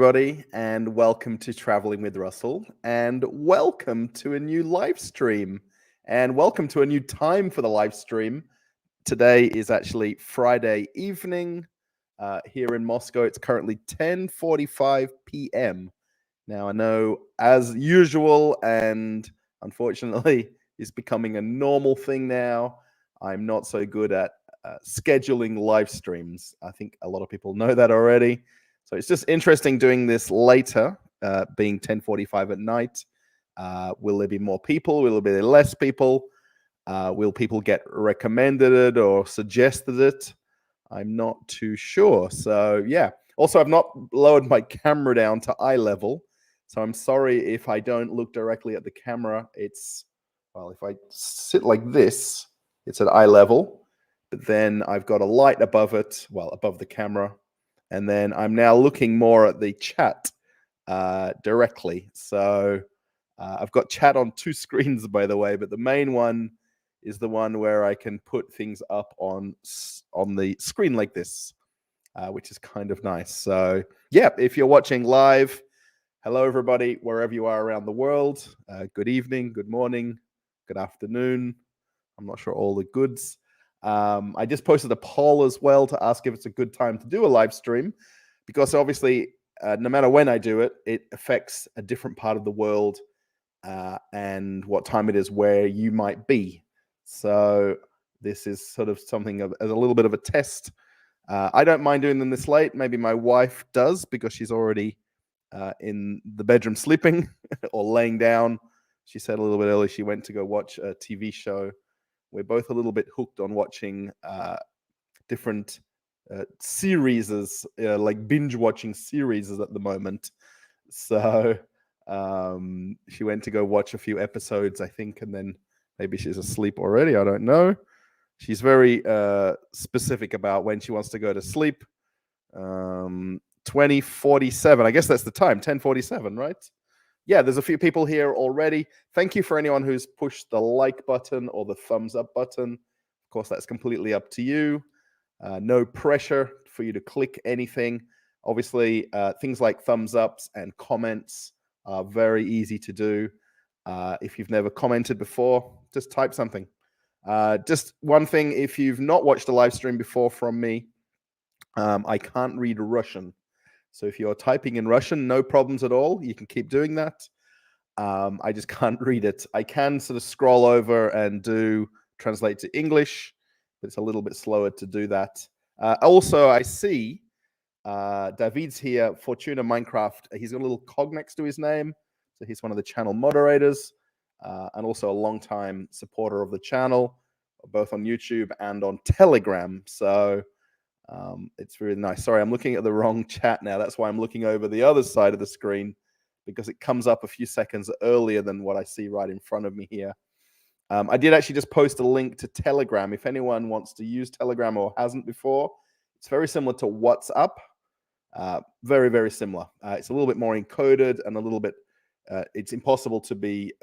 Everybody, and welcome to Traveling with Russell, and welcome to a new live stream, and welcome to a new time for the live stream. Today is actually Friday evening here in Moscow. It's currently 10:45 p.m. Now, I know, as usual, and unfortunately, it's becoming a normal thing now. I'm not so good at scheduling live streams. I think a lot of people know that already. So it's just interesting doing this later, being 10:45 at night. Will there be more people? Will there be less people? Will people get recommended it or suggested it? I'm not too sure. So yeah. Also, I've not lowered my camera down to eye level. So I'm sorry if I don't look directly at the camera. Well, if I sit like this, it's at eye level. But then I've got a light above it, above the camera. And then I'm now looking more at the chat directly. So I've got chat on two screens, by the way, but the main one is the one where I can put things up on the screen like this, which is kind of nice. So yeah, if you're watching live, hello everybody, wherever you are around the world. Good evening, good morning, good afternoon. I'm not sure all the goods. I just posted a poll as well to ask if it's a good time to do a live stream, because obviously, no matter when I do it, it affects a different part of the world and what time it is where you might be. So this is sort of something as a little bit of a test. I don't mind doing them this late. Maybe my wife does, because she's already in the bedroom sleeping or laying down. She said a little bit earlier she went to go watch a TV show. We're both a little bit hooked on watching different series, like binge watching series at the moment. So she went to go watch a few episodes, I think, and then maybe she's asleep already. I don't know. She's very specific about when she wants to go to sleep. 20:47. I guess that's the time. 10:47, right? Yeah, there's a few people here already. Thank you for anyone who's pushed the like button or the thumbs up button. Of course, that's completely up to you. No pressure for you to click anything. Obviously, things like thumbs ups and comments are very easy to do. If you've never commented before, just type something. Just one thing, if you've not watched a live stream before from me, I can't read Russian. So if you're typing in Russian, no problems at all. You can keep doing that. I just can't read it. I can sort of scroll over and translate to English, but it's a little bit slower to do that. Also, I see David's here, Fortuna Minecraft. He's got a little cog next to his name. So he's one of the channel moderators and also a longtime supporter of the channel, both on YouTube and on Telegram. So it's really nice. Sorry, I'm looking at the wrong chat now. That's why I'm looking over the other side of the screen, because it comes up a few seconds earlier than what I see right in front of me here. I did actually just post a link to Telegram. If anyone wants to use Telegram or hasn't before, it's very similar to WhatsApp. Very, very similar. It's a little bit more encoded and a little bit, it's impossible to be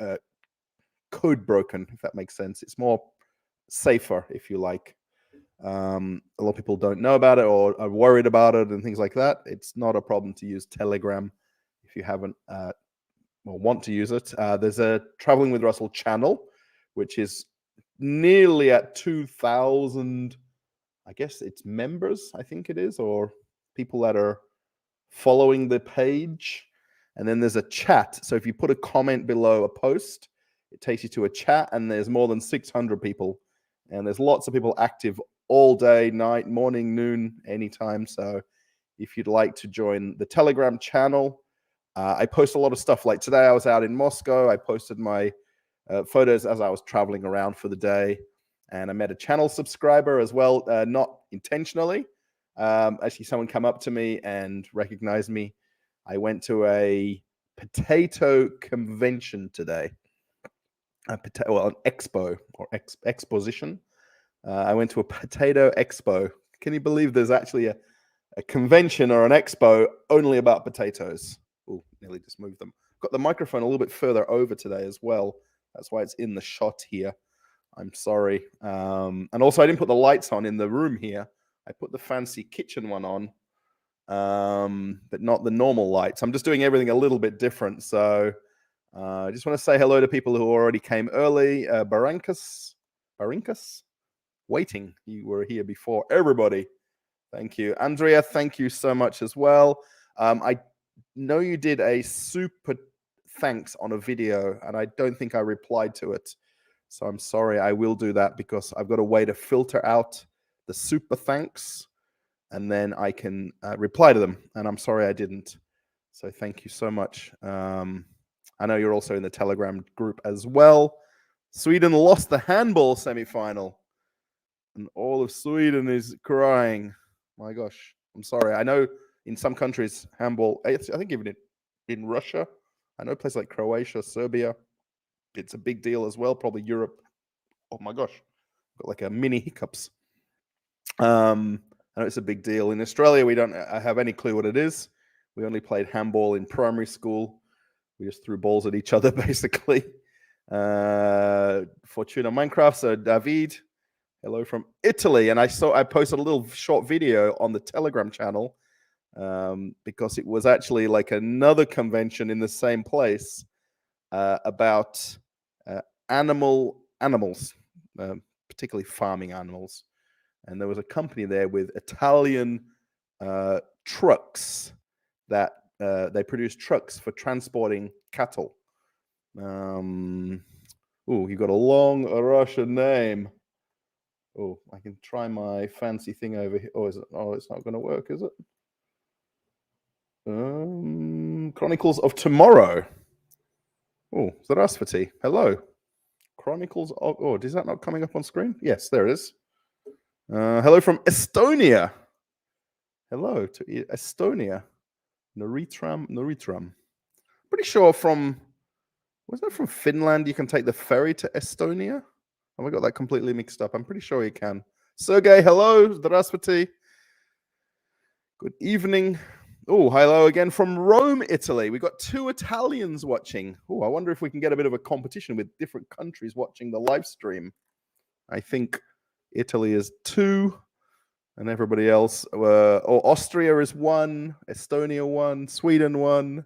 code broken, if that makes sense. It's more safer, if you like. A lot of people don't know about it or are worried about it and things like that. It's not a problem to use Telegram if you haven't or want to use it. There's a Traveling with Russell channel, which is nearly at 2,000, I guess it's members, I think it is, or people that are following the page. And then there's a chat. So if you put a comment below a post, it takes you to a chat, and there's more than 600 people. And there's lots of people active all day, night, morning, noon, anytime. So if you'd like to join the Telegram channel, I post a lot of stuff. Like today, I was out in Moscow. I posted my photos as I was traveling around for the day. And I met a channel subscriber as well, not intentionally. Actually, someone came up to me and recognized me. I went to a potato convention today. An expo or exposition. I went to a potato expo. Can you believe there's actually a convention or an expo only about potatoes? Oh, nearly just moved them. Got the microphone a little bit further over today as well. That's why it's in the shot here. I'm sorry. And also, I didn't put the lights on in the room here. I put the fancy kitchen one on. but not the normal lights. I'm just doing everything a little bit different. So I just want to say hello to people who already came early. Barankas, waiting. You were here before. Everybody, thank you. Andrea, thank you so much as well. I know you did a super thanks on a video, and I don't think I replied to it. So I'm sorry. I will do that because I've got a way to filter out the super thanks, and then I can reply to them. And I'm sorry I didn't. So thank you so much. I know you're also in the Telegram group as well. Sweden lost the handball semifinal, and all of Sweden is crying. My gosh, I'm sorry. I know in some countries handball, I think even in Russia, I know places like Croatia, Serbia, it's a big deal as well. Probably Europe. Oh my gosh, got like a mini hiccups. I know it's a big deal. In Australia, we don't have any clue what it is. We only played handball in primary school. We just threw balls at each other, basically. Fortuna Minecraft. So David, hello from Italy. And I posted a little short video on the Telegram channel because it was actually like another convention in the same place about animals, particularly farming animals. And there was a company there with Italian trucks that they produce trucks for transporting cattle. You got a long Russian name. Oh, I can try my fancy thing over here. Oh, is it? Oh, it's not going to work, is it? Chronicles of Tomorrow. Oh, Zdravstvuyte. Hello. Chronicles of... Oh, is that not coming up on screen? Yes, there it is. Hello from Estonia. Hello to Estonia. Noritram. Pretty sure was that from Finland? You can take the ferry to Estonia? Have I got that completely mixed up? I'm pretty sure you can. Sergey, hello. Zdravstvuyte. Good evening. Oh, hello again from Rome, Italy. We've got 2 Italians watching. Oh, I wonder if we can get a bit of a competition with different countries watching the live stream. I think Italy is 2, and everybody else. Austria is 1, Estonia 1, Sweden 1.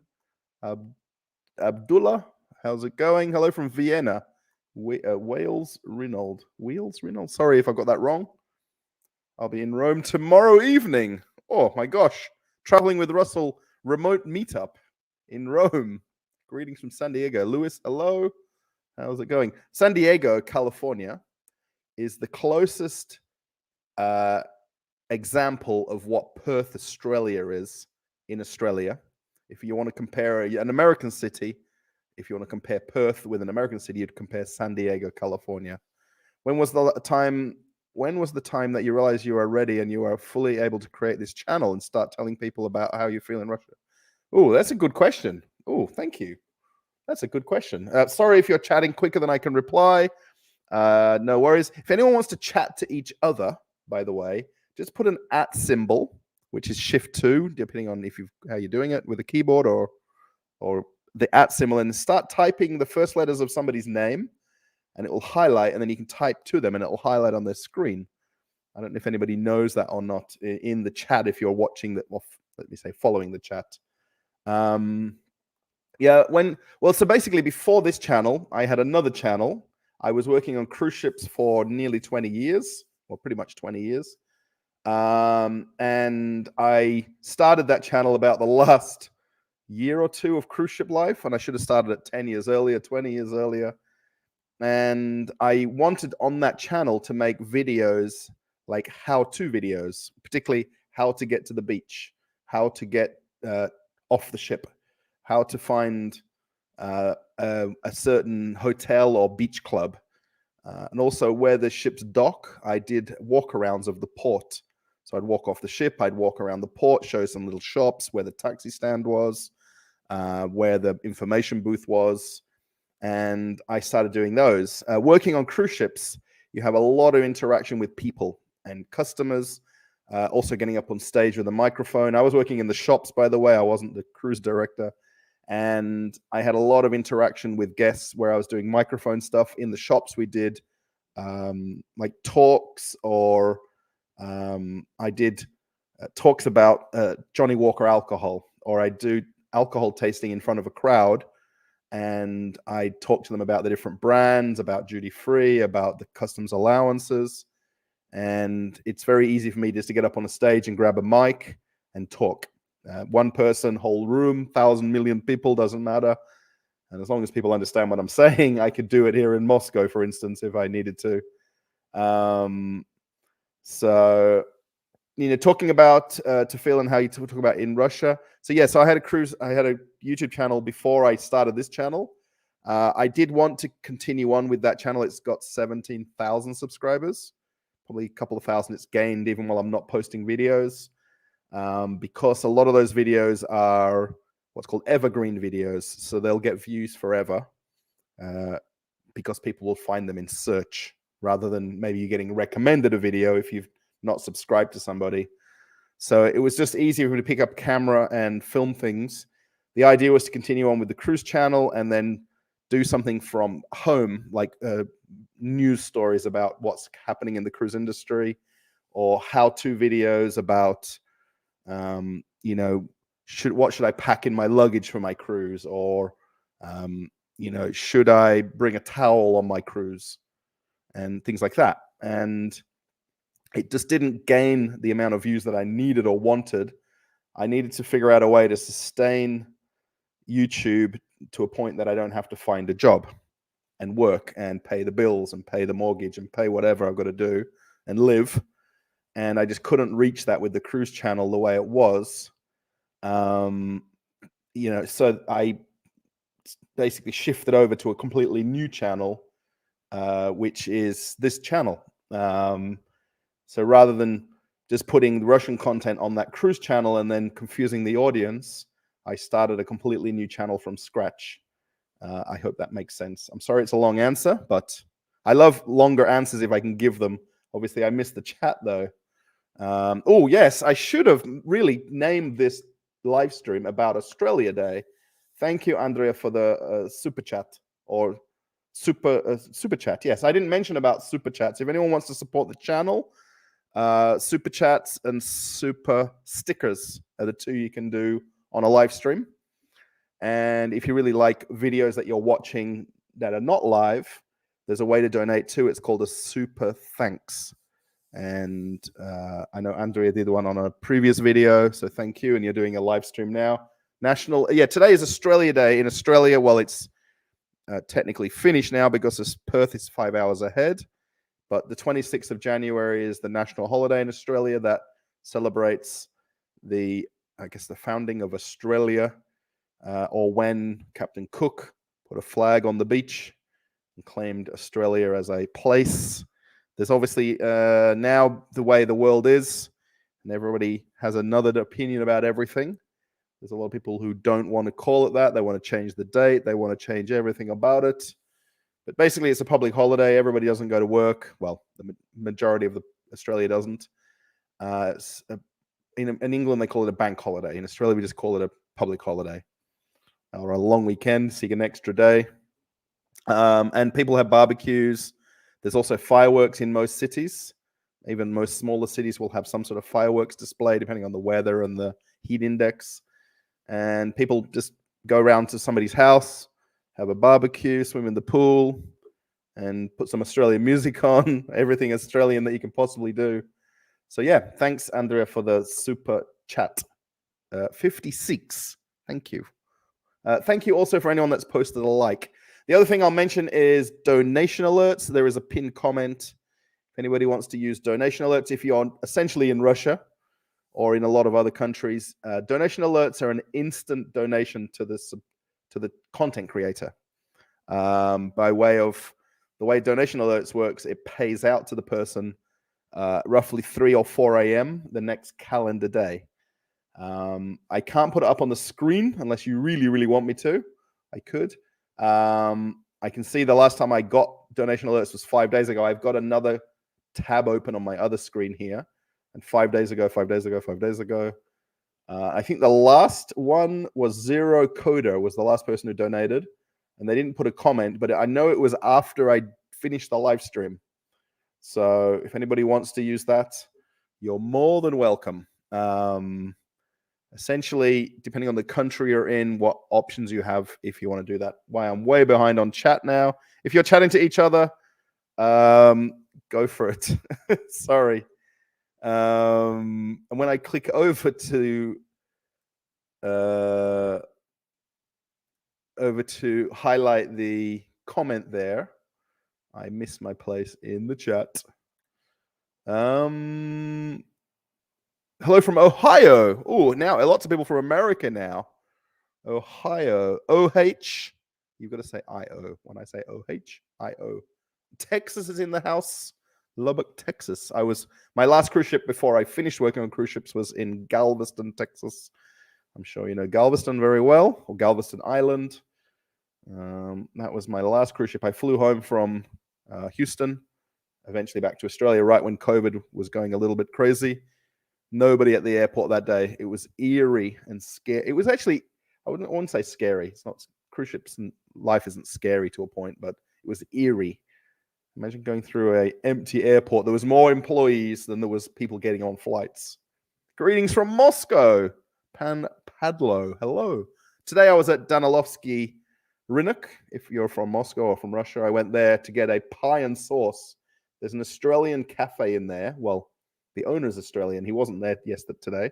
Abdullah, how's it going? Hello from Vienna. Wales Rinald. Sorry if I got that wrong. I'll be in Rome tomorrow evening. Oh my gosh. Traveling with Russell, remote meetup in Rome. Greetings from San Diego. Lewis, hello. How's it going? San Diego, California is the closest example of what Perth, Australia is in Australia. If you want to compare an American city, if you want to compare Perth with an American city, you'd compare San Diego, California. When was the time that you realized you are ready and you are fully able to create this channel and start telling people about how you feel in Russia? Oh, that's a good question. Oh, thank you. That's a good question. Sorry if you're chatting quicker than I can reply. No worries. If anyone wants to chat to each other, by the way, just put an @ symbol, which is Shift-2, depending on how you're doing it with a keyboard or the @ symbol, and start typing the first letters of somebody's name, and it will highlight, and then you can type to them, and it will highlight on their screen. I don't know if anybody knows that or not in the chat. If you're watching that, let me say, following the chat. So basically, before this channel, I had another channel. I was working on cruise ships for nearly 20 years, or pretty much 20 years. And I started that channel about the last year or 2 of cruise ship life, and I should have started it 10 years earlier, 20 years earlier. And I wanted on that channel to make videos like how-to videos, particularly how to get to the beach, how to get off the ship, how to find a certain hotel or beach club, and also where the ships dock. I did walkarounds of the port. So I'd walk off the ship, I'd walk around the port, show some little shops where the taxi stand was, where the information booth was, and I started doing those. Working on cruise ships, you have a lot of interaction with people and customers, also getting up on stage with a microphone. I was working in the shops, by the way. I wasn't the cruise director. And I had a lot of interaction with guests where I was doing microphone stuff. In the shops, we did like talks, or I did talks about Johnny Walker alcohol, or I do alcohol tasting in front of a crowd, and I talk to them about the different brands, about duty free, about the customs allowances. And it's very easy for me just to get up on a stage and grab a mic and talk. One person, whole room, 1,000 million people, doesn't matter. And as long as people understand what I'm saying, I could do it here in Moscow, for instance, if I needed to. So, talking about Tafil and how you talk about in Russia. So yeah, so I had a YouTube channel before I started this channel. I did want to continue on with that channel. It's got 17,000 subscribers, probably a couple of thousand it's gained even while I'm not posting videos, because a lot of those videos are what's called evergreen videos. So they'll get views forever because people will find them in search rather than maybe you getting recommended a video if you've not subscribed to somebody. So it was just easier for me to pick up camera and film things. The idea was to continue on with the cruise channel and then do something from home, like news stories about what's happening in the cruise industry, or how-to videos about, what should I pack in my luggage for my cruise, or, should I bring a towel on my cruise, and things like that. And it just didn't gain the amount of views that I needed or wanted. I needed to figure out a way to sustain YouTube to a point that I don't have to find a job and work and pay the bills and pay the mortgage and pay whatever I've got to do and live. And I just couldn't reach that with the cruise channel the way it was. So I basically shifted over to a completely new channel, which is this channel. So rather than just putting Russian content on that cruise channel and then confusing the audience, I started a completely new channel from scratch. I hope that makes sense. I'm sorry it's a long answer, but I love longer answers if I can give them. Obviously, I missed the chat, though. Oh, yes, I should have really named this live stream about Australia Day. Thank you, Andrea, for the super chat, or super chat. Yes, I didn't mention about super chats. If anyone wants to support the channel, super chats and super stickers are the two you can do on a live stream. And if you really like videos that you're watching that are not live, there's a way to donate too. It's called a super thanks. And I know Andrea did one on a previous video, so thank you. And you're doing a live stream now. Today is Australia Day in Australia. Well, it's technically finished now because Perth is 5 hours ahead. But the 26th of January is the national holiday in Australia that celebrates the founding of Australia, or when Captain Cook put a flag on the beach and claimed Australia as a place. There's obviously now the way the world is, and everybody has another opinion about everything. There's a lot of people who don't want to call it that. They want to change the date. They want to change everything about it. But basically, it's a public holiday. Everybody doesn't go to work. Well, the majority of Australia doesn't. In England, they call it a bank holiday. In Australia, we just call it a public holiday, or a long weekend, so you get an extra day. And people have barbecues. There's also fireworks in most cities. Even most smaller cities will have some sort of fireworks display, depending on the weather and the heat index. And people just go around to somebody's house, have a barbecue, swim in the pool, and put some Australian music on, everything Australian that you can possibly do. So yeah, thanks, Andrea, for the super chat. 56, thank you. Thank you also for anyone that's posted a like. The other thing I'll mention is donation alerts. There is a pinned comment. If anybody wants to use donation alerts, if you're essentially in Russia or in a lot of other countries, donation alerts are an instant donation to the content creator. By way of the way donation alerts works, it pays out to the person roughly 3 or 4 a.m. the next calendar day. I can't put it up on the screen unless you really, really want me to. I could. I can see the last time I got donation alerts was 5 days ago. I've got another tab open on my other screen here. And 5 days ago, I think the last one was Zero Coder was the last person who donated. And they didn't put a comment, but I know it was after I finished the live stream. So if anybody wants to use that, you're more than welcome. Essentially, depending on the country you're in, what options you have if you want to do that. Why I'm way behind on chat now. If you're chatting to each other, go for it. Sorry. And when I click over to highlight the comment there, I missed my place in the chat. Hello from Ohio. Oh, now lots of people from America now. Ohio. OH. You've got to say IO when I say OH. IO. Texas is in the house. Lubbock, Texas. My last cruise ship before I finished working on cruise ships was in Galveston, Texas. I'm sure you know Galveston very well, or Galveston Island. That was my last cruise ship. I flew home from Houston, eventually back to Australia right when COVID was going a little bit crazy. Nobody at the airport that day. It was eerie and scary. It was actually, I wouldn't say scary. It's not, cruise ships and life isn't scary to a point, but it was eerie. Imagine going through an empty airport. There was more employees than there was people getting on flights. Greetings from Moscow. Pan Padlo. Hello. Today I was at Danilovsky Rynok. If you're from Moscow or from Russia, I went there to get a pie and sauce. There's an Australian cafe in there. Well, the owner is Australian. He wasn't there today.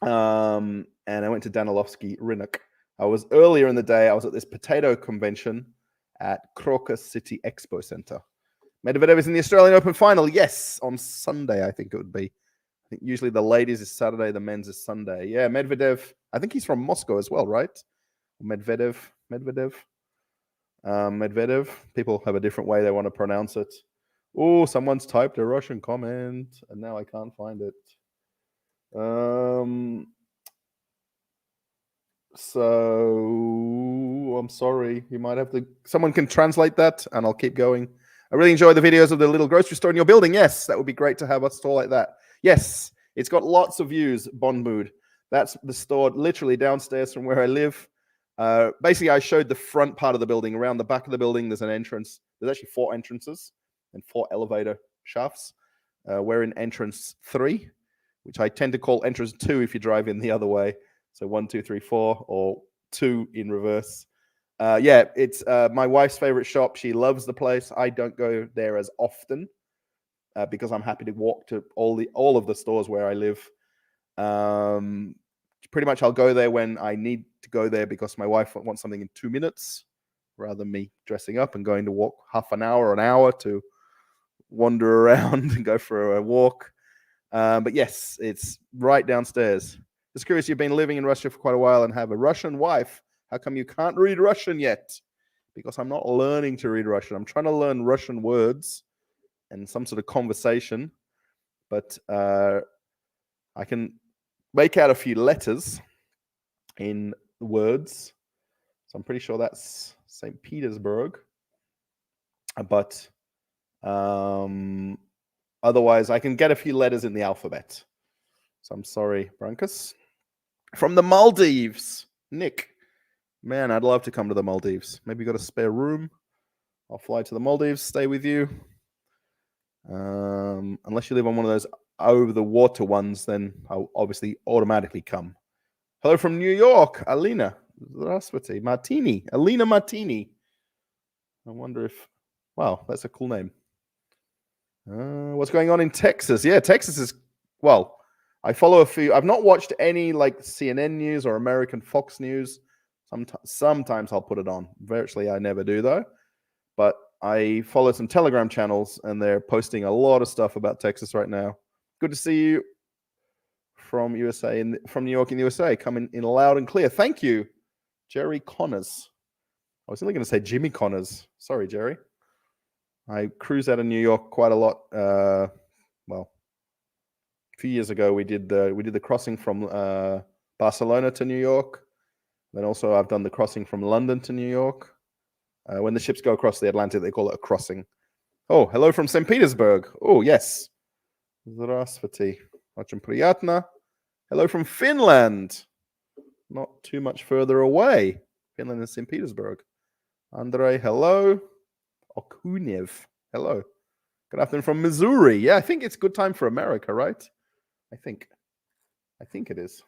And I went to Danilovsky Rynok. I was earlier in the day. I was at this potato convention at Krokus City Expo Center. Medvedev is in the Australian Open final. Yes, on Sunday, I think it would be. I think usually the ladies is Saturday, the men's is Sunday. Yeah, Medvedev. I think he's from Moscow as well, right? Medvedev. People have a different way they want to pronounce it. Oh, someone's typed a Russian comment, and now I can't find it. So I'm sorry. You might have to. Someone can translate that, and I'll keep going. I really enjoy the videos of the little grocery store in your building. Yes, that would be great to have a store like that. Yes, it's got lots of views. Bond Mood. That's the store literally downstairs from where I live. Basically, I showed the front part of the building. Around the back of the building, there's an entrance. There's actually 4 entrances and 4 elevator shafts. We're in entrance 3, which I tend to call entrance 2 if you drive in the other way. So 1, 2, 3, 4, or 2 in reverse. Yeah, it's my wife's favorite shop. She loves the place. I don't go there as often because I'm happy to walk to all of the stores where I live. Pretty much I'll go there when I need to go there because my wife wants something in 2 minutes rather than me dressing up and going to walk half an hour or an hour to wander around and go for a walk. But yes, it's right downstairs. Just curious, you've been living in Russia for quite a while and have a Russian wife. How come you can't read Russian yet? Because I'm not learning to read Russian. I'm trying to learn Russian words and some sort of conversation. But I can make out a few letters in words. So I'm pretty sure that's St. Petersburg. But otherwise, I can get a few letters in the alphabet. So I'm sorry, Brankus. From the Maldives, Nick. Man, I'd love to come to the Maldives. Maybe you got a spare room. I'll fly to the Maldives, stay with you. Unless you live on one of those over-the-water ones, then I'll obviously automatically come. Hello from New York, Alina. Здравствуйте, Martini. Alina Martini. I wonder if... Wow, that's a cool name. What's going on in Texas? Yeah, Texas is... Well, I follow a few. I've not watched any like CNN news or American Fox News. Sometimes I'll put it on. Virtually, I never do though. But I follow some Telegram channels, and they're posting a lot of stuff about Texas right now. Good to see you from USA from New York in the USA, coming in loud and clear. Thank you, Jerry Connors. I was only going to say Jimmy Connors. Sorry, Jerry. I cruise out of New York quite a lot. Well, a few years ago, we did the crossing from Barcelona to New York. Then also I've done the crossing from London to New York. When the ships go across the Atlantic, they call it a crossing. Oh, hello from St. Petersburg. Oh, yes. Здравствуйте. Очень приятно. Hello from Finland. Not too much further away. Finland and St. Petersburg. Andrei, hello. Okunev, hello. Good afternoon from Missouri. Yeah, I think it's good time for America, right? I think. I think it is.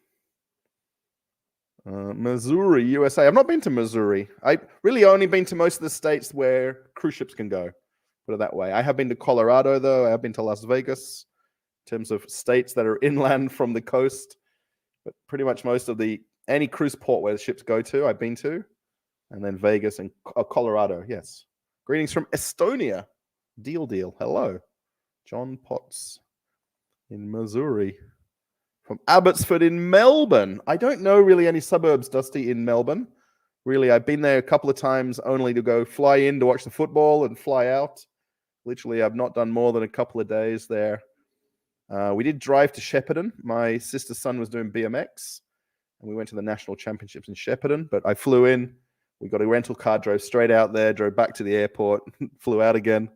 Missouri, USA. I've not been to Missouri. I've really only been to most of the states where cruise ships can go. Put it that way. I have been to Colorado, though. I have been to Las Vegas, in terms of states that are inland from the coast. But pretty much most of any cruise port where the ships go to, I've been to. And then Vegas and Colorado, yes. Greetings from Estonia. Deal. Hello. John Potts in Missouri. From Abbotsford in Melbourne. I don't know really any suburbs, Dusty, in Melbourne. Really, I've been there a couple of times only to go fly in to watch the football and fly out. Literally, I've not done more than a couple of days there. We did drive to Shepparton. My sister's son was doing BMX, and we went to the national championships in Shepparton. But I flew in. We got a rental car, drove straight out there, drove back to the airport, flew out again.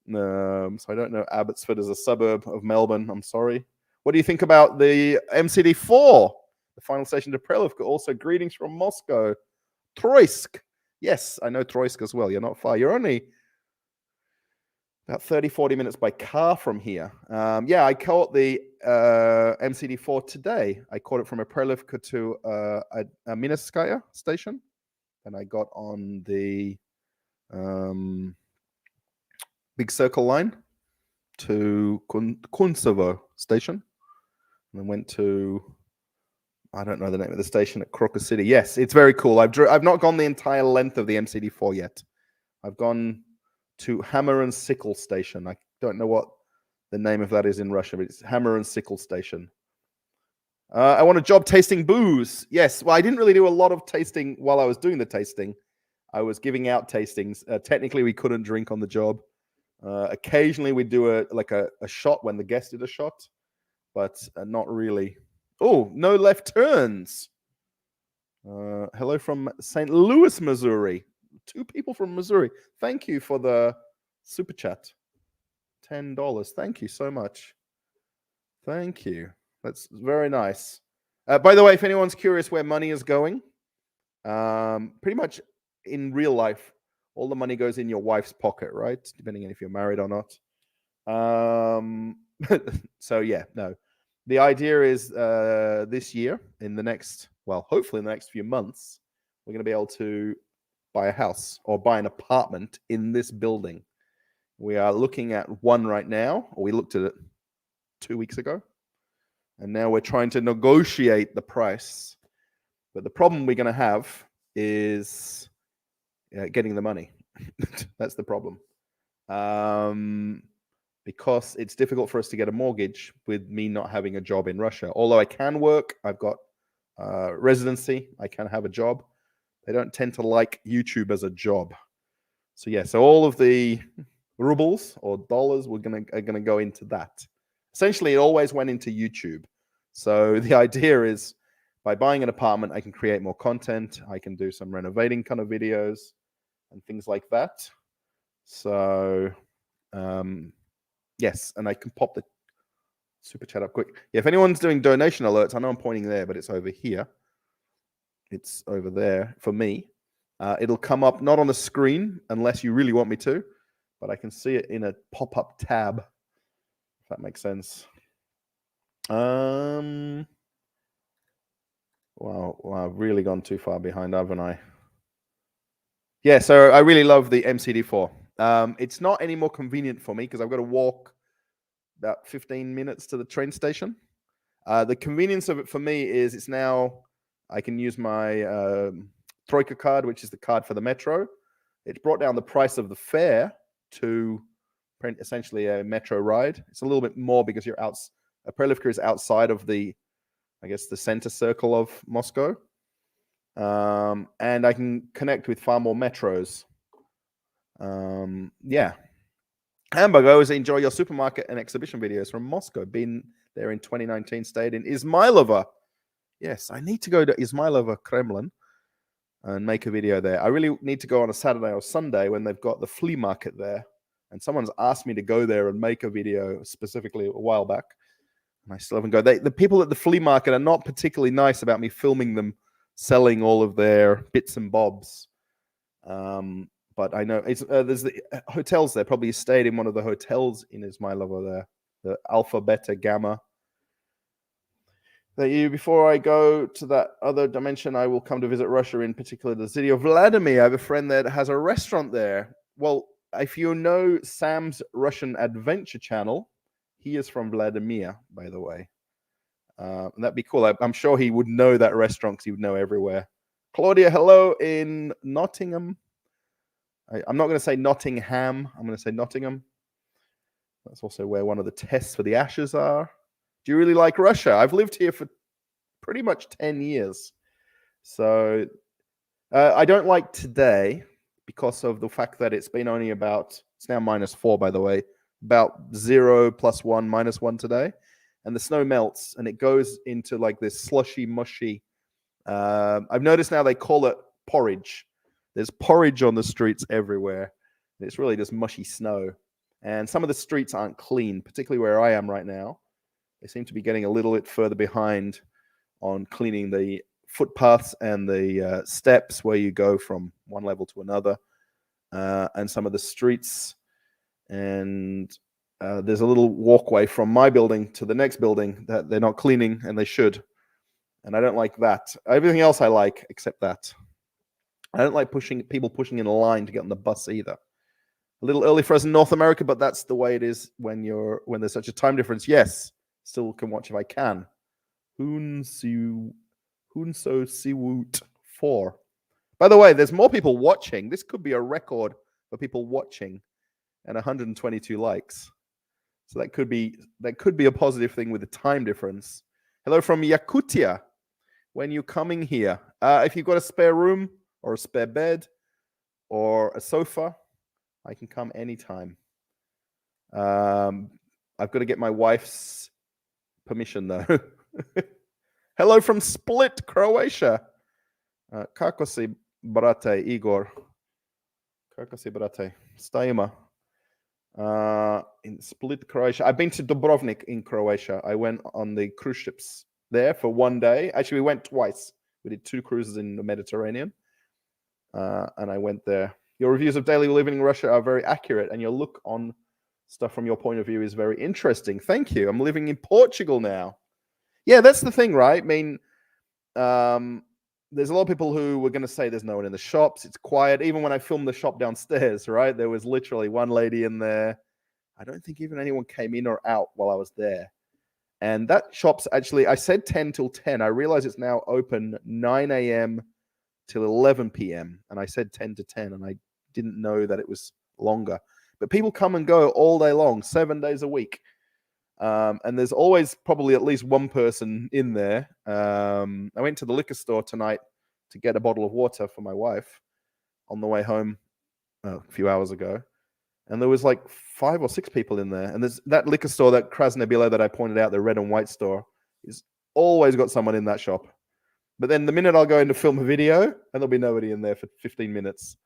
So I don't know Abbotsford as a suburb of Melbourne. I'm sorry. What do you think about the MCD4? The final station to Prelivka. Also, greetings from Moscow. Troysk. Yes, I know Troysk as well. You're not far. You're only about 30, 40 minutes by car from here. Yeah, I caught the MCD4 today. I caught it from a Prelivka to a Minskaya station. And I got on the Big Circle line to Kuntsevo station. And then went to, I don't know the name of the station, at Crocker City. Yes, it's very cool. I've not gone the entire length of the MCD4 yet. I've gone to Hammer and Sickle station. I don't know what the name of that is in Russian, but it's Hammer and Sickle station. I want a job tasting booze. Yes, well, I didn't really do a lot of tasting while I was doing the tasting. I was giving out tastings. Technically, we couldn't drink on the job. Occasionally, we'd do a shot when the guest did a shot, but not really. Oh, no left turns. Hello from St. Louis, Missouri. 2 people from Missouri. Thank you for the super chat. $10. Thank you so much. Thank you. That's very nice. By the way, if anyone's curious where money is going, pretty much in real life, all the money goes in your wife's pocket, right? Depending on if you're married or not. So yeah, no. The idea is this year, in the next, well, hopefully in the next few months, we're going to be able to buy a house or buy an apartment in this building. We are looking at one right now, or we looked at it 2 weeks ago. And now we're trying to negotiate the price. But the problem we're going to have is getting the money. That's the problem. Because it's difficult for us to get a mortgage with me not having a job in Russia. Although I can work, I've got residency, I can have a job. They don't tend to like YouTube as a job. So yeah, so all of the rubles or dollars are gonna go into that. Essentially, it always went into YouTube. So the idea is, by buying an apartment, I can create more content. I can do some renovating kind of videos and things like that. So yes, and I can pop the super chat up quick. Yeah, if anyone's doing donation alerts, I know I'm pointing there, but it's over here. It's over there for me. It'll come up not on the screen unless you really want me to, but I can see it in a pop-up tab, if that makes sense. Wow, I've really gone too far behind, haven't I? Yeah, so I really love the MCD4. It's not any more convenient for me because I've got to walk about 15 minutes to the train station. The convenience of it for me is it's now, I can use my Troika card, which is the card for the metro. It's brought down the price of the fare to essentially a metro ride. It's a little bit more because you're out. Prelivka is outside of the, I guess, the center circle of Moscow. And I can connect with far more metros. Yeah. Hamburg, I always enjoy your supermarket and exhibition videos from Moscow. Been there in 2019, stayed in Izmailova. Yes, I need to go to Izmailova Kremlin and make a video there. I really need to go on a Saturday or Sunday when they've got the flea market there. And someone's asked me to go there and make a video specifically a while back. And I still haven't gone. The people at the flea market are not particularly nice about me filming them selling all of their bits and bobs. But I know there's the hotels there. Probably stayed in one of the hotels in Izmailova there, the Alpha, Beta, Gamma. that before I go to that other dimension, I will come to visit Russia, in particular the city of Vladimir. I have a friend that has a restaurant there. Well, if you know Sam's Russian Adventure channel, he is from Vladimir, by the way. And that'd be cool. I'm sure he would know that restaurant because he would know everywhere. Claudia, hello in Nottingham. I'm not going to say Nottingham. I'm going to say Nottingham. That's also where one of the tests for the Ashes are. Do you really like Russia? I've lived here for pretty much 10 years. So I don't like today because of the fact that it's been only about, it's now -4, by the way, about 0 + 1 -1 today. And the snow melts and it goes into like this slushy, mushy. I've noticed now they call it porridge. There's porridge on the streets everywhere. It's really just mushy snow. And some of the streets aren't clean, particularly where I am right now. They seem to be getting a little bit further behind on cleaning the footpaths and the steps where you go from one level to another, and some of the streets. And there's a little walkway from my building to the next building that they're not cleaning, and they should. And I don't like that. Everything else I like except that. I don't like people pushing in a line to get on the bus either. A little early for us in North America, but that's the way it is when there's such a time difference. Yes, still can watch if I can. Hunso Siwoot 4. By the way, there's more people watching. This could be a record for people watching, and 122 likes. So that could be a positive thing with the time difference. Hello from Yakutia. When you're coming here, if you've got a spare room or a spare bed or a sofa, I can come anytime. I've got to get my wife's permission though. Hello from Split, Croatia. Kako si, brate, Igor? Kako si, brate? Stajima. In Split, Croatia. I've been to Dubrovnik in Croatia. I went on the cruise ships there for one day. Actually, we went twice. We did 2 cruises in the Mediterranean. And I went there. Your reviews of daily living in Russia are very accurate, and your look on stuff from your point of view is very interesting. Thank you. I'm living in Portugal now. Yeah, that's the thing, right? I mean, there's a lot of people who were going to say there's no one in the shops. It's quiet. Even when I filmed the shop downstairs, right? There was literally one lady in there. I don't think even anyone came in or out while I was there. And that shop's actually, I said 10 till 10. I realize it's now open 9 a.m. till 11 p.m. And I said 10 to 10, and I didn't know that it was longer. But people come and go all day long, 7 days a week. And there's always probably at least one person in there. I went to the liquor store tonight to get a bottle of water for my wife on the way home a few hours ago. And there was like 5 or 6 people in there. And there's that liquor store, that Krasnobilo that I pointed out, the red and white store, is always got someone in that shop. But then the minute I'll go in to film a video, and there'll be nobody in there for 15 minutes.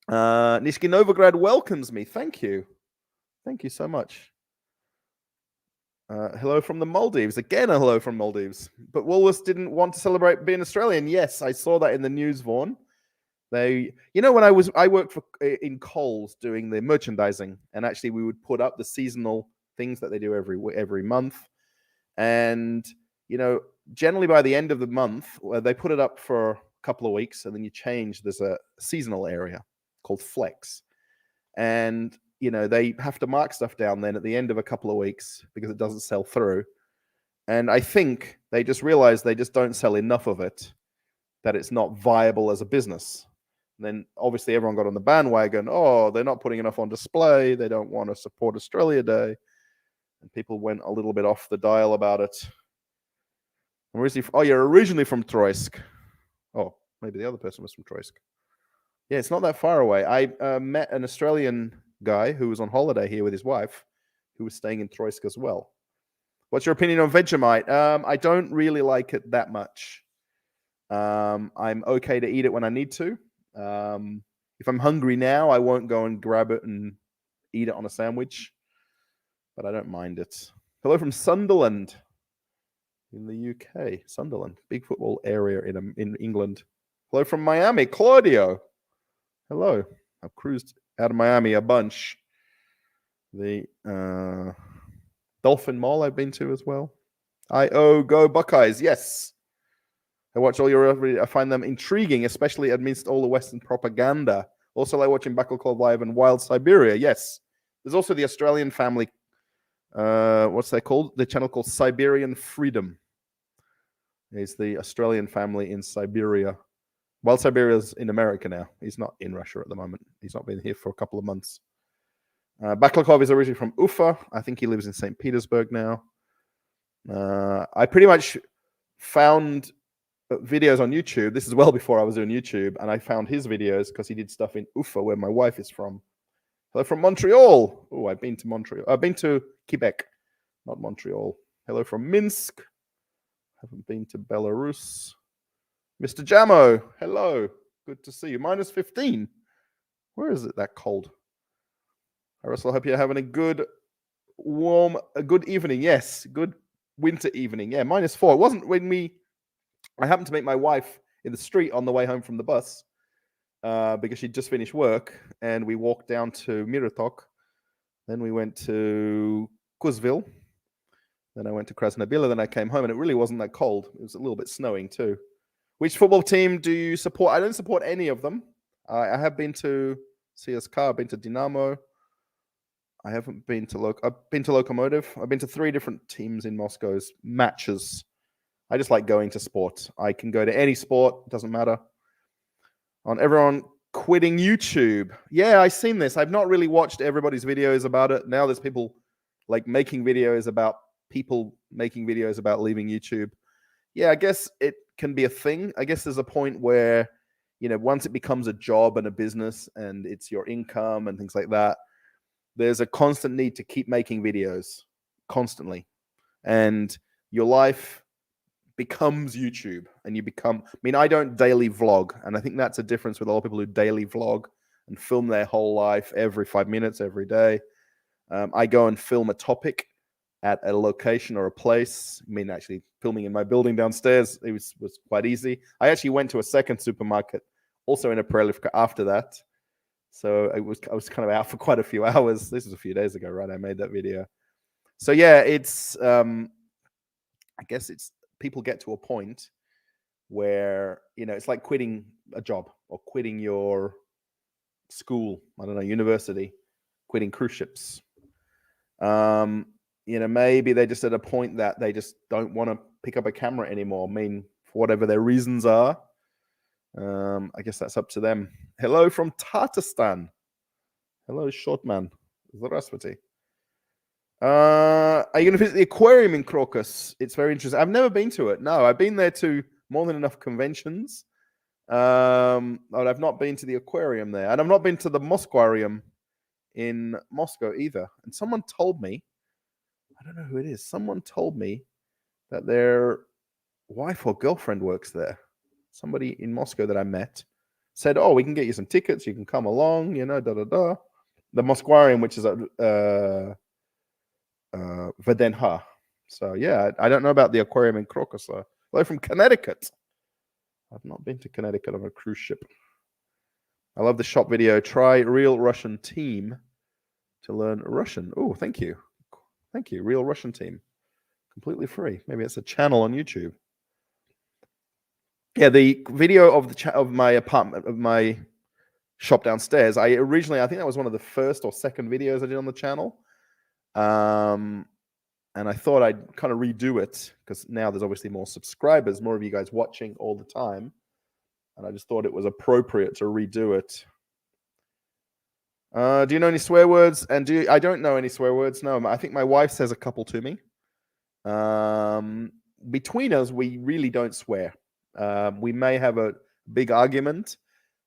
Nishki Novograd welcomes me. Thank you. Thank you so much. Hello from the Maldives. Again, a hello from Maldives. But Woolworths didn't want to celebrate being Australian. Yes, I saw that in the news, Vaughan. When I worked in Coles doing the merchandising, and actually we would put up the seasonal things that they do every month. And, generally by the end of the month, they put it up for a couple of weeks, and then you change. There's a seasonal area called Flex. And they have to mark stuff down then at the end of a couple of weeks because it doesn't sell through. And I think they just realized they just don't sell enough of it, that it's not viable as a business. And then obviously everyone got on the bandwagon. Oh, they're not putting enough on display. They don't want to support Australia Day. And people went a little bit off the dial about it. You're originally from Troysk. Oh, maybe the other person was from Troysk. Yeah, it's not that far away. I met an Australian guy who was on holiday here with his wife, who was staying in Troysk as well. What's your opinion on Vegemite? I don't really like it that much. I'm okay to eat it when I need to. If I'm hungry now, I won't go and grab it and eat it on a sandwich, but I don't mind it. Hello from Sunderland in the UK. Sunderland, big football area in England. Hello from Miami, Claudio. Hello. I've cruised out of Miami a bunch. The Dolphin Mall I've been to as well. Go Buckeyes. Yes. I watch all your. I find them intriguing, especially amidst all the Western propaganda. Also, like watching Battle Club Live and Wild Siberia. Yes. There's also the Australian family. What's that called? The channel called Siberian Freedom. It's the Australian family in Siberia. Wild Siberia's in America now. He's not in Russia at the moment. He's not been here for a couple of months. Baklakov is originally from Ufa. I think he lives in St. Petersburg now. I pretty much found videos on YouTube. This is well before I was doing YouTube, and I found his videos because he did stuff in Ufa, where my wife is from. Hello from Montreal. Oh, I've been to Montreal. I've been to Quebec, not Montreal. Hello from Minsk. Haven't been to Belarus. Mr. Jamo, hello. Good to see you. Minus 15. Where is it that cold? I also hope you're having a good evening. Yes, good winter evening. Yeah, minus 4. It wasn't when I happened to meet my wife in the street on the way home from the bus because she'd just finished work, and we walked down to Miratok. Then we went to Kuzville. Then I went to Krasnobila. Then I came home, and it really wasn't that cold. It was a little bit snowing too. Which football team do you support? I don't support any of them. I have been to CSKA. I've been to Dynamo. I haven't been to I've been to Lokomotiv. I've been to 3 different teams in Moscow's matches. I just like going to sport. I can go to any sport. Doesn't matter. On everyone quitting YouTube. Yeah, I've seen this. I've not really watched everybody's videos about it. Now there's people like making videos about people making videos about leaving YouTube. Yeah, I guess it can be a thing. I guess there's a point where, once it becomes a job and a business and it's your income and things like that, there's a constant need to keep making videos constantly. And your life becomes YouTube, and I don't daily vlog. And I think that's a difference with a lot of people who daily vlog and film their whole life every 5 minutes, every day. I go and film a topic at a location or a place. Actually filming in my building downstairs, it was quite easy. I actually went to a second supermarket, also in a Prelivka after that. So I was kind of out for quite a few hours. This was a few days ago, right? I made that video. So yeah, it's I guess it's people get to a point where it's like quitting a job or quitting your school. I don't know, university, quitting cruise ships. Maybe they're just at a point that they just don't want to pick up a camera anymore. For whatever their reasons are. I guess that's up to them. Hello from Tatarstan. Hello, Shortman. Здравствуйте. Are you going to visit the aquarium in Crocus? It's very interesting. I've never been to it. No, I've been there to more than enough conventions. But I've not been to the aquarium there. And I've not been to the Mosquarium in Moscow either. And someone told me, I don't know who it is, someone told me that their wife or girlfriend works there. Somebody in Moscow that I met said, "Oh, we can get you some tickets. You can come along, The Mosquarium, which is at Vedenha. So yeah, I don't know about the aquarium in Crocus. Hello from Connecticut. I've not been to Connecticut on a cruise ship. I love the shop video. Try Real Russian Team to learn Russian. Oh, thank you. Thank you. Real Russian Team. Completely free. Maybe it's a channel on YouTube. Yeah, the video of my apartment, of my shop downstairs, I think that was one of the first or second videos I did on the channel. And I thought I'd kind of redo it because now there's obviously more subscribers, more of you guys watching all the time. And I just thought it was appropriate to redo it. Do you know any swear words? And I don't know any swear words. No, I think my wife says a couple to me. Between us, we really don't swear. We may have a big argument,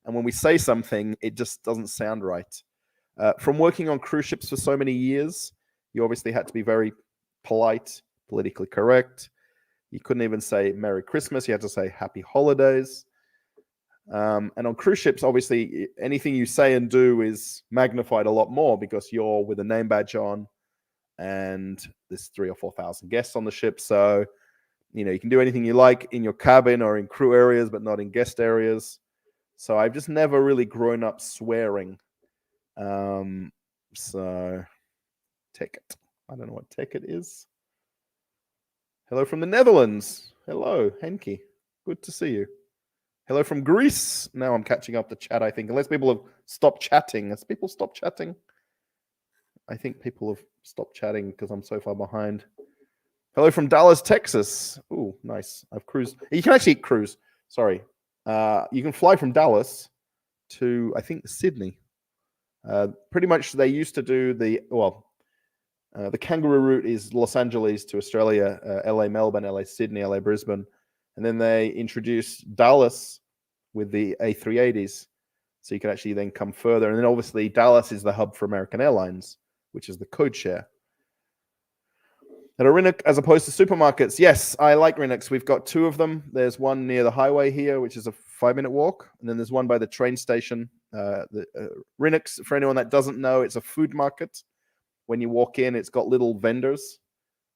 and when we say something, it just doesn't sound right. From working on cruise ships for so many years, you obviously had to be very polite, politically correct. You couldn't even say Merry Christmas. You had to say Happy Holidays. And on cruise ships, obviously, anything you say and do is magnified a lot more because you're with a name badge on, and there's 3,000 or 4,000 guests on the ship. So, you can do anything you like in your cabin or in crew areas, but not in guest areas. So I've just never really grown up swearing. So, ticket. I don't know what ticket is. Hello from the Netherlands. Hello, Henke. Good to see you. Hello from Greece. Now I'm catching up to chat, I think. Unless people have stopped chatting. Has people stopped chatting? I think people have stopped chatting because I'm so far behind. Hello from Dallas, Texas. Oh, nice. I've cruised. You can actually cruise. Sorry. You can fly from Dallas to, I think, Sydney. Pretty much they used to do the kangaroo route is Los Angeles to Australia, LA, Melbourne, LA, Sydney, LA, Brisbane. And then they introduced Dallas with the A380s. So you can actually then come further. And then obviously Dallas is the hub for American Airlines, which is the code share. At a Rinnock as opposed to supermarkets. Yes, I like Rinnocks. We've got two of them. There's one near the highway here, which is a 5-minute walk. And then there's one by the train station. Rinnocks, for anyone that doesn't know, it's a food market. When you walk in, it's got little vendors.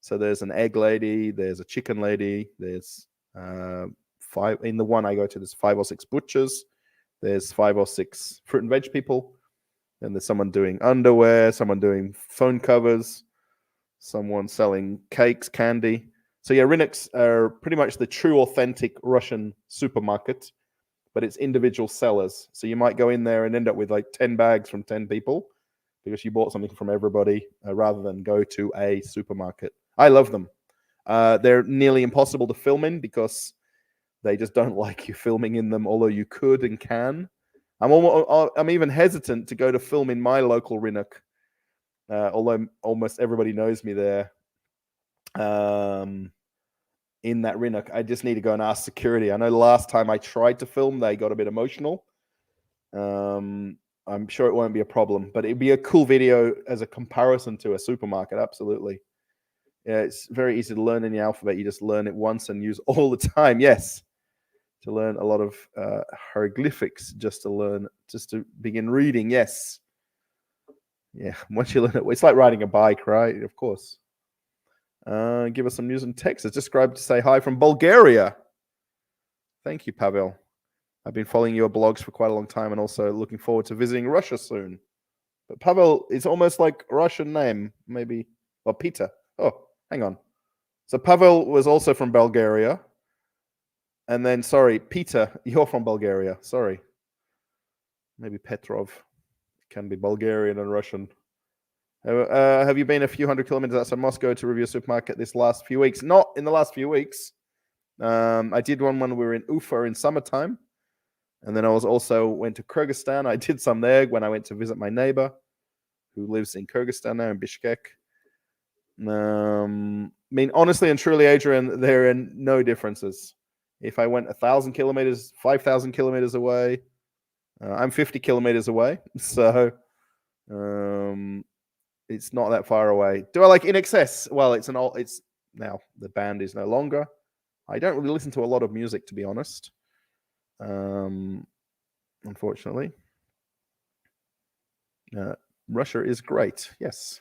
So there's an egg lady, there's a chicken lady, there's in the one I go to, there's 5 or 6 butchers, there's 5 or 6 fruit and veg people, and there's someone doing underwear, someone doing phone covers, someone selling cakes, candy. So yeah, Rinnocks are pretty much the true authentic Russian supermarket, but it's individual sellers. So you might go in there and end up with like 10 bags from 10 people because you bought something from everybody rather than go to a supermarket. I love them. They're nearly impossible to film in because they just don't like you filming in them, although you could and can. I'm even hesitant to go to film in my local Rinnock, although almost everybody knows me there. In that Rinnock, I just need to go and ask security. I know last time I tried to film, they got a bit emotional. I'm sure it won't be a problem, but it'd be a cool video as a comparison to a supermarket. Absolutely. Yeah, it's very easy to learn in the alphabet. You just learn it once and use all the time. Yes. To learn a lot of hieroglyphics, just to begin reading. Yes. Yeah. Once you learn it, it's like riding a bike, right? Of course. Give us some news and text. It's described to say hi from Bulgaria. Thank you, Pavel. I've been following your blogs for quite a long time and also looking forward to visiting Russia soon. But Pavel is almost like a Russian name, maybe. Or Peter. Oh, hang on. So Pavel was also from Bulgaria. And then, sorry, Peter, you're from Bulgaria. Sorry. Maybe Petrov. It can be Bulgarian and Russian. Have you been a few hundred kilometers outside Moscow to review a supermarket this last few weeks? Not in the last few weeks. I did one when we were in Ufa in summertime. And then I also went to Kyrgyzstan. I did some there when I went to visit my neighbor who lives in Kyrgyzstan now in Bishkek. I mean, honestly and truly, Adrian, there are no differences. If I went 1,000 kilometers, 5,000 kilometers away, I'm 50 kilometers away. So it's not that far away. Do I like In Excess? Well, it's now the band is no longer. I don't really listen to a lot of music, to be honest. Unfortunately. Russia is great. Yes.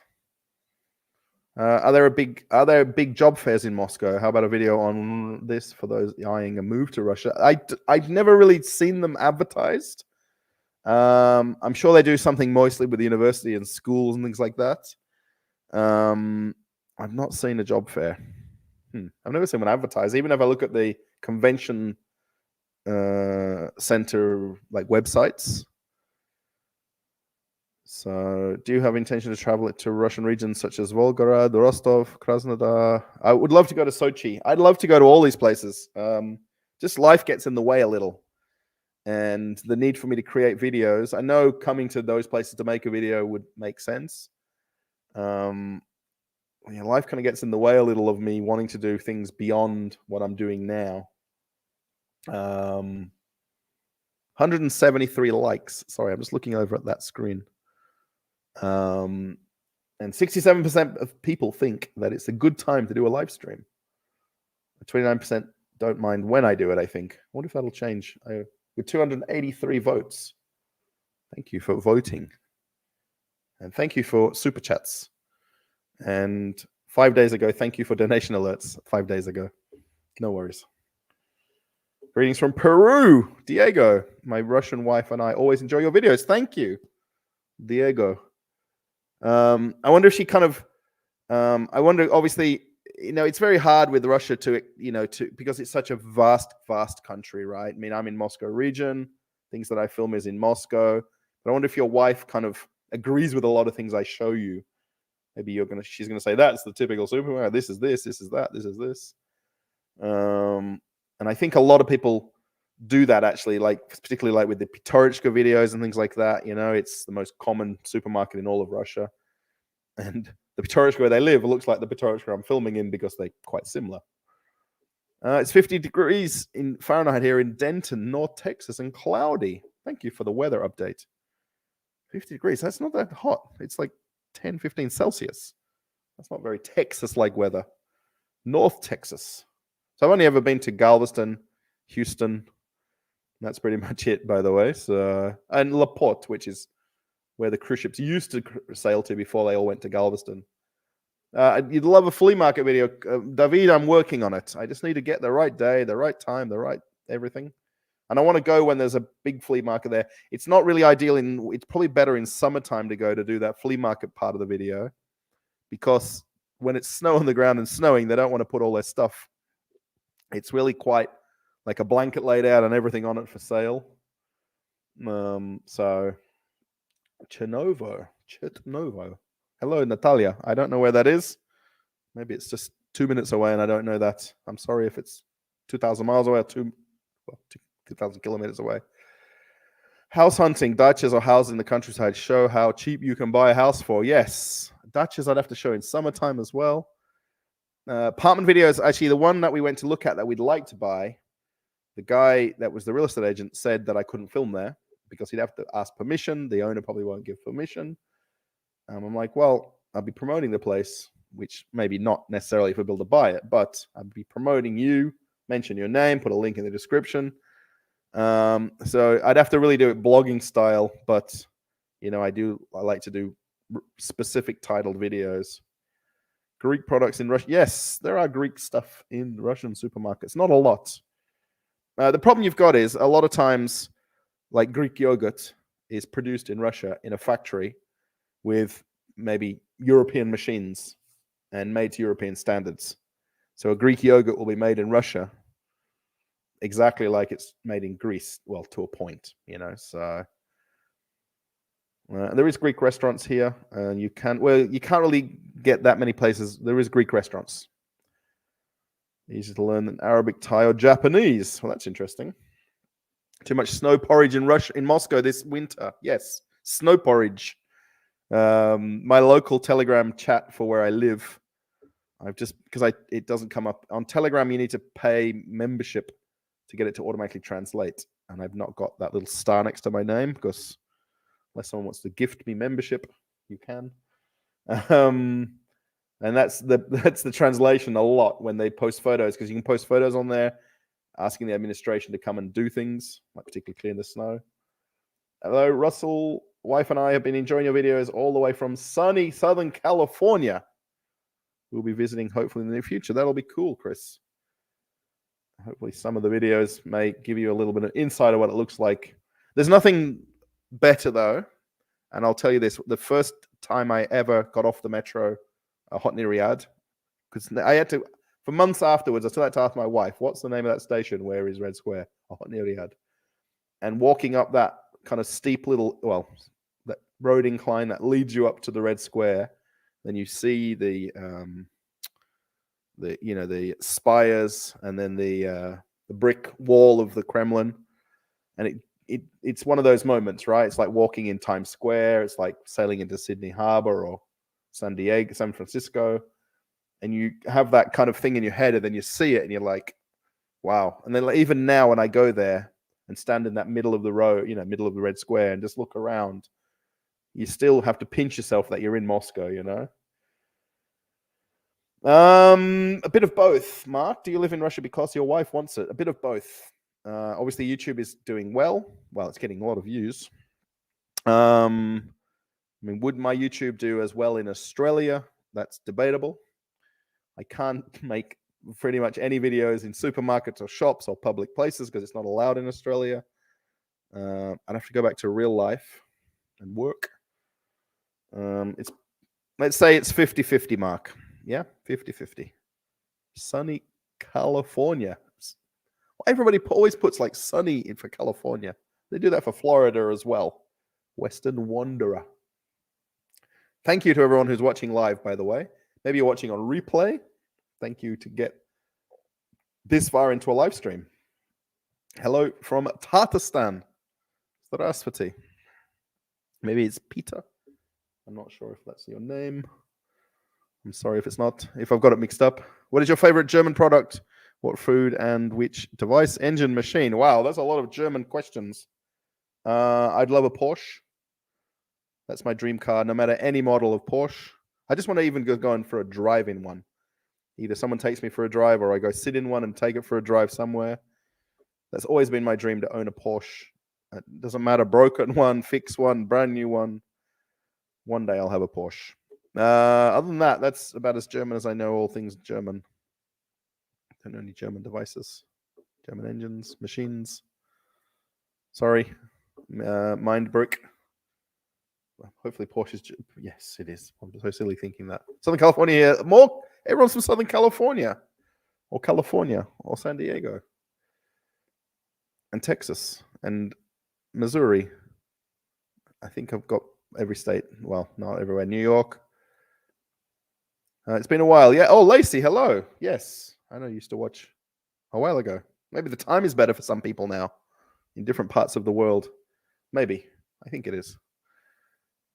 Are there big job fairs in Moscow? How about a video on this for those eyeing a move to Russia? I've never really seen them advertised. I'm sure they do something mostly with the university and schools and things like that. I've not seen a job fair. I've never seen one advertised. Even if I look at the convention center like websites. So, do you have intention to travel to Russian regions such as Volgograd, Rostov, Krasnodar? I would love to go to Sochi. I'd love to go to all these places. Just life gets in the way a little. And the need for me to create videos. I know coming to those places to make a video would make sense. Life kind of gets in the way a little of me wanting to do things beyond what I'm doing now. 173 likes. Sorry, I'm just looking over at that screen. And 67% of people think that it's a good time to do a live stream. 29% don't mind when I do it, I think. I wonder if that'll change. With 283 votes. Thank you for voting. And thank you for super chats. And 5 days ago, thank you for donation alerts 5 days ago. No worries. Greetings from Peru, Diego. My Russian wife and I always enjoy your videos. Thank you, Diego. I wonder if she kind of, obviously, it's very hard with Russia to because it's such a vast country, right? I mean, I'm in Moscow region. Things that I film is in Moscow. But I wonder if your wife kind of agrees with a lot of things I show you. Maybe she's gonna say that's the typical supermarket. This is this. This is that. This is this. And I think a lot of people do that actually, like particularly like with the Pitorichka videos and things like that. It's the most common supermarket in all of Russia, and the Pitorichka where they live looks like the Pitorichka I'm filming in because they're quite similar. It's 50 degrees in Fahrenheit here in Denton, North Texas, and cloudy. Thank you for the weather update. 50 degrees. That's not that hot. It's like 10, 15 Celsius. That's not very Texas-like weather. North Texas. So I've only ever been to Galveston, Houston. That's pretty much it, by the way. So, and La Porte, which is where the cruise ships used to sail to before they all went to Galveston. You'd love a flea market video. David, I'm working on it. I just need to get the right day, the right time, the right everything. And I want to go when there's a big flea market there. It's not really ideal it's probably better in summertime to go to do that flea market part of the video, because when it's snow on the ground and snowing, they don't want to put all their stuff. It's really quite like a blanket laid out and everything on it for sale. So Chernovo. Hello, Natalia. I don't know where that is. Maybe it's just 2 minutes away and I don't know that. I'm sorry if it's 2,000 miles away or 2,000 kilometers away. House hunting, dachas or houses in the countryside show how cheap you can buy a house for. Yes, dachas I'd have to show in summertime as well. Apartment videos, actually the one that we went to look at that we'd like to buy, the guy that was the real estate agent said that I couldn't film there because he'd have to ask permission. The owner probably won't give permission. I'm like, well, I'll be promoting the place, which maybe not necessarily for Bill to buy it, but I'll be promoting you, mention your name, put a link in the description. So I'd have to really do it blogging style, but I like to do specific titled videos. Greek products in Russia. Yes, there are Greek stuff in Russian supermarkets. Not a lot. The problem you've got is a lot of times, like Greek yogurt is produced in Russia in a factory with maybe European machines and made to European standards. So a Greek yogurt will be made in Russia exactly like it's made in Greece, well, to a point, so there is Greek restaurants here, and you can't really get that many places. There is Greek restaurants. Easy to learn than Arabic, Thai, or Japanese. Well, that's interesting. Too much snow porridge in Moscow this winter. Yes, snow porridge. My local Telegram chat for where I live, it doesn't come up on Telegram. You need to pay membership to get it to automatically translate, and I've not got that little star next to my name because unless someone wants to gift me membership, you can. And that's the translation a lot when they post photos, because you can post photos on there asking the administration to come and do things, like particularly clear the snow. Hello, Russell. Wife and I have been enjoying your videos all the way from sunny Southern California. We'll be visiting hopefully in the near future. That'll be cool, Chris. Hopefully some of the videos may give you a little bit of insight of what it looks like. There's nothing better though, and I'll tell you this, the first time I ever got off the metro, hot near Riyadh, because I had to, for months afterwards, I still had to ask my wife, what's the name of that station? Where is Red Square? Hot near Riyadh. And walking up that kind of steep that road incline that leads you up to the Red Square, then you see the spires and then the brick wall of the Kremlin, and it's one of those moments, right? It's like walking in Times Square. It's like sailing into Sydney Harbor or San Francisco, and you have that kind of thing in your head, and then you see it, and you're like, wow. And then even now, when I go there and stand in that middle of the road, middle of the Red Square, and just look around, you still have to pinch yourself that you're in Moscow, A bit of both. Mark, do you live in Russia because your wife wants it? A bit of both. Obviously, YouTube is doing well. Well, it's getting a lot of views. Would my YouTube do as well in Australia? That's debatable. I can't make pretty much any videos in supermarkets or shops or public places because it's not allowed in Australia. I'd have to go back to real life and work. Let's say it's 50-50, Mark. Yeah, 50-50. Sunny California. Everybody always puts like sunny in for California. They do that for Florida as well. Western Wanderer. Thank you to everyone who's watching live, by the way. Maybe you're watching on replay. Thank you to get this far into a live stream. Hello from Tatarstan. Здравствуйте. Maybe it's Peter. I'm not sure if that's your name. I'm sorry if it's not, if I've got it mixed up. What is your favorite German product? What food and which device, engine, machine? Wow, that's a lot of German questions. I'd love a Porsche. That's my dream car, no matter any model of Porsche. I just want to even go in for a drive in one. Either someone takes me for a drive or I go sit in one and take it for a drive somewhere. That's always been my dream, to own a Porsche. It doesn't matter, broken one, fix one, brand new one. One day I'll have a Porsche. Other than that, that's about as German as I know all things German. I don't know any German devices, German engines, machines. Sorry, mind brick. Hopefully Porsche's. Yes, it is. I'm so silly thinking that. Southern California here. Everyone's from Southern California or San Diego and Texas and Missouri. I think I've got every state. Well, not everywhere. New York. It's been a while. Yeah. Oh, Lacey, hello. Yes, I know you used to watch a while ago. Maybe the time is better for some people now in different parts of the world. Maybe. I think it is.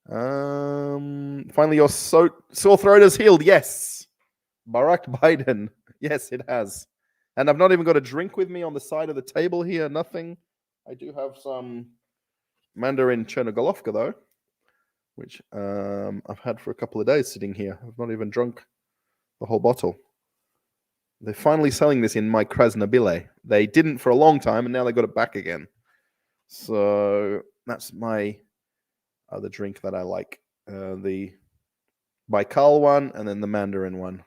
Finally, your sore throat is healed. Yes. Barack Biden. Yes, it has. And I've not even got a drink with me on the side of the table here. Nothing. I do have some Mandarin Chernogolovka, though, which I've had for a couple of days sitting here. I've not even drunk the whole bottle. They're finally selling this in my Krasnobyle. They didn't for a long time, and now they got it back again. So that's my other drink that I like. The Baikal one and then the Mandarin one.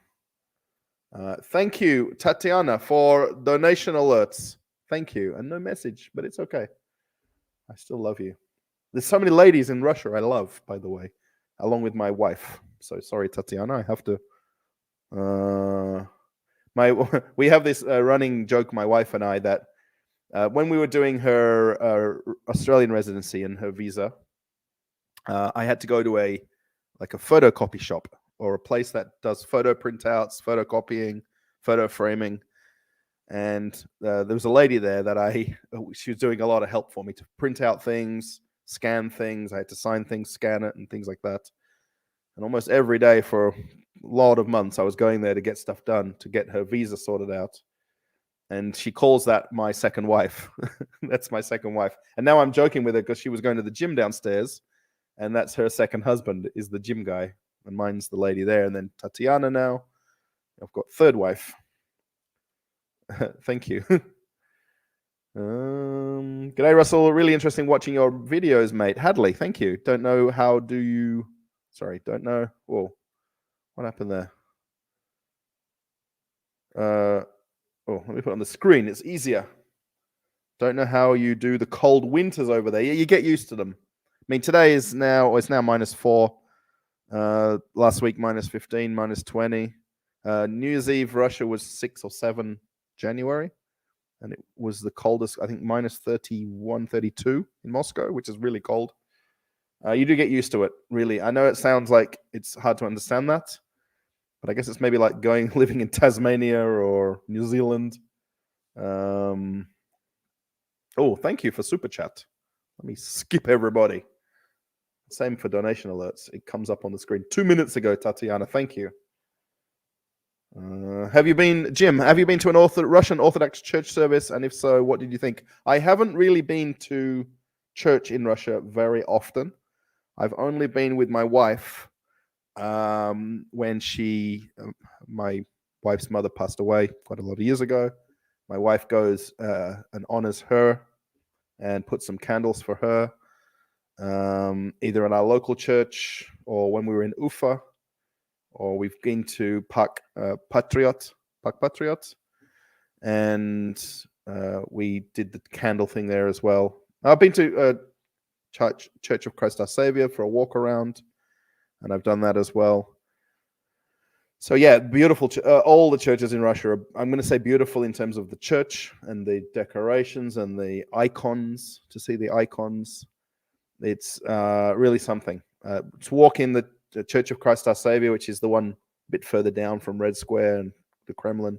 Thank you, Tatiana, for donation alerts. Thank you. And no message, but it's okay. I still love you. There's so many ladies in Russia I love, by the way, along with my wife. So sorry, Tatiana, I have to. We have this running joke, my wife and I, that when we were doing her Australian residency and her visa, I had to go to a photocopy shop or a place that does photo printouts, photocopying, photo framing. And there was a lady there that she was doing a lot of help for me to print out things, scan things. I had to sign things, scan it, and things like that. And almost every day for a lot of months, I was going there to get stuff done, to get her visa sorted out. And she calls that my second wife. That's my second wife. And now I'm joking with her because she was going to the gym downstairs. And that's her second husband, is the gym guy. And mine's the lady there. And then Tatiana now. I've got third wife. Thank you. G'day, Russell. Really interesting watching your videos, mate. Hadley, thank you. Don't know how do you... Sorry, don't know. Whoa. What happened there? Let me put it on the screen. It's easier. Don't know how you do the cold winters over there. Yeah, you get used to them. I mean, today is now, it's now -4. Last week, -15, -20. New Year's Eve, Russia was 6 or 7 January. And it was the coldest, I think, -31, 32 in Moscow, which is really cold. You do get used to it, really. I know it sounds like it's hard to understand that, but I guess it's maybe like living in Tasmania or New Zealand. Oh, thank you for Super Chat. Let me skip everybody. Same for donation alerts. It comes up on the screen 2 minutes ago, Tatiana. Thank you. Have you been, Jim, have you been to an Russian Orthodox church service? And if so, what did you think? I haven't really been to church in Russia very often. I've only been with my wife when my wife's mother passed away quite a lot of years ago. My wife goes and honors her and puts some candles for her, either in our local church or when we were in Ufa, or we've been to Park Patriot, and we did the candle thing there as well. I've been to Church of Christ Our Savior for a walk around, and I've done that as well. So yeah, beautiful. All the churches in Russia are, I'm going to say, beautiful in terms of the church and the decorations and the icons. To see the icons, it's really something. To walk in the Church of Christ Our Savior, which is the one a bit further down from Red Square and the Kremlin.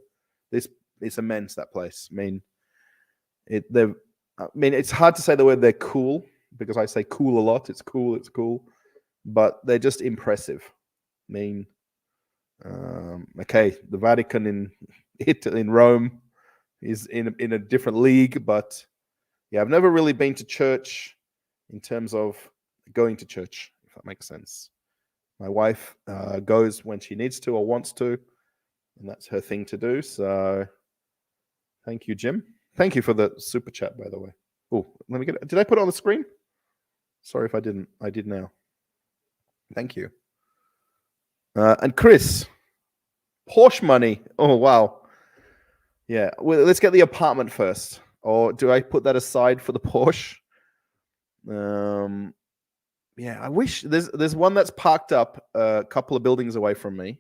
It's immense, that place. I mean, it's hard to say the word they're cool, because I say cool a lot. It's cool, but they're just impressive. I mean, okay, the Vatican in Rome is in a different league, but yeah, I've never really been to church in terms of going to church, if that makes sense. My wife goes when she needs to or wants to, and that's her thing to do. So thank you, Jim. Thank you for the super chat, by the way. Oh, let me get it. Did I put it on the screen? Sorry if I didn't. I did now. Thank you. And Chris, Porsche money. Oh, wow. Yeah. Well, let's get the apartment first. Or do I put that aside for the Porsche? Yeah, I wish there's one that's parked up a couple of buildings away from me,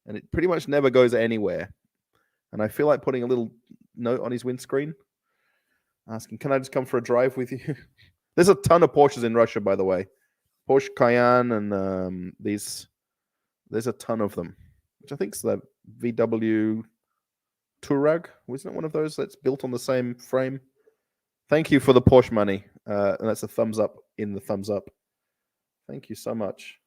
and it pretty much never goes anywhere. And I feel like putting a little note on his windscreen, asking, "Can I just come for a drive with you?" There's a ton of Porsches in Russia, by the way. Porsche Cayenne and there's a ton of them, which I think is the VW Touareg. Wasn't it one of those that's built on the same frame? Thank you for the Porsche money. And that's a thumbs up in the thumbs up. Thank you so much.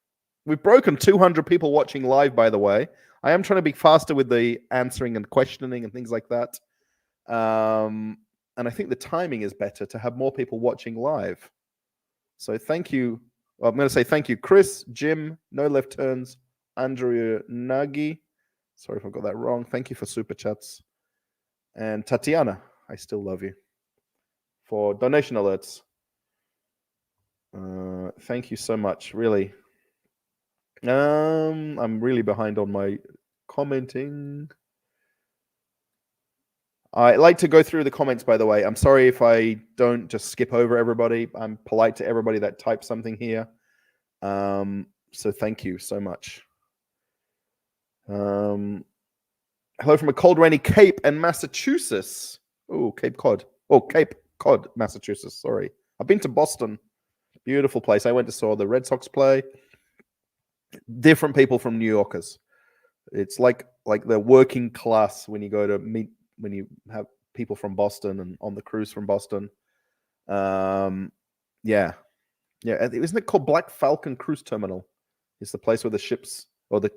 We've broken 200 people watching live, by the way. I am trying to be faster with the answering and questioning and things like that. And I think the timing is better to have more people watching live. So thank you. Well, I'm going to say thank you, Chris, Jim, No Left Turns, Andrew Nagy. Sorry if I got that wrong. Thank you for super chats. And Tatiana, I still love you, for donation alerts. Thank you so much. Really. I'm really behind on my commenting. I like to go through the comments, by the way. I'm sorry if I don't just skip over everybody. I'm polite to everybody that types something here. So thank you so much. Hello from a cold, rainy Cape and Massachusetts. Oh, Cape Cod. Oh, Cape Cod, Massachusetts. Sorry. I've been to Boston. Beautiful place. I went to saw the Red Sox play. Different people from New Yorkers. It's like the working class when you go to meet, when you have people from Boston and on the cruise from Boston. Yeah. Isn't it called Black Falcon Cruise Terminal? It's the place where the ships or the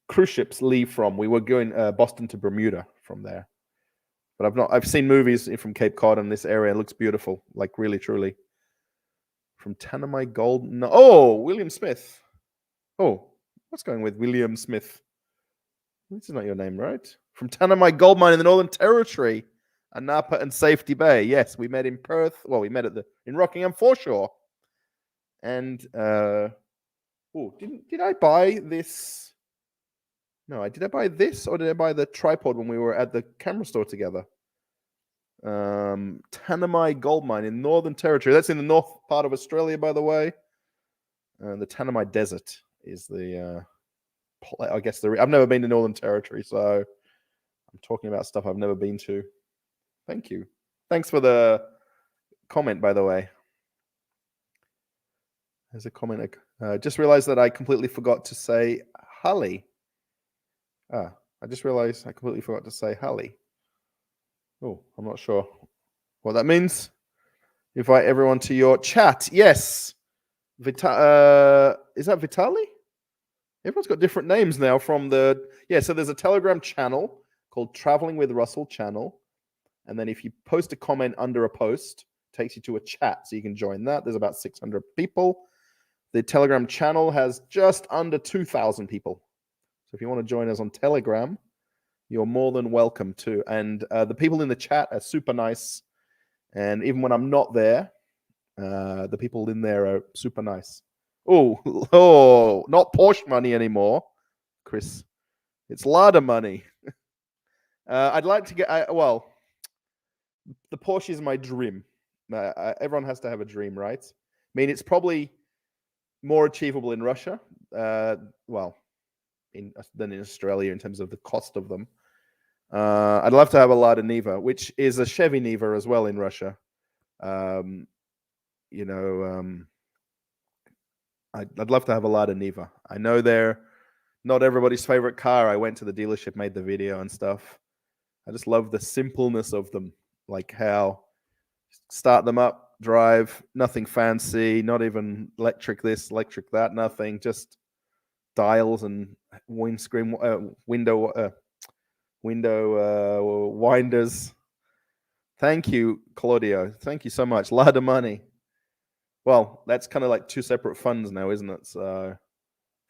cruise ships leave from. We were going Boston to Bermuda from there, but I've seen movies from Cape Cod and this area. It looks beautiful, like really, truly. From Tanami Gold. No, oh, William Smith. Oh, what's going with William Smith? This is not your name, right? From Tanami Gold Mine in the Northern Territory, Anapa and Safety Bay. Yes, we met in Perth. Well, we met in Rockingham Foreshore. And did I buy this? No, did I buy this or did I buy the tripod when we were at the camera store together? Tanami Gold Mine in Northern Territory. That's in the north part of Australia, by the way. The Tanami Desert is the, I guess I've never been to Northern Territory, so I'm talking about stuff I've never been to. Thank you. Thanks for the comment, by the way. There's a comment. Just realized that I completely forgot to say Hallie. I just realized I completely forgot to say Hallie. Oh, I'm not sure what that means. Invite everyone to your chat. Yes. Is that Vitali? Everyone's got different names now from the... Yeah, so there's a Telegram channel called Traveling with Russell channel. And then if you post a comment under a post, it takes you to a chat. So you can join that. There's about 600 people. The Telegram channel has just under 2,000 people. So if you want to join us on Telegram, you're more than welcome to. And the people in the chat are super nice. And even when I'm not there, the people in there are super nice. Oh, not Porsche money anymore, Chris. It's Lada money. I'd like to get, the Porsche is my dream. Everyone has to have a dream, right? I mean, it's probably more achievable in Russia. than in Australia in terms of the cost of them. I'd love to have a Lada Niva, which is a Chevy Niva as well in Russia. I'd love to have a Lada Niva. I know they're not everybody's favorite car. I went to the dealership, made the video and stuff. I just love the simpleness of them, like how start them up, drive, nothing fancy, not even electric this, electric that, nothing, just dials and window winders. Thank you, Claudio. Thank you so much. Lada money. Well, that's kind of like two separate funds now, isn't it? So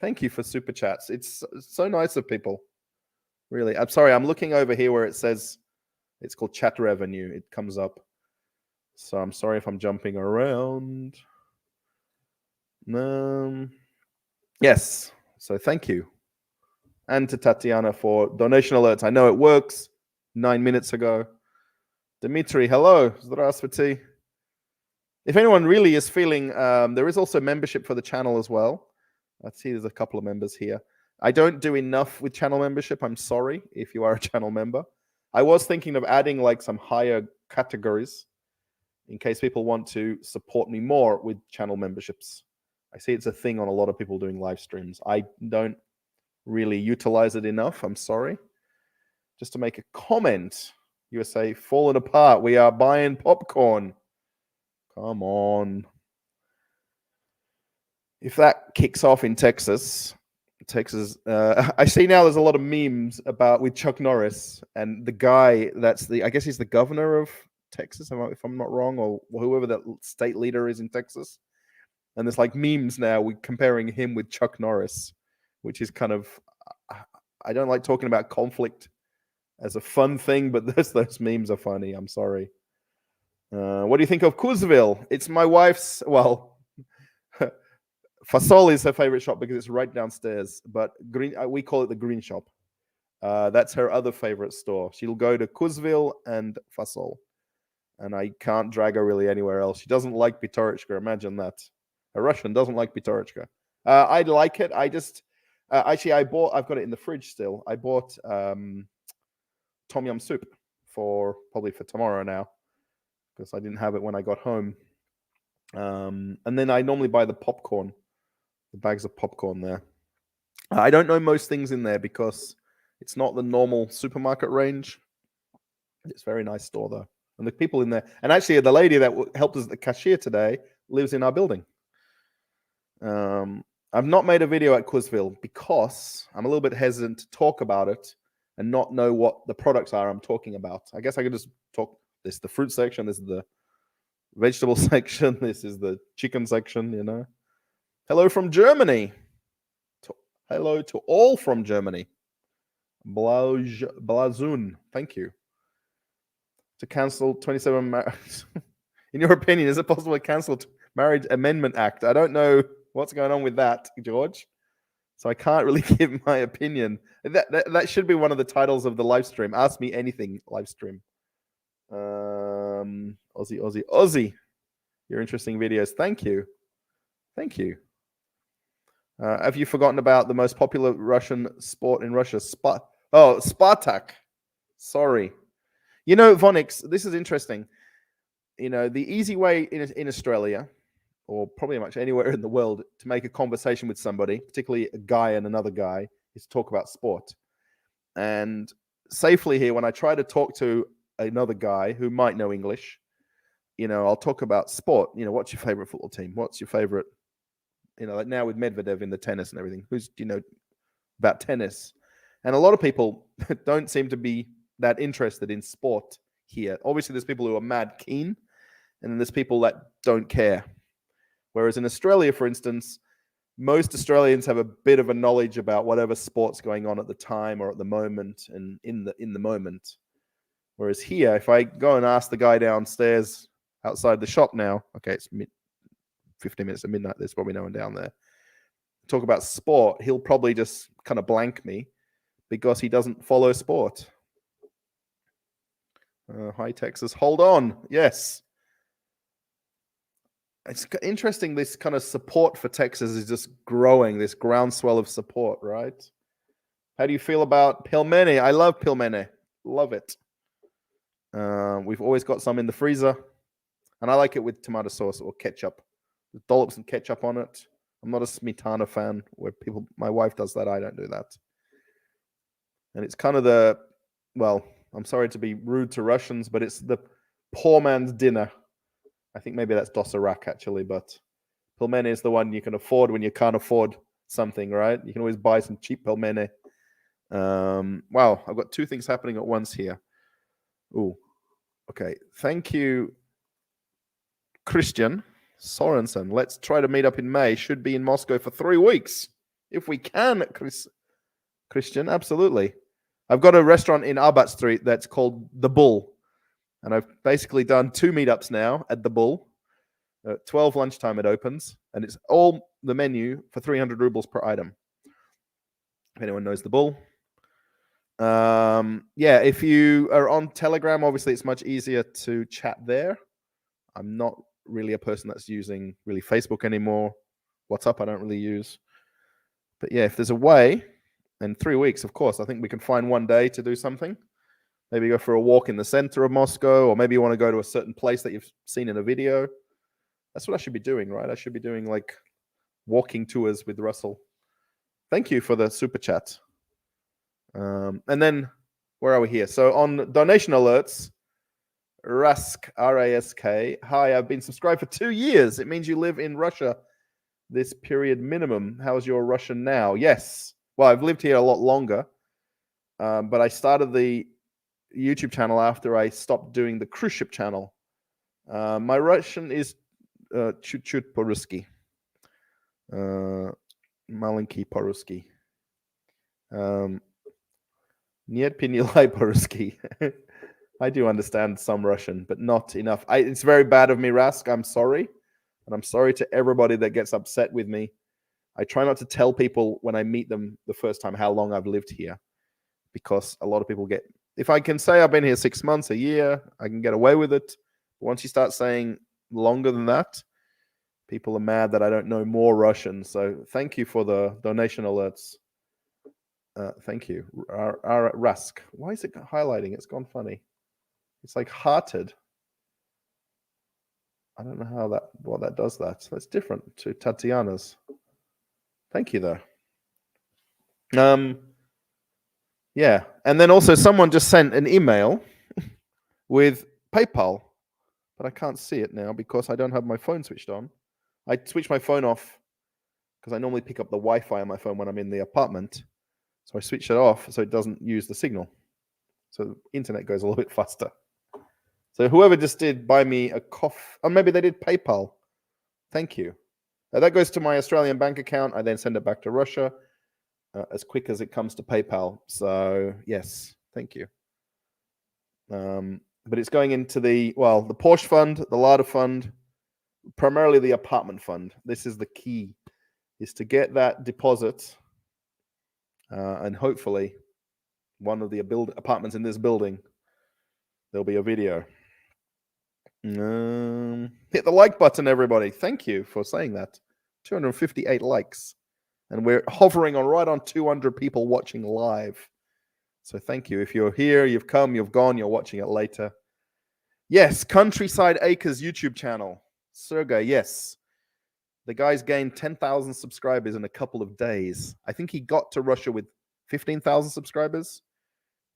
thank you for super chats. It's so nice of people. Really. I'm sorry. I'm looking over here where it says it's called chat revenue. It comes up. So I'm sorry if I'm jumping around. Yes. So thank you. And to Tatiana for donation alerts. I know it works. 9 minutes ago. Dimitri, hello. Здравствуйте. If anyone really is feeling, there is also membership for the channel as well. I see there's a couple of members here. I don't do enough with channel membership. I'm sorry if you are a channel member. I was thinking of adding like some higher categories in case people want to support me more with channel memberships. I see it's a thing on a lot of people doing live streams. I don't really utilize it enough. I'm sorry. Just to make a comment, USA falling apart. We are buying popcorn. Come on. If that kicks off in Texas, I see now there's a lot of memes with Chuck Norris and the guy I guess he's the governor of Texas, if I'm not wrong, or whoever that state leader is in Texas. And there's like memes now comparing him with Chuck Norris, which is kind of, I don't like talking about conflict as a fun thing, but those memes are funny. I'm sorry. What do you think of Coesville? It's my wife's, Fasol is her favorite shop because it's right downstairs, but we call it the Green Shop. That's her other favorite store. She'll go to Coesville and Fasol, and I can't drag her really anywhere else. She doesn't like Pitorichka. Imagine that. A Russian doesn't like Pitorichka. I like it. I just I've got it in the fridge still. I bought tom yum soup probably for tomorrow now because I didn't have it when I got home. And then I normally buy the bags of popcorn there. I don't know most things in there because it's not the normal supermarket range. It's a very nice store though. And the people in there, and actually the lady that helped us at the cashier today lives in our building. I've not made a video at Coesville because I'm a little bit hesitant to talk about it and not know what the products are I'm talking about. I guess I could just talk, this is the fruit section, this is the vegetable section, this is the chicken section, you know. Hello from Germany. Hello to all from Germany. Blazun, thank you. To cancel 27 marriages. In your opinion, is it possible to cancel Marriage Amendment Act? I don't know what's going on with that, George. So I can't really give my opinion. That should be one of the titles of the live stream. Ask me anything live stream. Aussie. Your interesting videos. Thank you. Have you forgotten about the most popular Russian sport in Russia? Spartak. Sorry. You know, Vonix, this is interesting. You know, the easy way in Australia, or probably much anywhere in the world, to make a conversation with somebody, particularly a guy and another guy, is to talk about sport. And safely here, when I try to talk to another guy who might know English, you know, I'll talk about sport. You know, what's your favorite football team? What's your favorite, you know, like now with Medvedev in the tennis and everything, who's, you know, about tennis. And a lot of people don't seem to be that interested in sport here. Obviously, there's people who are mad keen, and then there's people that don't care. Whereas in Australia, for instance, most Australians have a bit of a knowledge about whatever sport's going on at the time or at the moment and in the moment. Whereas here, if I go and ask the guy downstairs outside the shop now, okay, it's 15 minutes at midnight, there's probably no one down there, talk about sport, he'll probably just kind of blank me because he doesn't follow sport. Hi, Texas. Hold on. Yes. It's interesting, this kind of support for Texas is just growing, this groundswell of support, right? How do you feel about pelmeni? I love pelmeni. Love it. We've always got some in the freezer. And I like it with tomato sauce or ketchup. Dollop some ketchup on it. I'm not a smetana fan where my wife does that. I don't do that. And it's kind of I'm sorry to be rude to Russians, but it's the poor man's dinner. I think maybe that's dosarak actually, but pelmeni is the one you can afford when you can't afford something, right? You can always buy some cheap pelmeni. Wow, I've got two things happening at once here. Ooh, okay. Thank you, Christian Sorensen. Let's try to meet up in May. Should be in Moscow for 3 weeks. If we can, Christian, absolutely. I've got a restaurant in Arbat Street that's called The Bull. And I've basically done 2 meetups now at The Bull. 12 lunchtime it opens. And it's all the menu for 300 rubles per item. If anyone knows The Bull. Yeah, if you are on Telegram, obviously it's much easier to chat there. I'm not really a person that's using really Facebook anymore. WhatsApp I don't really use. But yeah, if there's a way, in 3 weeks, of course, I think we can find one day to do something. Maybe go for a walk in the center of Moscow, or maybe you want to go to a certain place that you've seen in a video. That's what I should be doing, right? I should be doing like walking tours with Russell. Thank you for the super chat. And then, where are we here? So on donation alerts, Rask, R-A-S-K. Hi, I've been subscribed for 2 years. It means you live in Russia this period minimum. How's your Russian now? Yes. Well, I've lived here a lot longer. But I started the YouTube channel after I stopped doing the cruise ship channel. My Russian is chut-chut по-русски. Маленький по-русски. Нет понимаю по-русски. I do understand some Russian, but not enough. It's very bad of me, Rask. I'm sorry. And I'm sorry to everybody that gets upset with me. I try not to tell people when I meet them the first time how long I've lived here. Because a lot of people get... If I can say I've been here 6 months, a year, I can get away with it. But once you start saying longer than that, people are mad that I don't know more Russian. So thank you for the donation alerts. Thank you. Rask. Why is it highlighting? It's gone funny. It's like hearted. I don't know what that does that. That's different to Tatiana's. Thank you, though. Yeah. And then also someone just sent an email with PayPal, but I can't see it now because I don't have my phone switched on. I switched my phone off because I normally pick up the Wi-Fi on my phone when I'm in the apartment. So I switched it off so it doesn't use the signal. So the internet goes a little bit faster. So whoever just did buy me a coffee, or maybe they did PayPal. Thank you. That goes to my Australian bank account. I then send it back to Russia as quick as it comes to PayPal. So yes, thank you. But it's going into the Porsche fund, the Lada fund, primarily the apartment fund. This is the key, is to get that deposit and hopefully one of the apartments in this building, there'll be a video. Hit the like button, everybody. Thank you for saying that. 258 likes. And we're hovering right on 200 people watching live. So thank you. If you're here, you've come, you've gone, you're watching it later. Yes, Countryside Acres YouTube channel. Sergey, yes. The guy's gained 10,000 subscribers in a couple of days. I think he got to Russia with 15,000 subscribers.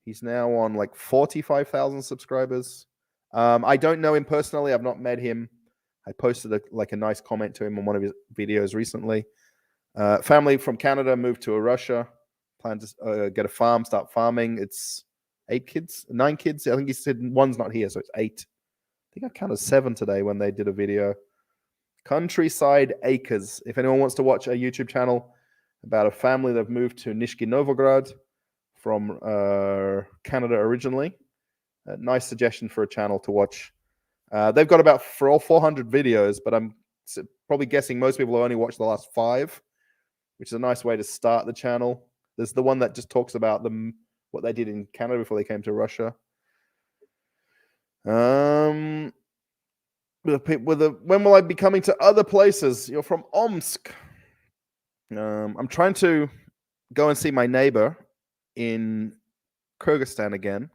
He's now on like 45,000 subscribers. I don't know him personally. I've not met him. I posted a nice comment to him on one of his videos recently. Family from Canada moved to Russia. Plan to get a farm, start farming. It's 9 kids. I think he said one's not here, so it's 8. I think I counted 7 today when they did a video. Countryside Acres. If anyone wants to watch a YouTube channel about a family that have moved to Nizhny Novgorod from Canada originally, a nice suggestion for a channel to watch. They've got about 400 videos, but I'm probably guessing most people have only watched the last 5, which is a nice way to start the channel. There's the one that just talks about what they did in Canada before they came to Russia. When will I be coming to other places? You're from Omsk. I'm trying to go and see my neighbor in Kyrgyzstan again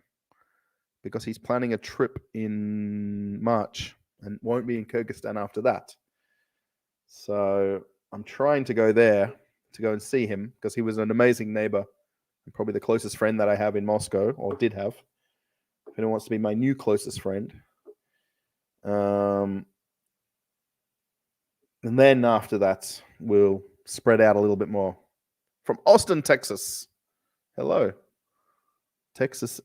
because he's planning a trip in March and won't be in Kyrgyzstan after that. So I'm trying to go there to go and see him because he was an amazing neighbor and probably the closest friend that I have in Moscow, or did have. If anyone wants to be my new closest friend. And then after that, we'll spread out a little bit more. From Austin, Texas. Hello. Texas.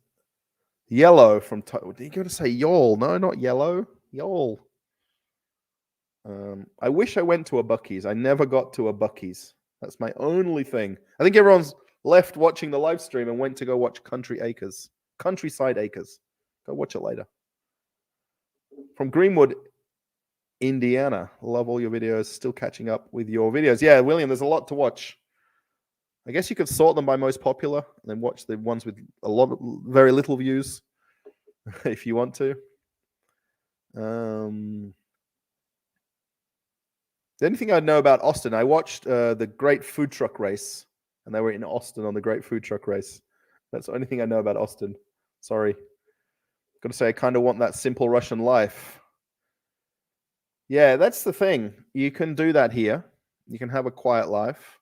Yellow from... you got to say y'all. No, not yellow. Y'all. I wish I went to a Buc-ee's. I never got to a Buc-ee's. That's my only thing. I think everyone's left watching the live stream and went to go watch Countryside Acres. Go watch it later. From Greenwood, Indiana. Love all your videos. Still catching up with your videos. Yeah, William, there's a lot to watch. I guess you could sort them by most popular and then watch the ones with very little views if you want to. The only thing I know about Austin, I watched the Great Food Truck Race, and they were in Austin on the Great Food Truck Race. That's the only thing I know about Austin. Sorry. Got to say, I kind of want that simple Russian life. Yeah, that's the thing. You can do that here. You can have a quiet life.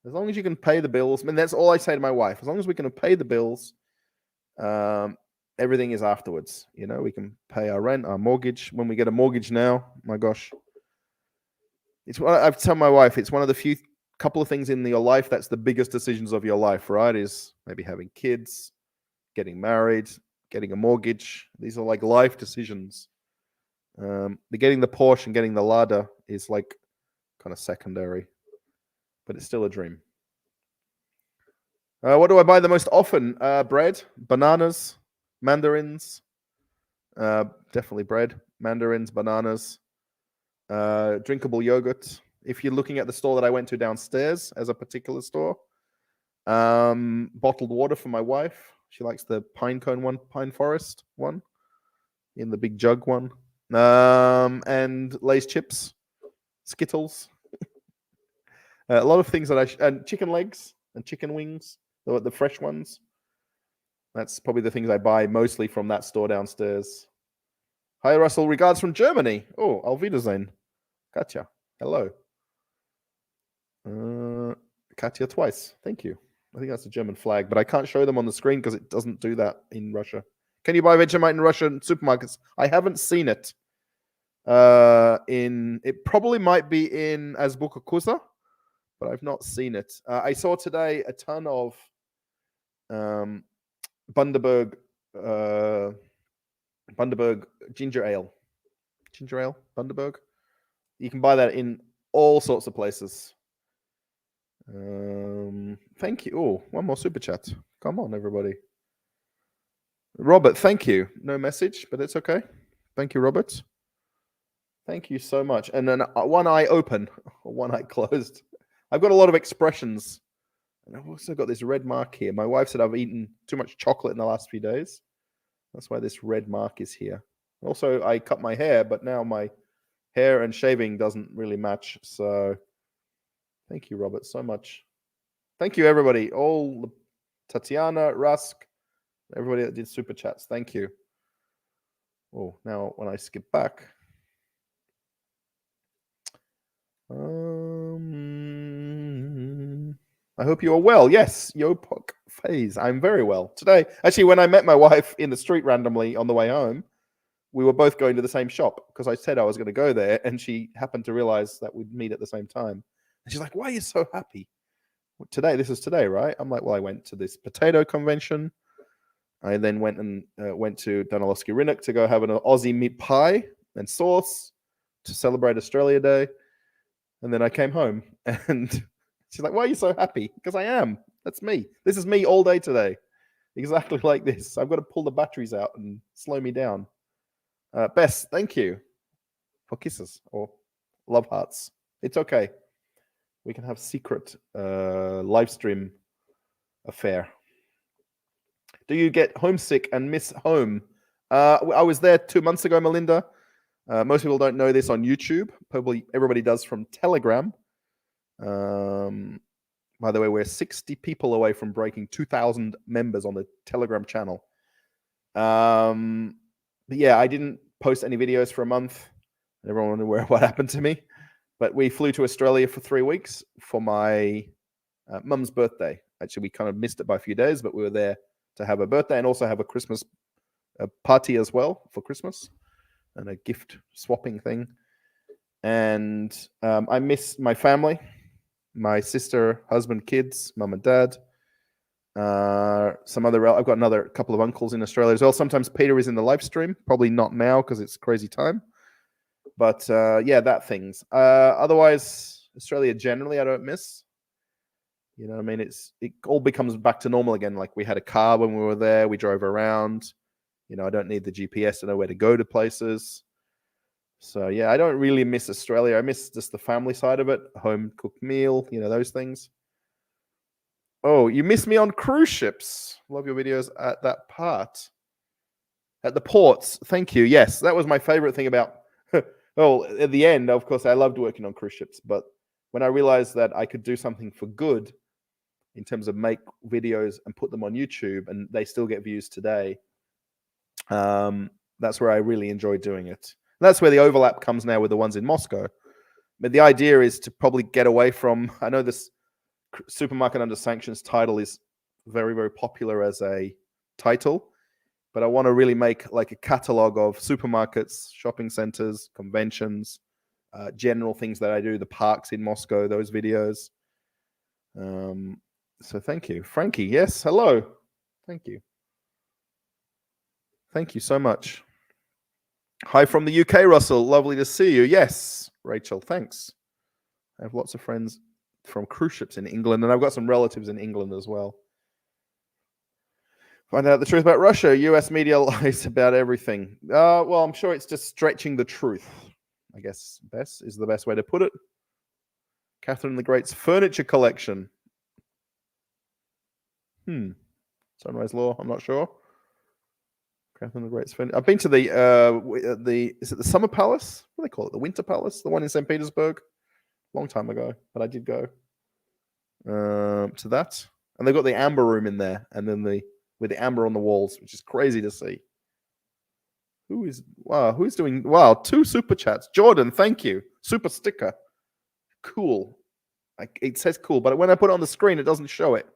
As long as you can pay the bills. I mean, that's all I say to my wife. As long as we can pay the bills, everything is afterwards. You know, we can pay our rent, our mortgage. When we get a mortgage now, my gosh. It's what I've told my wife. It's one of the few couple of things in your life that's the biggest decisions of your life, right? Is maybe having kids, getting married, getting a mortgage. These are like life decisions. Getting the Porsche and getting the Lada is like kind of secondary, but it's still a dream. What do I buy the most often? Bread, bananas, mandarins. Definitely bread, mandarins, bananas. Drinkable yogurt. If you're looking at the store that I went to downstairs as a particular store, bottled water for my wife. She likes the pine cone one, pine forest one, in the big jug one, and Lay's chips, Skittles. A lot of things that and chicken legs and chicken wings, the fresh ones. That's probably the things I buy mostly from that store downstairs. Hi, Russell. Regards from Germany. Oh, Auf Wiedersehen. Katja. Hello. Katja twice. Thank you. I think that's a German flag, but I can't show them on the screen because it doesn't do that in Russia. Can you buy Vegemite in Russian supermarkets? I haven't seen it. It probably might be in Azbuka Kuza, but I've not seen it. I saw today a ton of Bundaberg ginger ale. Ginger ale, Bundaberg. You can buy that in all sorts of places. Thank you. Oh, one more super chat. Come on, everybody. Robert, thank you. No message, but it's okay. Thank you, Robert. Thank you so much. And then one eye open, or one eye closed. I've got a lot of expressions. And I've also got this red mark here. My wife said I've eaten too much chocolate in the last few days. That's why this red mark is here. Also, I cut my hair, but now my hair and shaving doesn't really match. So thank you, Robert, so much. Thank you, everybody. All Tatiana, Rusk, everybody that did super chats. Thank you. Oh, now when I skip back. I hope you are well. Yes, Yopok Phase. I'm very well. Today, actually, when I met my wife in the street randomly on the way home, we were both going to the same shop because I said I was going to go there, and she happened to realize that we'd meet at the same time. And she's like, "Why are you so happy?" Today, this is today, right? I'm like, well, I went to this potato convention. I then went to Danilowski Rinnock to go have an Aussie meat pie and sauce to celebrate Australia Day. And then I came home, and she's like, "Why are you so happy?" Because I am. That's me. This is me all day today. Exactly like this. I've got to pull the batteries out and slow me down. Bess, thank you for kisses or love hearts. It's okay. We can have secret live stream affair. Do you get homesick and miss home? I was there 2 months ago, Melinda. Most people don't know this on YouTube. Probably everybody does from Telegram. By the way, we're 60 people away from breaking 2,000 members on the Telegram channel. But yeah, I didn't post any videos for a month. Everyone wondered what happened to me. But we flew to Australia for 3 weeks for my mum's birthday. Actually, we kind of missed it by a few days, but we were there to have a birthday and also have a Christmas party as well for Christmas and a gift swapping thing. And I miss my family, my sister, husband, kids, mum and dad. Some other, I've got another couple of uncles in Australia as well. Sometimes Peter is in the live stream, probably not now because it's crazy time. But yeah, that things. Otherwise, Australia generally I don't miss. You know what I mean? It all becomes back to normal again. Like we had a car when we were there. We drove around. You know, I don't need the GPS to know where to go to places. So yeah, I don't really miss Australia. I miss just the family side of it. Home cooked meal, you know, those things. Oh, you miss me on cruise ships. Love your videos at that part. At the ports. Thank you. Yes, that was my favorite thing about... Well, at the end, of course, I loved working on cruise ships. But when I realized that I could do something for good in terms of make videos and put them on YouTube, and they still get views today, that's where I really enjoy doing it. And that's where the overlap comes now with the ones in Moscow. But the idea is to probably get away from... I know this Supermarket Under Sanctions title is very, very popular as a title, but I want to really make like a catalog of supermarkets, shopping centers, conventions, general things that I do, the parks in Moscow, those videos. So thank you. Frankie, yes, hello. Thank you. Thank you so much. Hi from the UK, Russell. Lovely to see you. Yes, Rachel, thanks. I have lots of friends from cruise ships in England, and I've got some relatives in England as well. Find out the truth about Russia. US media lies about everything. Well, I'm sure it's just stretching the truth. I guess best is the best way to put it. Catherine the Great's furniture collection. Sunrise Law, I'm not sure. Catherine the Great's furniture. I've been to the is it the Summer Palace? What do they call it? The Winter Palace? The one in St. Petersburg? Long time ago, but I did go to that. And they've got the amber room in there, and then with the amber on the walls, which is crazy to see. Who's doing 2 super chats? Jordan, thank you. Super sticker. Cool. It says cool, but when I put it on the screen, it doesn't show it.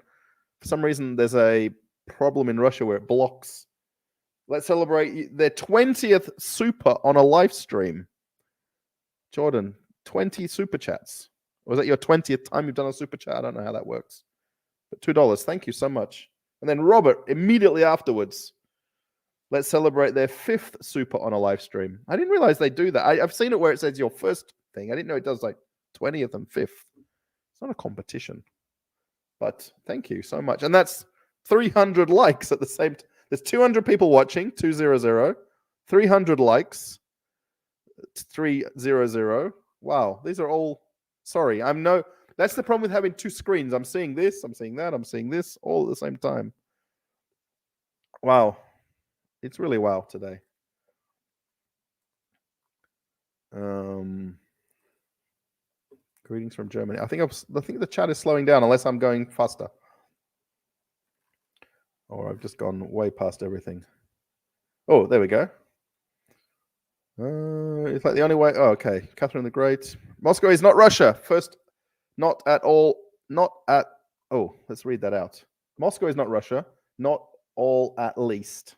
For some reason, there's a problem in Russia where it blocks. Let's celebrate their 20th super on a live stream. Jordan, 20 super chats. Or was that your 20th time you've done a super chat? I don't know how that works. But $2. Thank you so much. And then Robert, immediately afterwards, let's celebrate their 5th super on a live stream. I didn't realize they do that. I've seen it where it says your first thing. I didn't know it does like 20th and 5th. It's not a competition. But thank you so much. And that's 300 likes at the same time. There's 200 people watching, 200. 300 likes, 300. Wow, these are all... Sorry, that's the problem with having 2 screens. I'm seeing this, I'm seeing that, I'm seeing this all at the same time. Wow. It's really wow today. Greetings from Germany. I think the chat is slowing down unless I'm going faster. Or I've just gone way past everything. Oh, there we go. It's like the only way. Oh, okay. Catherine the Great. Moscow is not Russia. First, not at all. Oh, let's read that out. Moscow is not Russia. Not all, at least.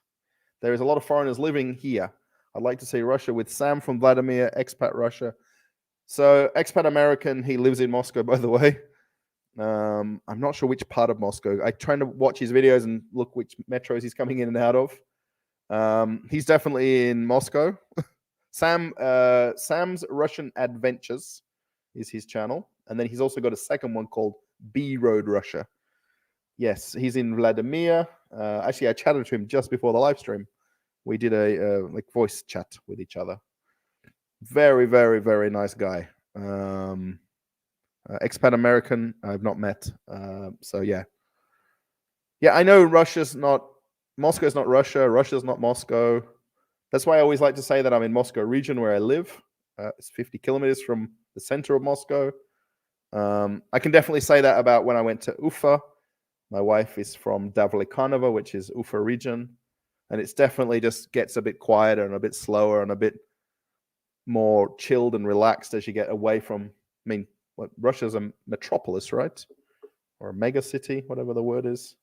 There is a lot of foreigners living here. I'd like to see Russia with Sam from Vladimir, expat Russia. So, expat American, he lives in Moscow, by the way. I'm not sure which part of Moscow. I try to watch his videos and look which metros he's coming in and out of. He's definitely in Moscow. Sam's Russian Adventures is his channel. And then he's also got a second one called B Road Russia. Yes, he's in Vladimir. Actually, I chatted to him just before the live stream. We did a like voice chat with each other. Very, very, very nice guy. Expat American, I've not met. So yeah. Yeah, I know Moscow's not Russia. Russia's not Moscow. That's why I always like to say that I'm in Moscow region where I live. It's 50 kilometers from the center of Moscow. I can definitely say that about when I went to Ufa. My wife is from Davlekanova, which is Ufa region, and it's definitely just gets a bit quieter and a bit slower and a bit more chilled and relaxed as you get away from. I mean, Russia's a metropolis, right? Or a mega city, whatever the word is.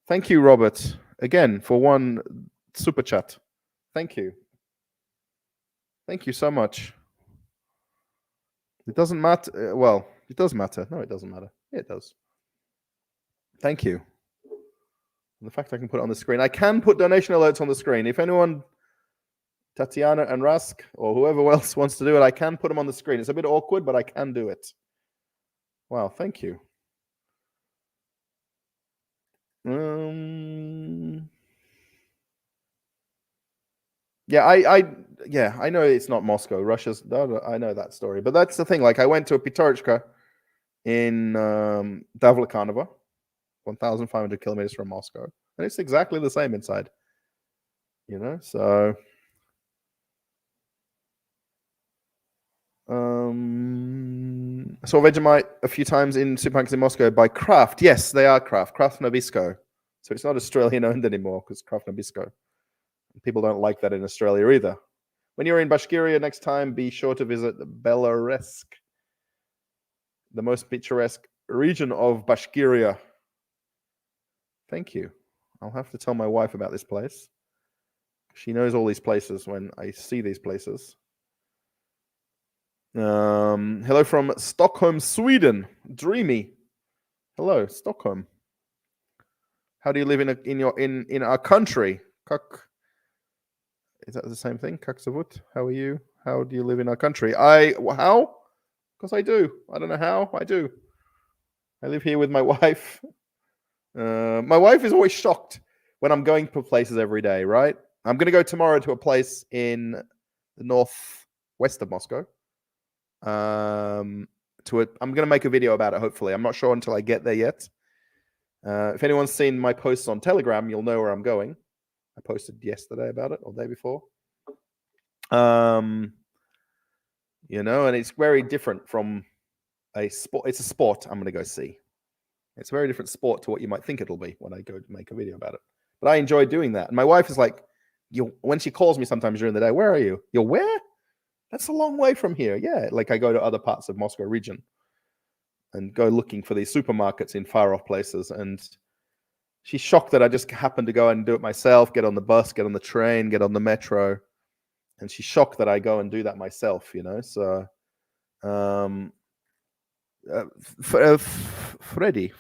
Thank you, Robert, again for one super chat. Thank you. Thank you so much. It doesn't matter. Well, it does matter. No, it doesn't matter. Yeah, it does. Thank you. The fact I can put it on the screen. I can put donation alerts on the screen. If anyone, Tatiana and Rask, or whoever else wants to do it, I can put them on the screen. It's a bit awkward, but I can do it. Wow, thank you. Yeah, I know it's not Moscow. Russia's. I know that story, but that's the thing. Like, I went to a Pitorichka in Davlekanova, 1,500 kilometers from Moscow, and it's exactly the same inside. You know, so I saw Vegemite a few times in supermarkets in Moscow by Kraft. Yes, they are Kraft Nabisco. So it's not Australian owned anymore because Kraft Nabisco. People don't like that in Australia either. When you're in Bashkiria next time, be sure to visit Belaresk, the most picturesque region of Bashkiria. Thank you. I'll have to tell my wife about this place. She knows all these places when I see these places. Hello from Stockholm, Sweden. Dreamy. Hello, Stockholm. How do you live in our country? Is that the same thing? Kaksavut. How are you? How do you live in our country? How? Because I do. I don't know how. I do. I live here with my wife. My wife is always shocked when I'm going to places every day, right? I'm going to go tomorrow to a place in the northwest of Moscow. I'm going to make a video about it, hopefully. I'm not sure until I get there yet. If anyone's seen my posts on Telegram, you'll know where I'm going. I posted yesterday about it, or the day before. You know, and it's very different from a sport. It's a sport I'm going to go see. It's a very different sport to what you might think it'll be when I go to make a video about it. But I enjoy doing that. And my wife is like, when she calls me sometimes during the day, where are you? You're where? That's a long way from here. Yeah, like I go to other parts of Moscow region and go looking for these supermarkets in far off places. And she's shocked that I just happen to go and do it myself, get on the bus, get on the train, get on the metro. And she's shocked that I go and do that myself, you know. So, Freddie.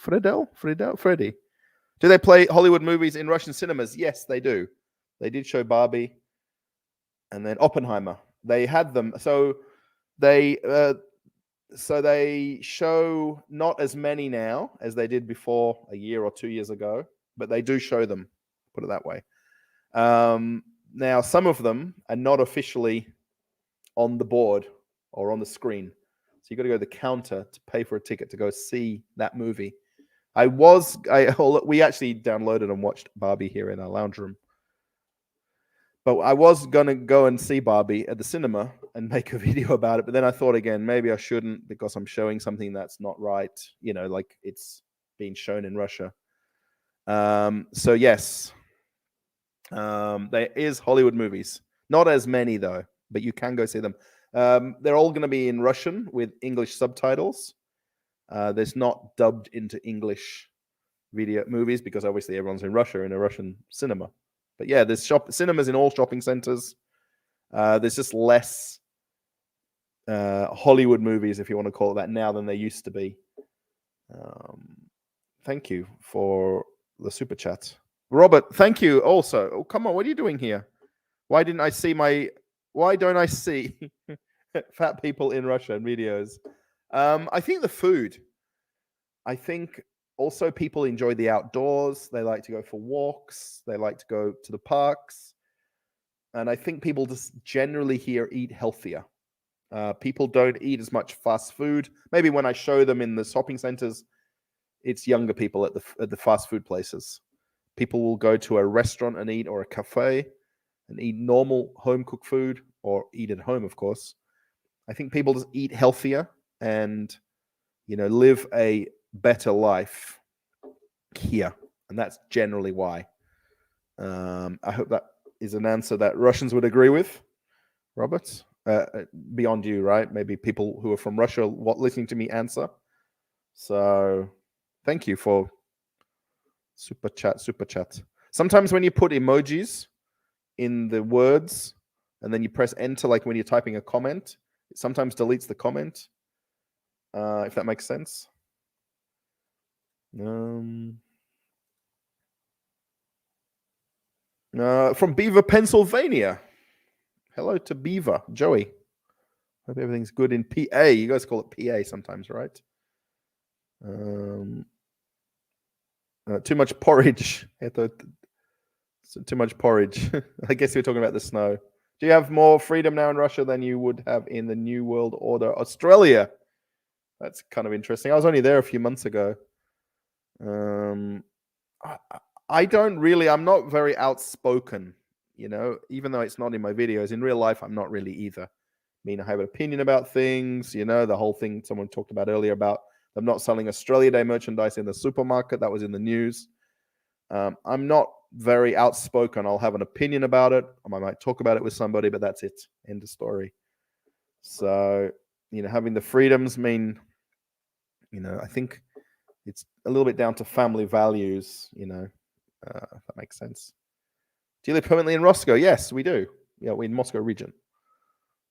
Do they play Hollywood movies in Russian cinemas? Yes, they do. They did show Barbie and then Oppenheimer. They had them. So they show not as many now as they did before a year or 2 years ago, but they do show them, put it that way. Now, some of them are not officially on the board or on the screen. So you got to go to the counter to pay for a ticket to go see that movie. We actually downloaded and watched Barbie here in our lounge room. But I was going to go and see Barbie at the cinema and make a video about it. But then I thought again, maybe I shouldn't because I'm showing something that's not right, you know, like it's being shown in Russia. So yes, there is Hollywood movies. Not as many though, but you can go see them. They're all going to be in Russian with English subtitles. There's not dubbed into English video movies because obviously everyone's in Russia in a Russian cinema. But yeah, there's cinemas in all shopping centers. There's just less Hollywood movies, if you want to call it that, now than there used to be. Thank you for the super chat. Robert, thank you also. Oh, come on, what are you doing here? Why don't I see fat people in Russia in videos? I think the food. I think also people enjoy the outdoors. They like to go for walks. They like to go to the parks. And I think people just generally here eat healthier. People don't eat as much fast food. Maybe when I show them in the shopping centers, it's younger people at the fast food places. People will go to a restaurant and eat, or a cafe and eat normal home cooked food, or eat at home, of course. I think people just eat healthier, and live a better life here. And that's generally why. I hope that is an answer that Russians would agree with, Robert. Beyond you, right? Maybe people who are from Russia listening to me answer. So thank you for super chat. Sometimes when you put emojis in the words and then you press enter, like when you're typing a comment, it sometimes deletes the comment, if that makes sense. From Beaver, Pennsylvania. Hello to Beaver. Joey. Hope everything's good in PA. You guys call it PA sometimes, right? Too much porridge. Too much porridge. I guess you're talking about the snow. Do you have more freedom now in Russia than you would have in the New World Order Australia? That's kind of interesting. I was only there a few months ago. I don't really, I'm not very outspoken, even though it's not in my videos. In real life, I'm not really either. I mean, I have an opinion about things, the whole thing someone talked about earlier about them not selling Australia Day merchandise in the supermarket. That was in the news. I'm not very outspoken. I'll have an opinion about it. I might talk about it with somebody, but that's it. End of story. So, having the freedoms mean, I think it's a little bit down to family values, if that makes sense. Do you live permanently in Moscow? Yes, we do. Yeah, we're in Moscow region.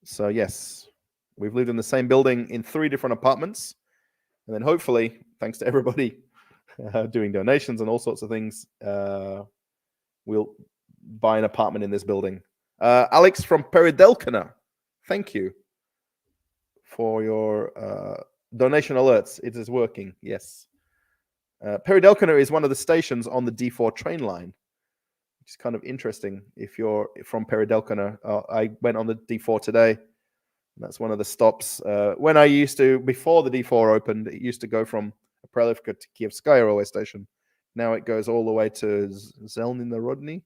So yes, we've lived in the same building in 3 different apartments. And then hopefully, thanks to everybody doing donations and all sorts of things, we'll buy an apartment in this building. Alex from Peridelkina, thank you for your donation alerts. It is working, yes. Peridelkina is one of the stations on the D4 train line, which is kind of interesting if you're from Peridelkina. I went on the D4 today. That's one of the stops. When I used to, before the D4 opened, it used to go from Prelivka to Kievskaya railway station. Now it goes all the way to Zelninorodny.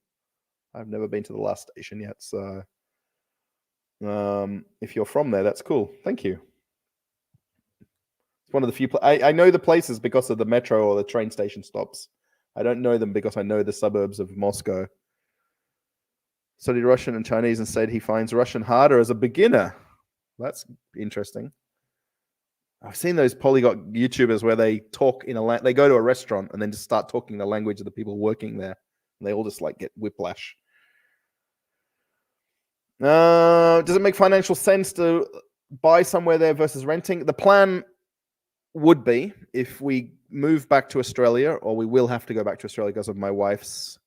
I've never been to the last station yet. So if you're from there, that's cool. Thank you. It's one of the few. I know the places because of the metro or the train station stops. I don't know them because I know the suburbs of Moscow. Studied Russian and Chinese and said he finds Russian harder as a beginner. That's interesting. I've seen those polyglot YouTubers where they talk in they go to a restaurant and then just start talking the language of the people working there. And they all just get whiplash. Does it make financial sense to buy somewhere there versus renting? The plan would be if we move back to Australia, or we will have to go back to Australia because of my wife's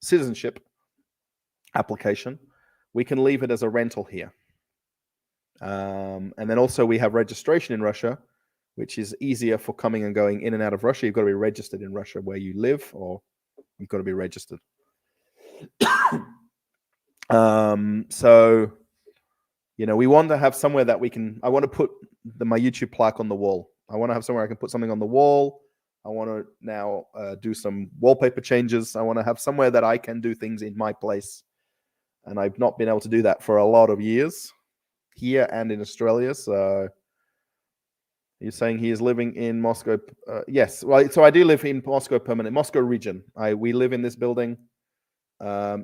citizenship application, we can leave it as a rental here. And then also we have registration in Russia, which is easier for coming and going in and out of Russia. You've got to be registered in Russia where you live, or you've got to be registered. So, we want to have somewhere that I want to put my YouTube plaque on the wall. I want to have somewhere I can put something on the wall. I want to now do some wallpaper changes. I want to have somewhere that I can do things in my place. And I've not been able to do that for a lot of years here and in Australia. So you're saying he is living in Moscow? Yes. Well, so I do live in Moscow permanent, Moscow region. We live in this building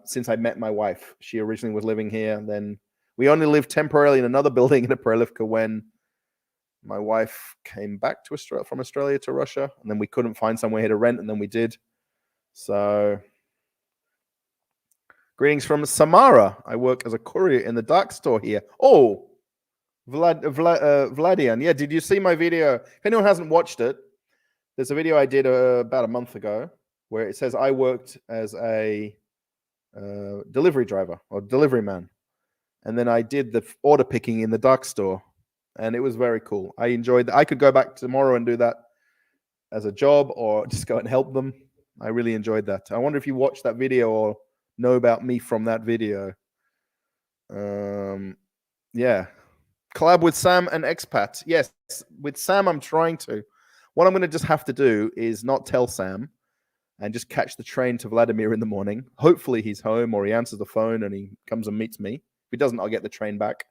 since I met my wife. She originally was living here. Then we only lived temporarily in another building in Prelivka when my wife came back to from Australia to Russia, and then we couldn't find somewhere here to rent, and then we did. So, greetings from Samara. I work as a courier in the dark store here. Oh, Vladian. Yeah, did you see my video? If anyone hasn't watched it, there's a video I did about a month ago where it says I worked as a delivery driver or delivery man. And then I did the order picking in the dark store. And it was very cool. I enjoyed that. I could go back tomorrow and do that as a job or just go and help them. I really enjoyed that. I wonder if you watched that video or know about me from that video. Yeah. Collab with Sam and Expat. Yes, with Sam, I'm trying to. What I'm going to just have to do is not tell Sam and just catch the train to Vladimir in the morning. Hopefully he's home or he answers the phone and he comes and meets me. If he doesn't, I'll get the train back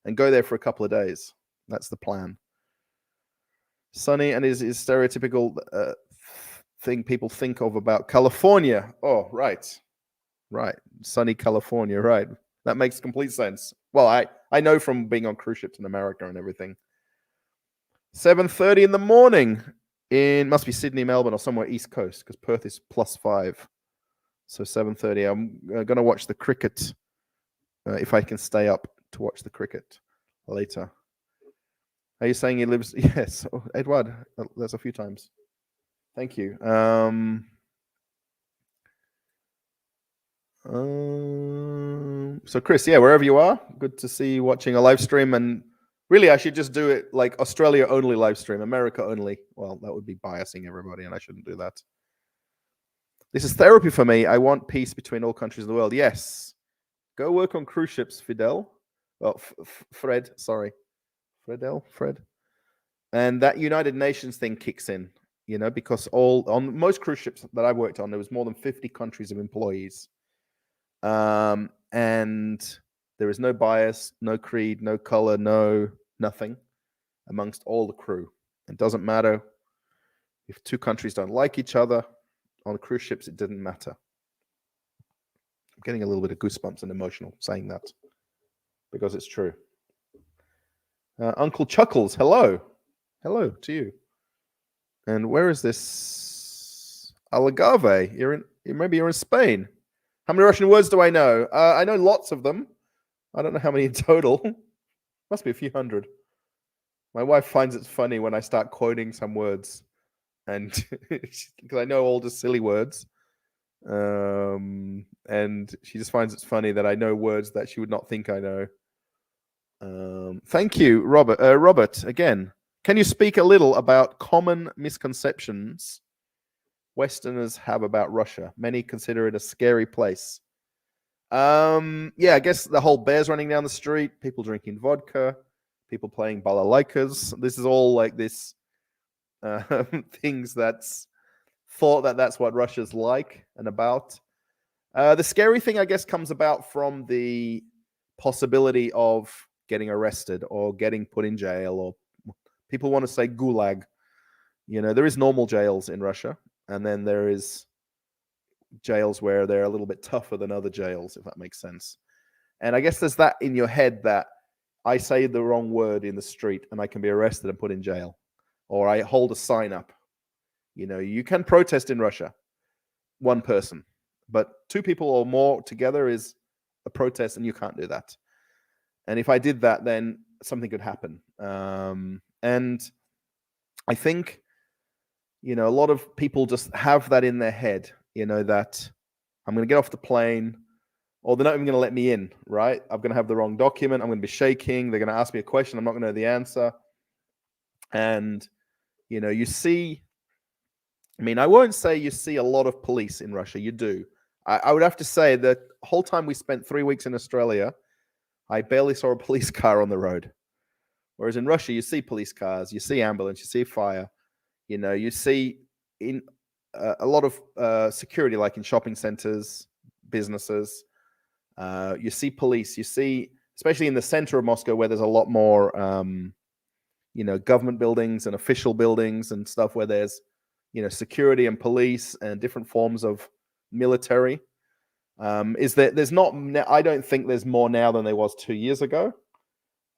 and go there for a couple of days. That's the plan. Sunny and is stereotypical thing people think of about California. Oh, right. Sunny California, right. That makes complete sense. Well, I know from being on cruise ships in America and everything. 7:30 in the morning must be Sydney, Melbourne, or somewhere East Coast, because Perth is +5. So 7:30. I'm going to watch the cricket if I can stay up to watch the cricket later. Are you saying he lives? Yes, Edward. That's a few times. Thank you. So Chris, yeah, wherever you are, good to see you watching a live stream. And really, I should just do it like Australia only live stream, America only. Well, that would be biasing everybody, and I shouldn't do that. This is therapy for me. I want peace between all countries in the world. Yes. Go work on cruise ships, Fidel. Well, Fred, sorry. Fred. And that United Nations thing kicks in, because on most cruise ships that I worked on, there was more than 50 countries of employees. And there is no bias, no creed, no color, nothing amongst all the crew. It doesn't matter if two countries don't like each other. On cruise ships, it didn't matter. I'm getting a little bit of goosebumps and emotional saying that because it's true. Uncle Chuckles, hello. Hello to you. And where is this? Algarve. Maybe you're in Spain. How many Russian words do I know? I know lots of them. I don't know how many in total. Must be a few hundred. My wife finds it funny when I start quoting some words, and because I know all the silly words, and she just finds it funny that I know words that she would not think I know. Thank you, Robert. Robert, again, can you speak a little about common misconceptions Westerners have about Russia? Many consider it a scary place. Yeah, I guess the whole bears running down the street, people drinking vodka, people playing balalaikas. This is all like this things that's thought that's what Russia's like and about. The scary thing, I guess, comes about from the possibility of getting arrested or getting put in jail, or people want to say gulag. There is normal jails in Russia, and then there is jails where they're a little bit tougher than other jails, if that makes sense. And I guess there's that in your head that I say the wrong word in the street and I can be arrested and put in jail, or I hold a sign up. You can protest in Russia, one person, but two people or more together is a protest, and you can't do that. And if I did that, then something could happen. And I think, a lot of people just have that in their head, that I'm going to get off the plane, or they're not even going to let me in, right? I'm going to have the wrong document. I'm going to be shaking. They're going to ask me a question. I'm not going to know the answer. And, you see, I won't say you see a lot of police in Russia. You do. I would have to say that the whole time we spent 3 weeks in Australia, I barely saw a police car on the road. Whereas in Russia, you see police cars, you see ambulance, you see fire. You see in a lot of security, like in shopping centers, businesses. You see police. You see, especially in the center of Moscow, where there's a lot more, government buildings and official buildings and stuff, where there's, security and police and different forms of military. Is that there's not? I don't think there's more now than there was 2 years ago.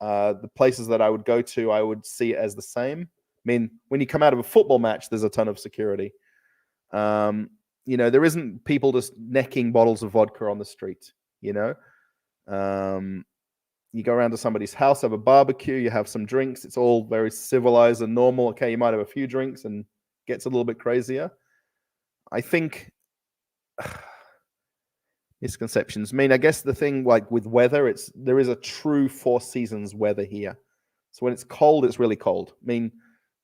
The places that I would go to, I would see it as the same. When you come out of a football match, there's a ton of security. There isn't people just necking bottles of vodka on the street. You go around to somebody's house, have a barbecue, you have some drinks. It's all very civilized and normal. Okay, you might have a few drinks and gets a little bit crazier. I think misconceptions. I guess the thing, like with weather, there is a true 4 seasons weather here. So when it's cold, it's really cold. -15,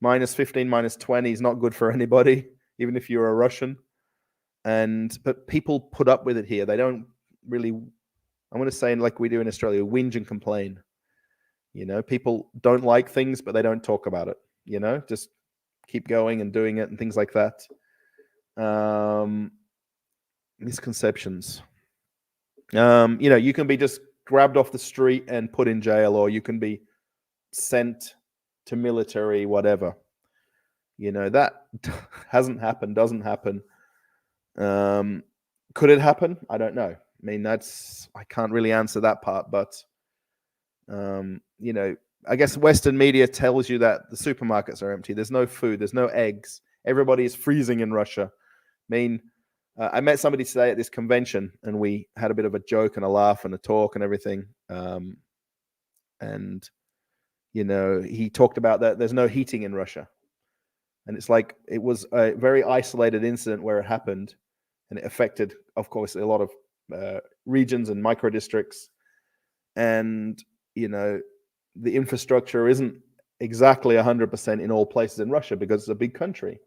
-20 is not good for anybody, even if you're a Russian. But people put up with it here. They don't really, I'm going to say, like we do in Australia, whinge and complain. People don't like things, but they don't talk about it. Just keep going and doing it and things like that. Misconceptions. You can be just grabbed off the street and put in jail, or you can be sent to military, whatever. That hasn't happened, doesn't happen. Could it happen? I don't know. I mean, I can't really answer that part, but I guess Western media tells you that the supermarkets are empty. There's no food. There's no eggs. Everybody is freezing in Russia. I mean, I met somebody today at this convention, and we had a bit of a joke and a laugh and a talk and everything. And he talked about that there's no heating in Russia, and it's like it was a very isolated incident where it happened, and it affected, of course, a lot of regions and micro districts, and the infrastructure isn't exactly 100% in all places in Russia because it's a big country,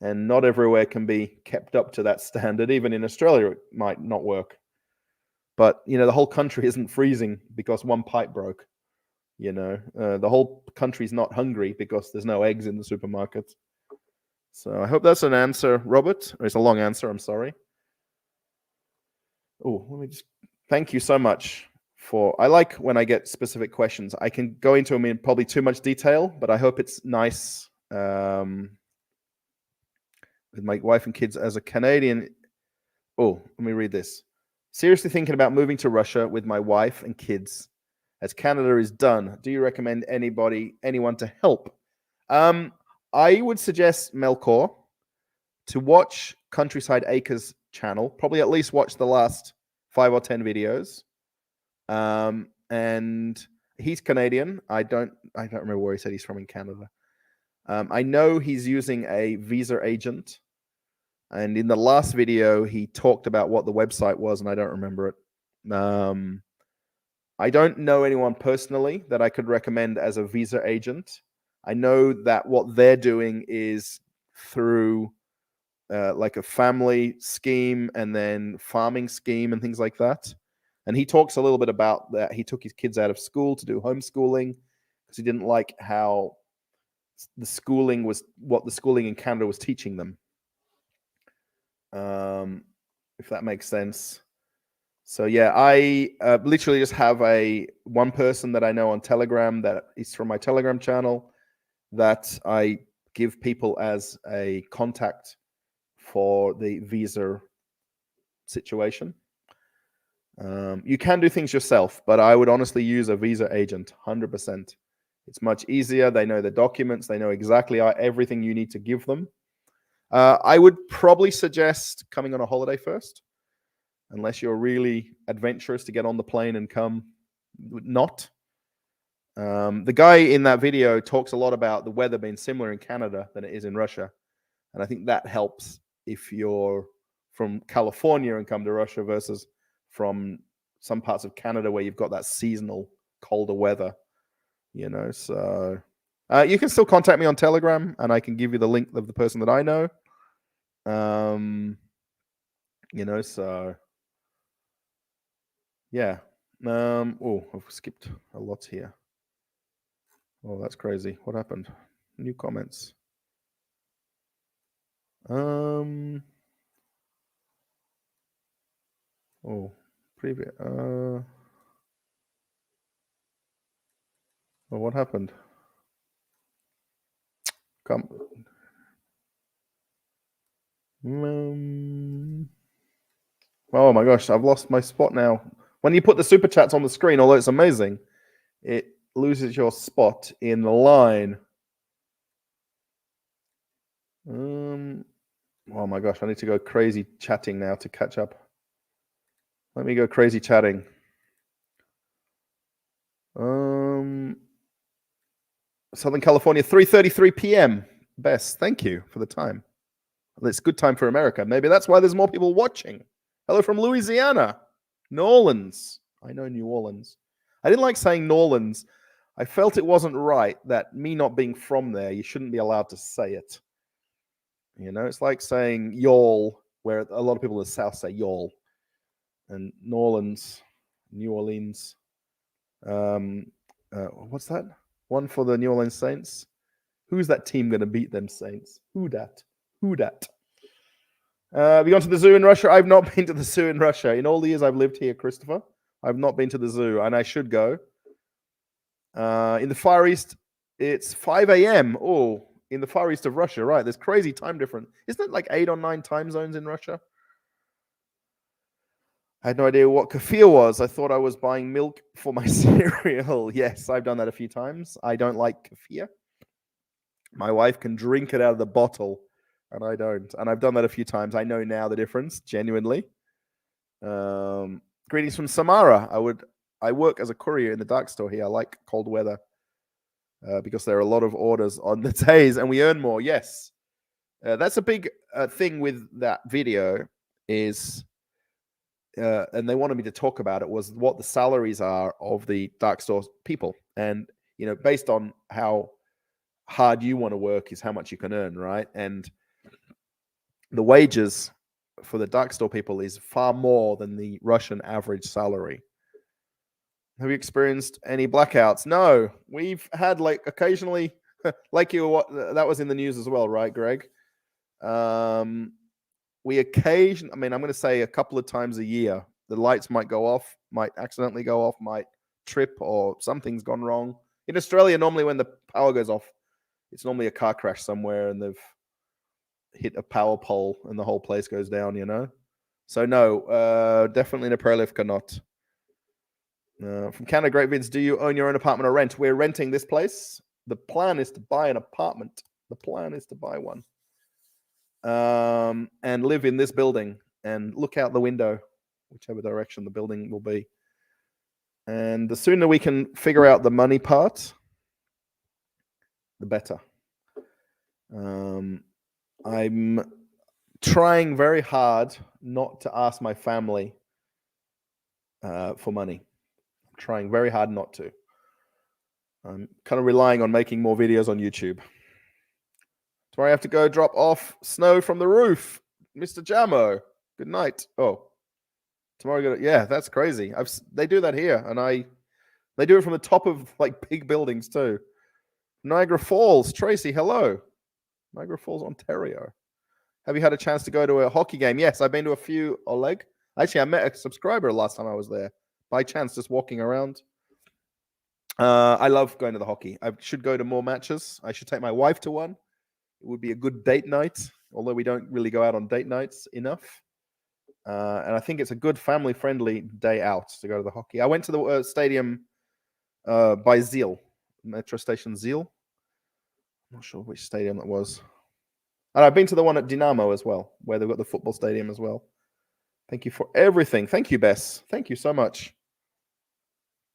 and not everywhere can be kept up to that standard. Even in Australia, it might not work. But the whole country isn't freezing because one pipe broke. The whole country's not hungry because there's no eggs in the supermarket. So I hope that's an answer, Robert. Or it's a long answer. I'm sorry. Oh, let me just thank you so much. I like when I get specific questions. I can go into them in probably too much detail, but I hope it's nice. With my wife and kids as a Canadian. Oh, let me read this. Seriously thinking about moving to Russia with my wife and kids, as Canada is done. Do you recommend anyone to help? I would suggest Melkor to watch Countryside Acres channel. Probably at least watch the last 5 or 10 videos. And he's Canadian. I don't remember where he said he's from in Canada. I know he's using a visa agent. And in the last video, he talked about what the website was, and I don't remember it. I don't know anyone personally that I could recommend as a visa agent. I know that what they're doing is through like a family scheme and then farming scheme and things like that. And he talks a little bit about that. He took his kids out of school to do homeschooling because he didn't like how the schooling in Canada was teaching them. If that makes sense. So yeah, I literally just have one person that I know on Telegram that is from my Telegram channel that I give people as a contact for the visa situation. You can do things yourself, but I would honestly use a visa agent, 100%. It's much easier. They know the documents. They know exactly everything you need to give them. I would probably suggest coming on a holiday first, unless you're really adventurous to get on the plane and come. Not. The guy in that video talks a lot about the weather being similar in Canada than it is in Russia. And I think that helps if you're from California and come to Russia versus from some parts of Canada where you've got that seasonal colder weather. So you can still contact me on Telegram, and I can give you the link of the person that I know. So yeah. I've skipped a lot here. Oh, that's crazy. What happened? New comments. Previous. What happened? Come. Oh my gosh, I've lost my spot now. When you put the super chats on the screen, although it's amazing, it loses your spot in the line. Oh my gosh, I need to go crazy chatting now to catch up. Let me go crazy chatting. Southern California, 3:33 p.m. Best, thank you for the time. It's good time for America. Maybe that's why there's more people watching. Hello from Louisiana. New Orleans. I know New Orleans. I didn't like saying New Orleans. I felt it wasn't right that me not being from there, you shouldn't be allowed to say it. It's like saying y'all, where a lot of people in the South say y'all. And New Orleans. What's that? One for the New Orleans Saints. Who's that team going to beat them Saints? Who dat? Have you gone to the zoo in Russia? I've not been to the zoo in Russia. In all the years I've lived here, Christopher, I've not been to the zoo, and I should go. In the Far East, it's 5 a.m. Oh, in the far east of Russia, right? There's crazy time difference. Isn't it like 8 or 9 time zones in Russia? I had no idea what kefir was. I thought I was buying milk for my cereal. Yes, I've done that a few times. I don't like kefir. My wife can drink it out of the bottle, and I don't. And I've done that a few times. I know now the difference, genuinely. Greetings from Samara. I work as a courier in the dark store here. I like cold weather because there are a lot of orders on the days, and we earn more. Yes, that's a big thing with that video is. And they wanted me to talk about it, was what the salaries are of the dark store people. And, based on how hard you want to work is how much you can earn, right? And the wages for the dark store people is far more than the Russian average salary. Have you experienced any blackouts? No, we've had occasionally, that was in the news as well, right, Greg? We occasionally, I'm going to say a couple of times a year, the lights might go off, might accidentally go off, might trip, or something's gone wrong. In Australia, normally when the power goes off, it's normally a car crash somewhere and they've hit a power pole and the whole place goes down, So no, definitely in Neprelivka not. From Canada, great vids, do you own your own apartment or rent? We're renting this place. The plan is to buy an apartment. The plan is to buy one. And live in this building and look out the window, whichever direction the building will be. And the sooner we can figure out the money part, the better. I'm trying very hard not to ask my family for money. I'm trying very hard not to. I'm kind of relying on making more videos on YouTube. Tomorrow I have to go drop off snow from the roof. Mr. Jamo, good night. Oh, tomorrow, yeah, that's crazy. They do that here, and they do it from the top of big buildings too. Niagara Falls, Tracy, hello. Niagara Falls, Ontario. Have you had a chance to go to a hockey game? Yes, I've been to a few, Oleg. Actually, I met a subscriber last time I was there. By chance, just walking around. I love going to the hockey. I should go to more matches. I should take my wife to one. It would be a good date night, although we don't really go out on date nights enough. And I think it's a good family-friendly day out to go to the hockey. I went to the stadium by Zeal, metro station Zeal. I'm not sure which stadium it was. And I've been to the one at Dynamo as well, where they've got the football stadium as well. Thank you for everything. Thank you, Bess. Thank you so much.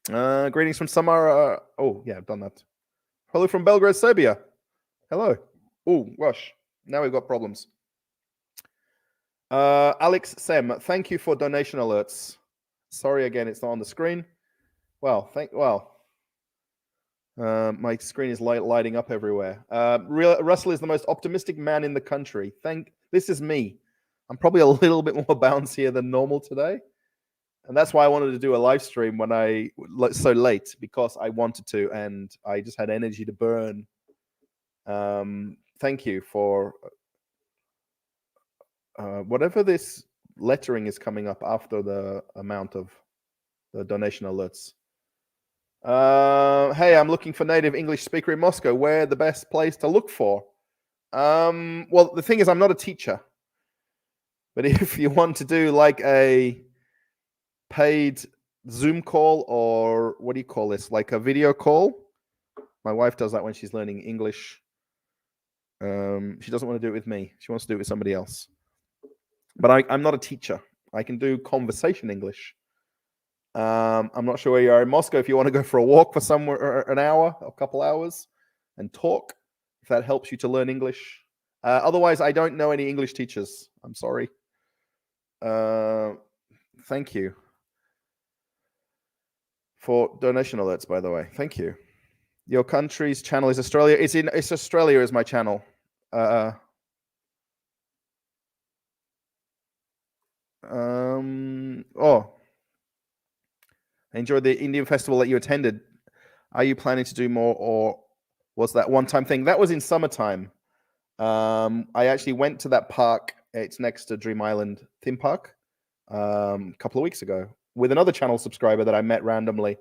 Greetings from Samara. Oh, yeah, I've done that. Hello from Belgrade, Serbia. Hello. Oh, gosh. Now we've got problems. Alex Sem, thank you for donation alerts. Sorry again, it's not on the screen. Well, my screen is lighting up everywhere. Russell is the most optimistic man in the country. This is me. I'm probably a little bit more bouncier than normal today. And that's why I wanted to do a live stream when so late, because I wanted to, and I just had energy to burn. Thank you for whatever this lettering is coming up after the amount of the donation alerts. Hey, I'm looking for native English speaker in Moscow. Where the best place to look for? Well, the thing is, I'm not a teacher. But if you want to do a paid Zoom call, or what do you call this? Like a video call. My wife does that when she's learning English. She doesn't want to do it with me. She wants to do it with somebody else. But I'm not a teacher. I can do conversation English. I'm not sure where you are in Moscow. If you want to go for a walk for somewhere, an hour, a couple hours, and talk, if that helps you to learn English. Otherwise, I don't know any English teachers. I'm sorry. Thank you for donation alerts, by the way. Thank you. Your country's channel is Australia. It's Australia is my channel. I enjoyed the Indian festival that you attended. Are you planning to do more, or was that one-time thing? That was in summertime. I actually went to that park. It's next to Dream Island theme park a couple of weeks ago with another channel subscriber that I met randomly.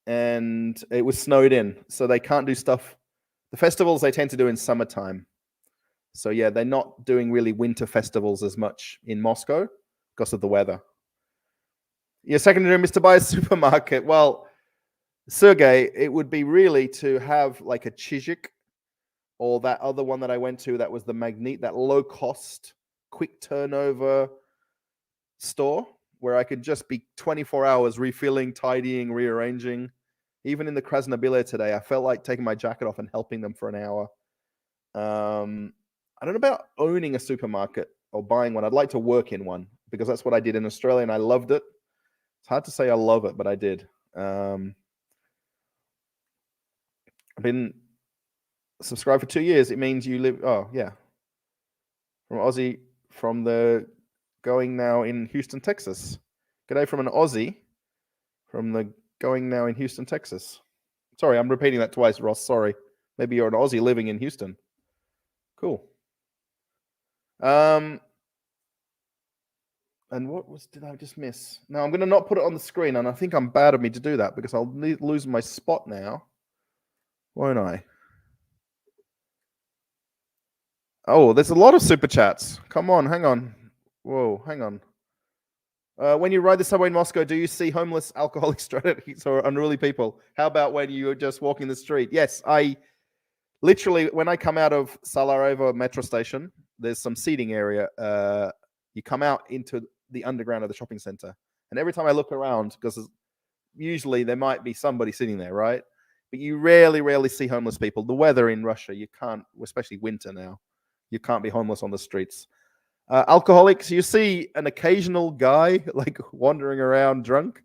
And it was snowed in, so they can't do stuff. The festivals they tend to do in summertime. So yeah, they're not doing really winter festivals as much in Moscow because of the weather. Your second dream is to buy a supermarket. Well, Sergey, it would be really to have like a Chizik or that other one that I went to that was the Magnet, that low cost, quick turnover store where I could just be 24 hours refilling, tidying, rearranging. Even in the Krasnobyle today, I felt like taking my jacket off and helping them for an hour. I don't know about owning a supermarket or buying one. I'd like to work in one because that's what I did in Australia and I loved it. It's hard to say I love it, but I did. I've been subscribed for 2 years. It means you live. Oh yeah, from Aussie, from the going now in Houston, Texas. G'day from an Aussie, from the going now in Houston, Texas. Sorry, I'm repeating that twice, Ross. Sorry. Maybe you're an Aussie living in Houston. Cool. And what did I just miss? No, I'm going to not put it on the screen, and I think I'm bad of me to do that because I'll lose my spot now, won't I? Oh, there's a lot of super chats. Come on, hang on. Whoa, hang on. When you ride the subway in Moscow, do you see homeless, alcoholics, drug addicts, or unruly people? How about when you're just walking the street? Yes, I literally, when I come out of Sarajevo metro station, there's some seating area. You come out into the underground of the shopping center. And every time I look around, because usually there might be somebody sitting there, right? But you rarely see homeless people. The weather in Russia, you can't, especially winter now, you can't be homeless on the streets. Alcoholics, you see an occasional guy like wandering around drunk.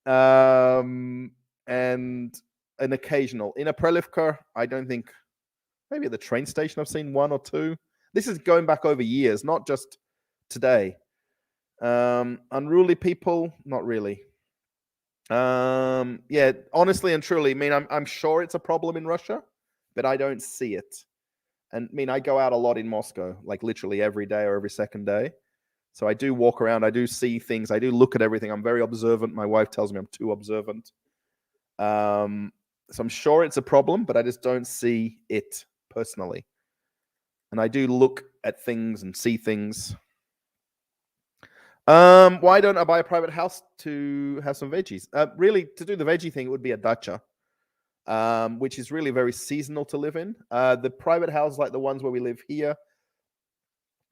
And an occasional. In a Prelivka, I don't think, maybe at the train station I've seen one or two. This is going back over years, not just today. Unruly people, not really. Yeah, honestly and truly, I mean, I'm sure it's a problem in Russia, but I don't see it. And I mean, I go out a lot in Moscow, like literally every day or every second day. So I do walk around, I do see things, I do look at everything. I'm very observant. My wife tells me I'm too observant. So I'm sure it's a problem, but I just don't see it personally. And I do look at things and see things. Why don't I buy a private house to have some veggies? Really, to do the veggie thing, it would be a dacha, which is really very seasonal to live in. The private houses like the ones where we live here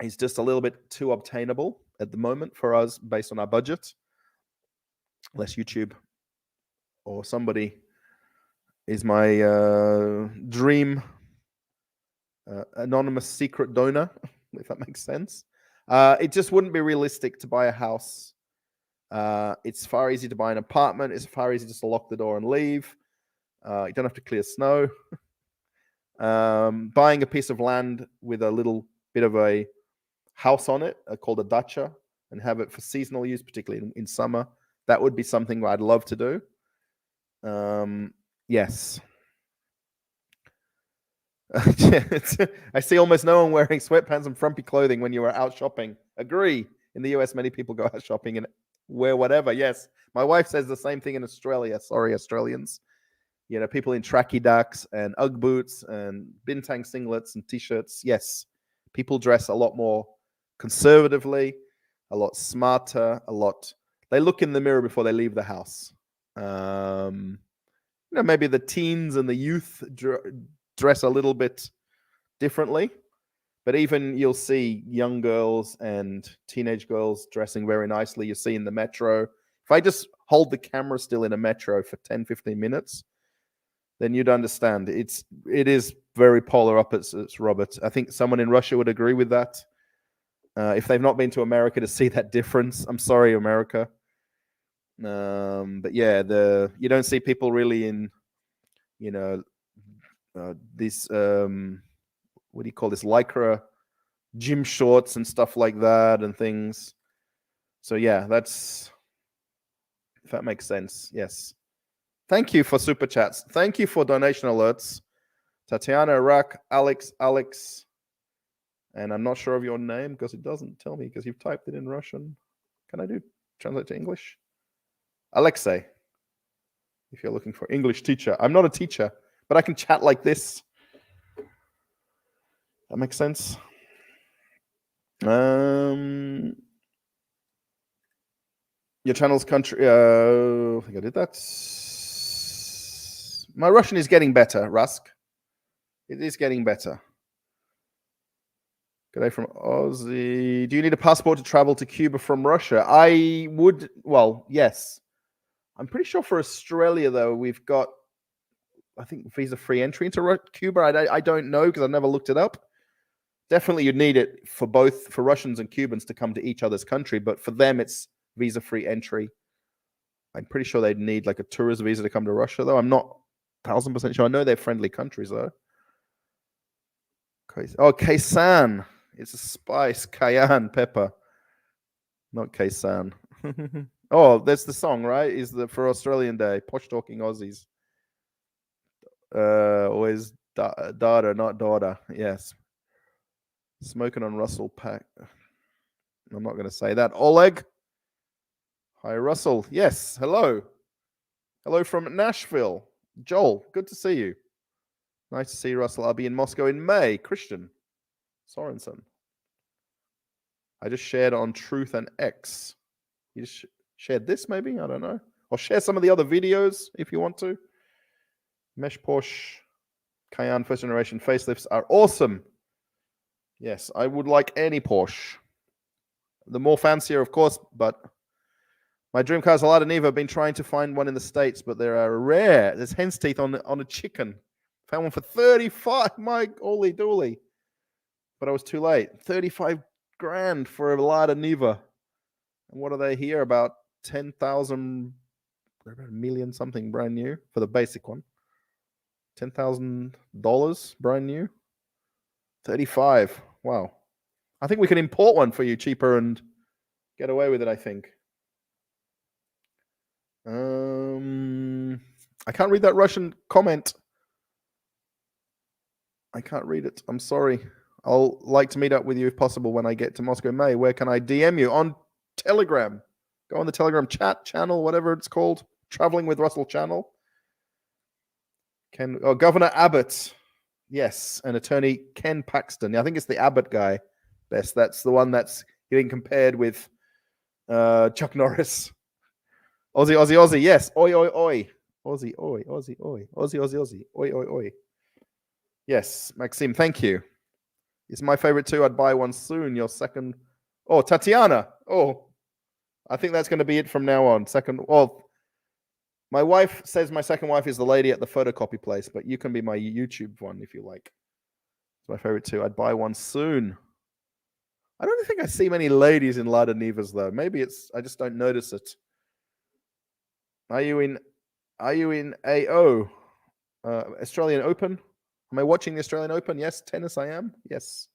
is just a little bit too obtainable at the moment for us based on our budget. Unless YouTube or somebody is my dream anonymous secret donor, if that makes sense. It just wouldn't be realistic to buy a house. It's far easier to buy an apartment. It's far easier just to lock the door and leave. You don't have to clear snow. Buying a piece of land with a little bit of a house on it called a dacha and have it for seasonal use, particularly in summer, that would be something I'd love to do. Yes. I see almost no one wearing sweatpants and frumpy clothing when you are out shopping. Agree. In the US, many people go out shopping and wear whatever. Yes. My wife says the same thing in Australia. Sorry, Australians. You know, people in tracky ducks and Ugg boots and bintang singlets and t-shirts. Yes. People dress a lot more conservatively, a lot smarter, they look in the mirror before they leave the house. Maybe the teens and the youth dress a little bit differently, but even you'll see young girls and teenage girls dressing very nicely. You see in the metro. If I just hold the camera still in a metro for 10-15 minutes, then you'd understand. It is very polar opposites, Robert. I think someone in Russia would agree with that. If they've not been to America to see that difference, I'm sorry, America. But yeah, you don't see people really in, this what do you call this, lycra gym shorts and stuff like that and things. So yeah, if that makes sense. Yes. Thank you for super chats. Thank you for donation alerts. Tatiana, Iraq, Alex, and I'm not sure of your name because it doesn't tell me because you've typed it in Russian. Can I translate to English? Alexei, if you're looking for English teacher. I'm not a teacher, but I can chat like this. That makes sense. Your channel's country. I think I did that. My Russian is getting better, Rusk. It is getting better. G'day from Aussie. Do you need a passport to travel to Cuba from Russia? I would. Well, yes. I'm pretty sure for Australia, though, we've got, I think, visa-free entry into Cuba. I don't know because I've never looked it up. Definitely, you'd need it for both, for Russians and Cubans to come to each other's country, but for them, it's visa-free entry. I'm pretty sure they'd need like a tourist visa to come to Russia, though. I'm not 1000% sure. I know they're friendly countries, though. Oh, Kaisan. It's a spice. Cayenne pepper. Not Kaisan. Oh, that's the song, right? Is the for Australian Day. Posh talking Aussies. Always daughter, not daughter. Yes. Smoking on Russell Pack. I'm not going to say that. Oleg. Hi, Russell. Yes. Hello. Hello from Nashville. Joel, good to see you. Nice to see you, Russell. I'll be in Moscow in May. Christian Sorensen. I just shared on Truth and X. You just shared this, maybe? I don't know. Or share some of the other videos if you want to. Mesh Porsche Cayenne first generation facelifts are awesome. Yes, I would like any Porsche. The more fancier, of course, but my dream car is a Lada Niva. I've been trying to find one in the States, but they are rare. There's hen's teeth on a chicken. Found one for 35. My holy dooly. But I was too late. 35 grand for a Lada Niva. And what are they here? About 10,000, about a million something brand new for the basic one. $10,000 brand new. 35. Wow. I think we can import one for you cheaper and get away with it, I think. I can't read that Russian comment. I can't read it. I'm sorry. I'll like to meet up with you if possible when I get to Moscow in May. Where can I DM you? On Telegram. Go on the Telegram chat channel, whatever it's called. Traveling with Russell channel. Governor Abbott. Yes. And attorney Ken Paxton. I think it's the Abbott guy. Best. That's the one that's getting compared with Chuck Norris. Aussie, Aussie, Aussie. Yes. Oi, oi, oi. Aussie, oi, Aussie, oi. Aussie, Aussie, Aussie. Oi, oi, oi. Yes, Maxime, thank you. It's my favorite too. I'd buy one soon. Your second. Oh, Tatiana. Oh, I think that's going to be it from now on. Second. Well, my wife says my second wife is the lady at the photocopy place, but you can be my YouTube one if you like. It's my favorite too. I'd buy one soon. I don't think I see many ladies in Lada Nivas though. Maybe it's I just don't notice it. Are you in AO? Australian Open? Am I watching the Australian Open? Yes. Tennis, I am. Yes.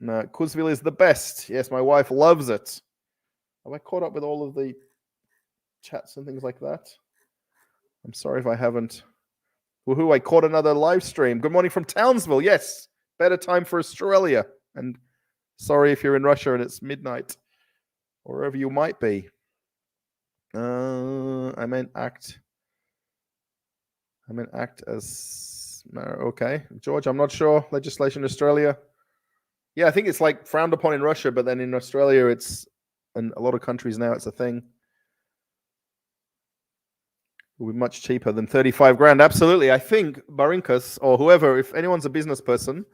No, Kuzville is the best. Yes, my wife loves it. Have I caught up with all of the chats and things like that? I'm sorry if I haven't. Woohoo, I caught another live stream. Good morning from Townsville. Yes. Better time for Australia. And sorry if you're in Russia and it's midnight. Or wherever you might be. I meant act as no, okay. George, I'm not sure. Legislation in Australia. Yeah, I think it's like frowned upon in Russia, but then in Australia it's and a lot of countries now it's a thing. It will be much cheaper than 35 grand. Absolutely. I think Barinkas or whoever, if anyone's a business person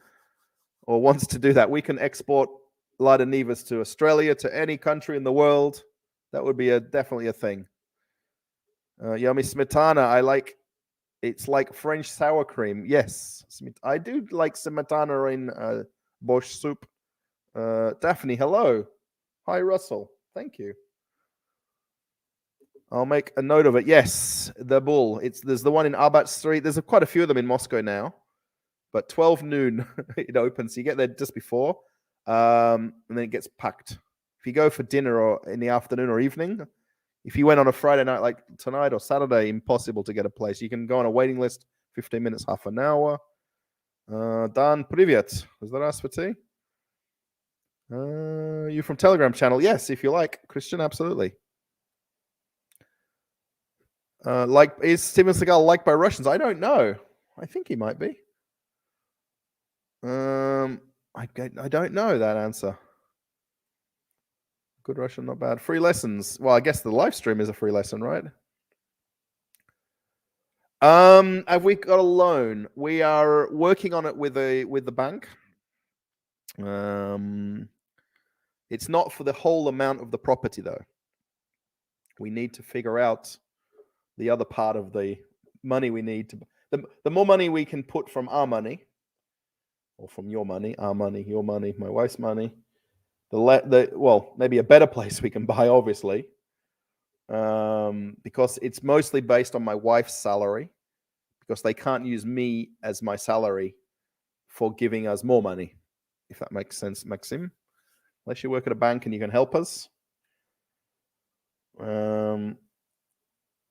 or wants to do that, we can export Lada Nivas to Australia, to any country in the world. That would be definitely a thing. Yummy smetana. I like. It's like French sour cream. Yes, I do like smetana in borscht soup. Daphne, hello. Hi, Russell. Thank you. I'll make a note of it. Yes, the bull. There's the one in Arbat Street. There's quite a few of them in Moscow now. But 12 noon it opens. So you get there just before, and then it gets packed. If you go for dinner or in the afternoon or evening, if you went on a Friday night like tonight or Saturday, impossible to get a place. You can go on a waiting list, 15 minutes, half an hour. Dan, привет. Здравствуйте. You from Telegram channel? Yes, if you like. Christian, absolutely. Is Steven Seagal liked by Russians? I don't know. I think he might be. I don't know that answer. Good Russian, not bad. Free lessons. Well, I guess the live stream is a free lesson, right? Have we got a loan? We are working on it with the bank. It's not for the whole amount of the property though. We need to figure out the other part of the money we need to. The more money we can put from our money, or from your money, our money, your money, my wife's money, well, maybe a better place we can buy, obviously, because it's mostly based on my wife's salary, because they can't use me as my salary for giving us more money, if that makes sense, Maxim. Unless you work at a bank and you can help us.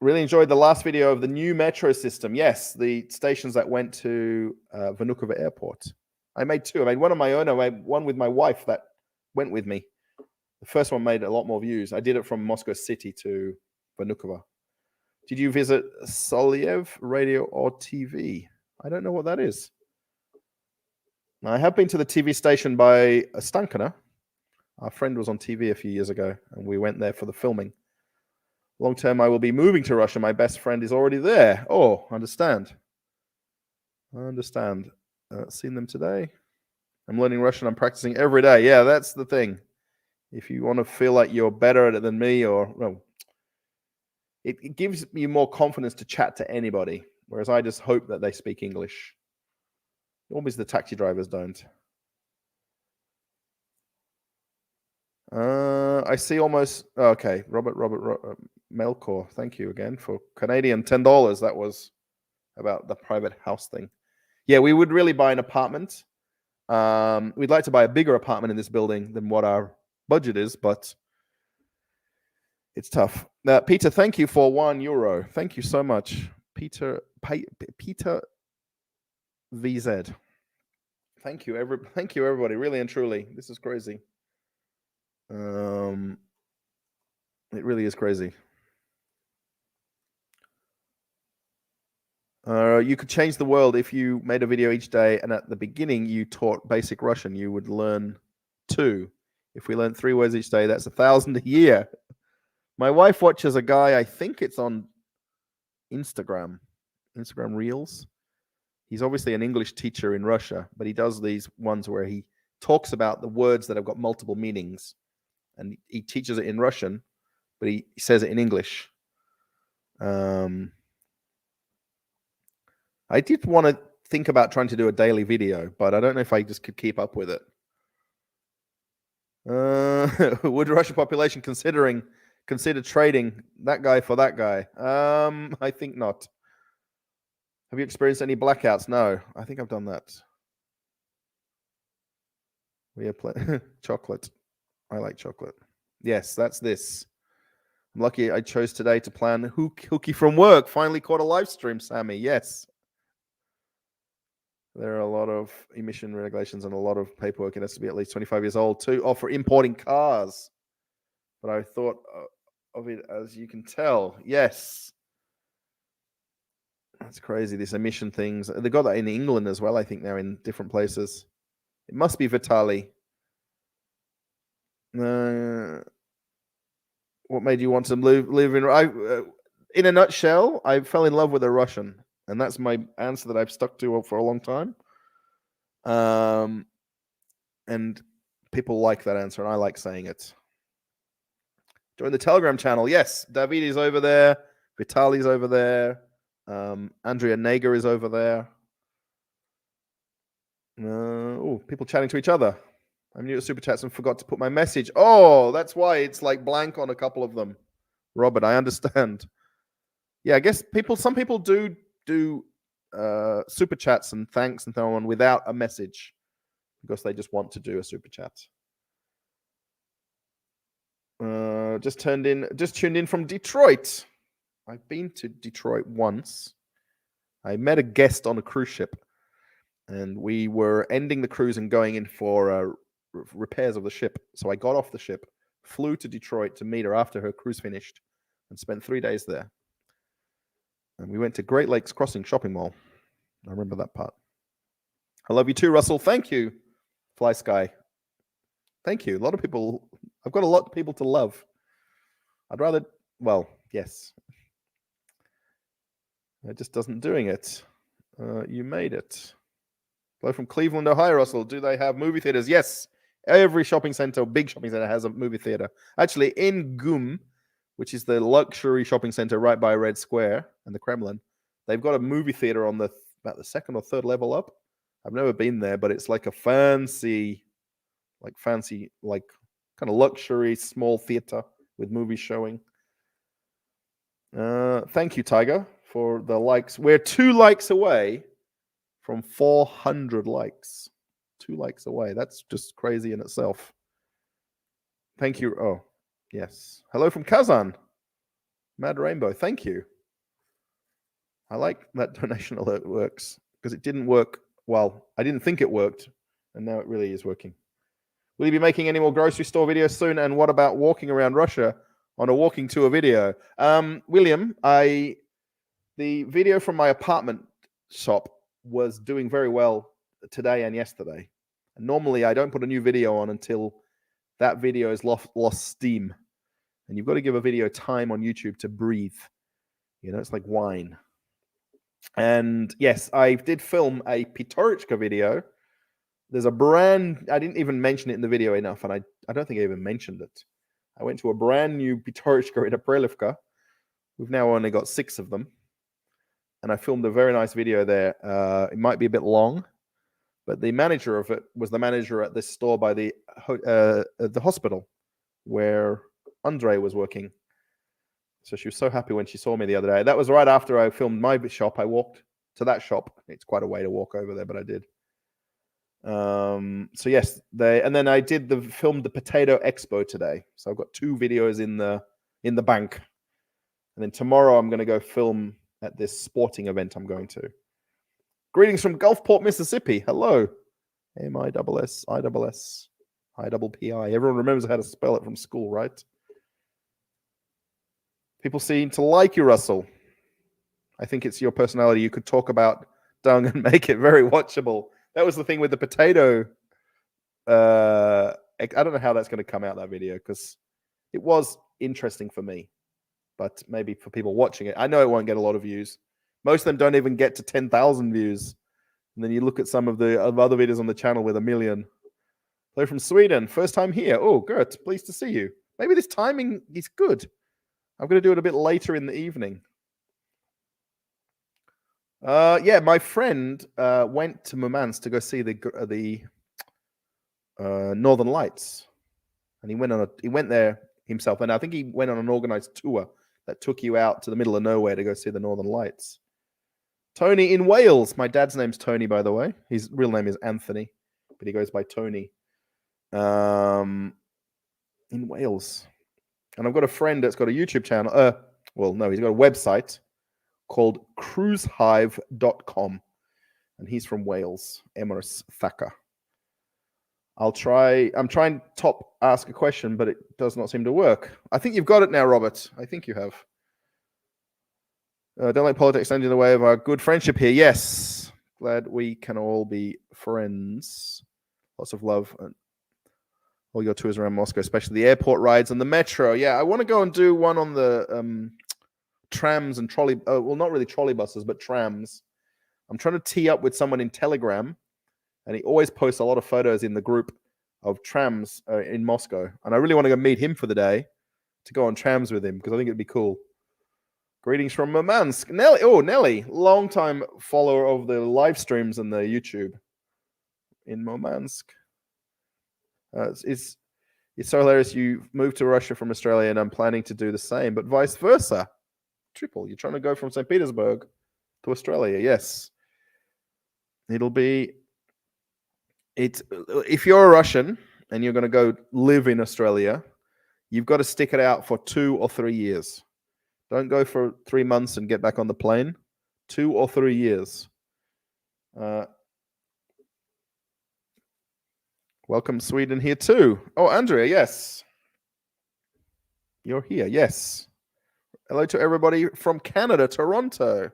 Really enjoyed the last video of the new metro system. Yes, the stations that went to Vnukovo Airport. I made two. I made one on my own. I made one with my wife that went with me. The first one made a lot more views. I did it from Moscow City to Vnukovo. Did you visit Soliev Radio or TV? I don't know what that is. I have been to the TV station by Stankana. Our friend was on TV a few years ago, and we went there for the filming. Long term, I will be moving to Russia. My best friend is already there. Oh, understand. I understand. Seen them today. I'm learning Russian. I'm practicing every day. Yeah, that's the thing. If you want to feel like you're better at it than me, or well, it gives you more confidence to chat to anybody. Whereas I just hope that they speak English. Always the taxi drivers don't. I see almost. Okay, Robert Melkor. Thank you again for Canadian $10. That was about the private house thing. Yeah, we would really buy an apartment. We'd like to buy a bigger apartment in this building than what our budget is, but it's tough. Peter, thank you for €1. Thank you so much, Peter VZ. Thank you, everybody. Really and truly, this is crazy. It really is crazy. You could change the world if you made a video each day, and at the beginning you taught basic Russian. You would learn 2. If we learn 3 words each day, that's 1,000 a year. My wife watches a guy, I think it's on Instagram Reels. He's obviously an English teacher in Russia, but he does these ones where he talks about the words that have got multiple meanings, and he teaches it in Russian, but he says it in English. I did want to think about trying to do a daily video, but I don't know if I just could keep up with it. Would Russian population consider trading that guy for that guy? I think not. Have you experienced any blackouts? No, I think I've done that. We have chocolate. I like chocolate. Yes, that's this. I'm lucky I chose today to plan hooky from work. Finally caught a live stream, Sammy. Yes. There are a lot of emission regulations and a lot of paperwork. It has to be at least 25 years old too. Oh, for importing cars. But I thought of it as you can tell. Yes. That's crazy, this emission things. They got that in England as well, I think they're in different places. It must be Vitaly. What made you want to live in... in a nutshell, I fell in love with a Russian. And that's my answer that I've stuck to for a long time. And people like that answer, and I like saying it. Join the Telegram channel. Yes, David is over there. Vitaly's over there. Andrea Nager is over there. People chatting to each other. I'm new to Super Chats and forgot to put my message. Oh, that's why it's like blank on a couple of them. Robert, I understand. Yeah, I guess some people do super chats and thanks and so on without a message because they just want to do a super chat. Just tuned in from Detroit. I've been to Detroit once. I met a guest on a cruise ship, and we were ending the cruise and going in for repairs of the ship. So I got off the ship, flew to Detroit to meet her after her cruise finished, and spent 3 days there. And we went to Great Lakes Crossing Shopping Mall. I remember that part. I love you too, Russell. Thank you, Fly Sky. Thank you. A lot of people. I've got a lot of people to love. I'd rather. Well, yes. It just doesn't doing it. You made it. Hello from Cleveland, Ohio, Russell. Do they have movie theaters? Yes. Every shopping center, big shopping center, has a movie theater. Actually, in GUM, which is the luxury shopping center right by Red Square and the Kremlin, they've got a movie theater on about the second or third level up. I've never been there, but it's like a fancy, kind of luxury small theater with movies showing. Thank you, Tiger, for the likes. We're 2 likes away from 400 likes. 2 likes away. That's just crazy in itself. Thank you. Oh, yes. Hello from Kazan. Mad Rainbow. Thank you. I like that donation alert works because it didn't work. Well, I didn't think it worked, and now it really is working. Will you be making any more grocery store videos soon? And what about walking around Russia on a walking tour video? William, the video from my apartment shop was doing very well today and yesterday. And normally I don't put a new video on until that video has lost steam. And you've got to give a video time on YouTube to breathe. You know, it's like wine. And yes, I did film a Pitorichka video. There's a brand, I didn't even mention it in the video enough, and I don't think I even mentioned it. I went to a brand new Pitorichka in Aprelivka. We've now only got 6 of them. And I filmed a very nice video there. It might be a bit long, but the manager of it was the manager at this store by the hospital where Andre was working. So she was so happy when she saw me the other day. That was right after I filmed my shop. I walked to that shop. It's quite a way to walk over there, but I did. So yes, and then I filmed the Potato Expo today. So I've got 2 videos in the bank. And then tomorrow I'm going to go film at this sporting event I'm going to. Greetings from Gulfport, Mississippi. Hello. M-I-S-S-I-S-S I-P-P-I. Everyone remembers how to spell it from school, right? People seem to like you, Russell. I think it's your personality. You could talk about dung and make it very watchable. That was the thing with the potato. I don't know how that's going to come out, that video, because it was interesting for me. But maybe for people watching it, I know it won't get a lot of views. Most of them don't even get to 10,000 views. And then you look at some of the other videos on the channel with 1 million. Hello from Sweden. First time here. Oh, Gert, pleased to see you. Maybe this timing is good. I'm going to do it a bit later in the evening. Yeah, my friend went to Murmansk to go see the Northern Lights. And he went there himself. And I think he went on an organized tour that took you out to the middle of nowhere to go see the Northern Lights. Tony in Wales. My dad's name's Tony, by the way. His real name is Anthony, but he goes by Tony. In Wales. And I've got a friend that's got a YouTube channel. He's got a website called cruisehive.com. And he's from Wales, Emrys Thacker. I'm trying to ask a question, but it does not seem to work. I think you've got it now, Robert. I think you have. Don't let politics stand in the way of our good friendship here. Yes. Glad we can all be friends. Lots of love. And all your tours around Moscow, especially the airport rides and the metro. Yeah, I want to go and do one on the trams and trolley. Well, not really trolley buses, but trams. I'm trying to tee up with someone in Telegram. And he always posts a lot of photos in the group of trams in Moscow. And I really want to go meet him for the day to go on trams with him because I think it'd be cool. Greetings from Murmansk. Nelly, long-time follower of the live streams and the YouTube in Murmansk. It's so hilarious. You moved to Russia from Australia and I'm planning to do the same, but vice versa. Triple. You're trying to go from St. Petersburg to Australia. Yes. If you're a Russian and you're going to go live in Australia, you've got to stick it out for 2 or 3 years. Don't go for 3 months and get back on the plane. 2 or 3 years. Welcome Sweden here too. Oh, Andrea, yes. You're here, yes. Hello to everybody from Canada, Toronto.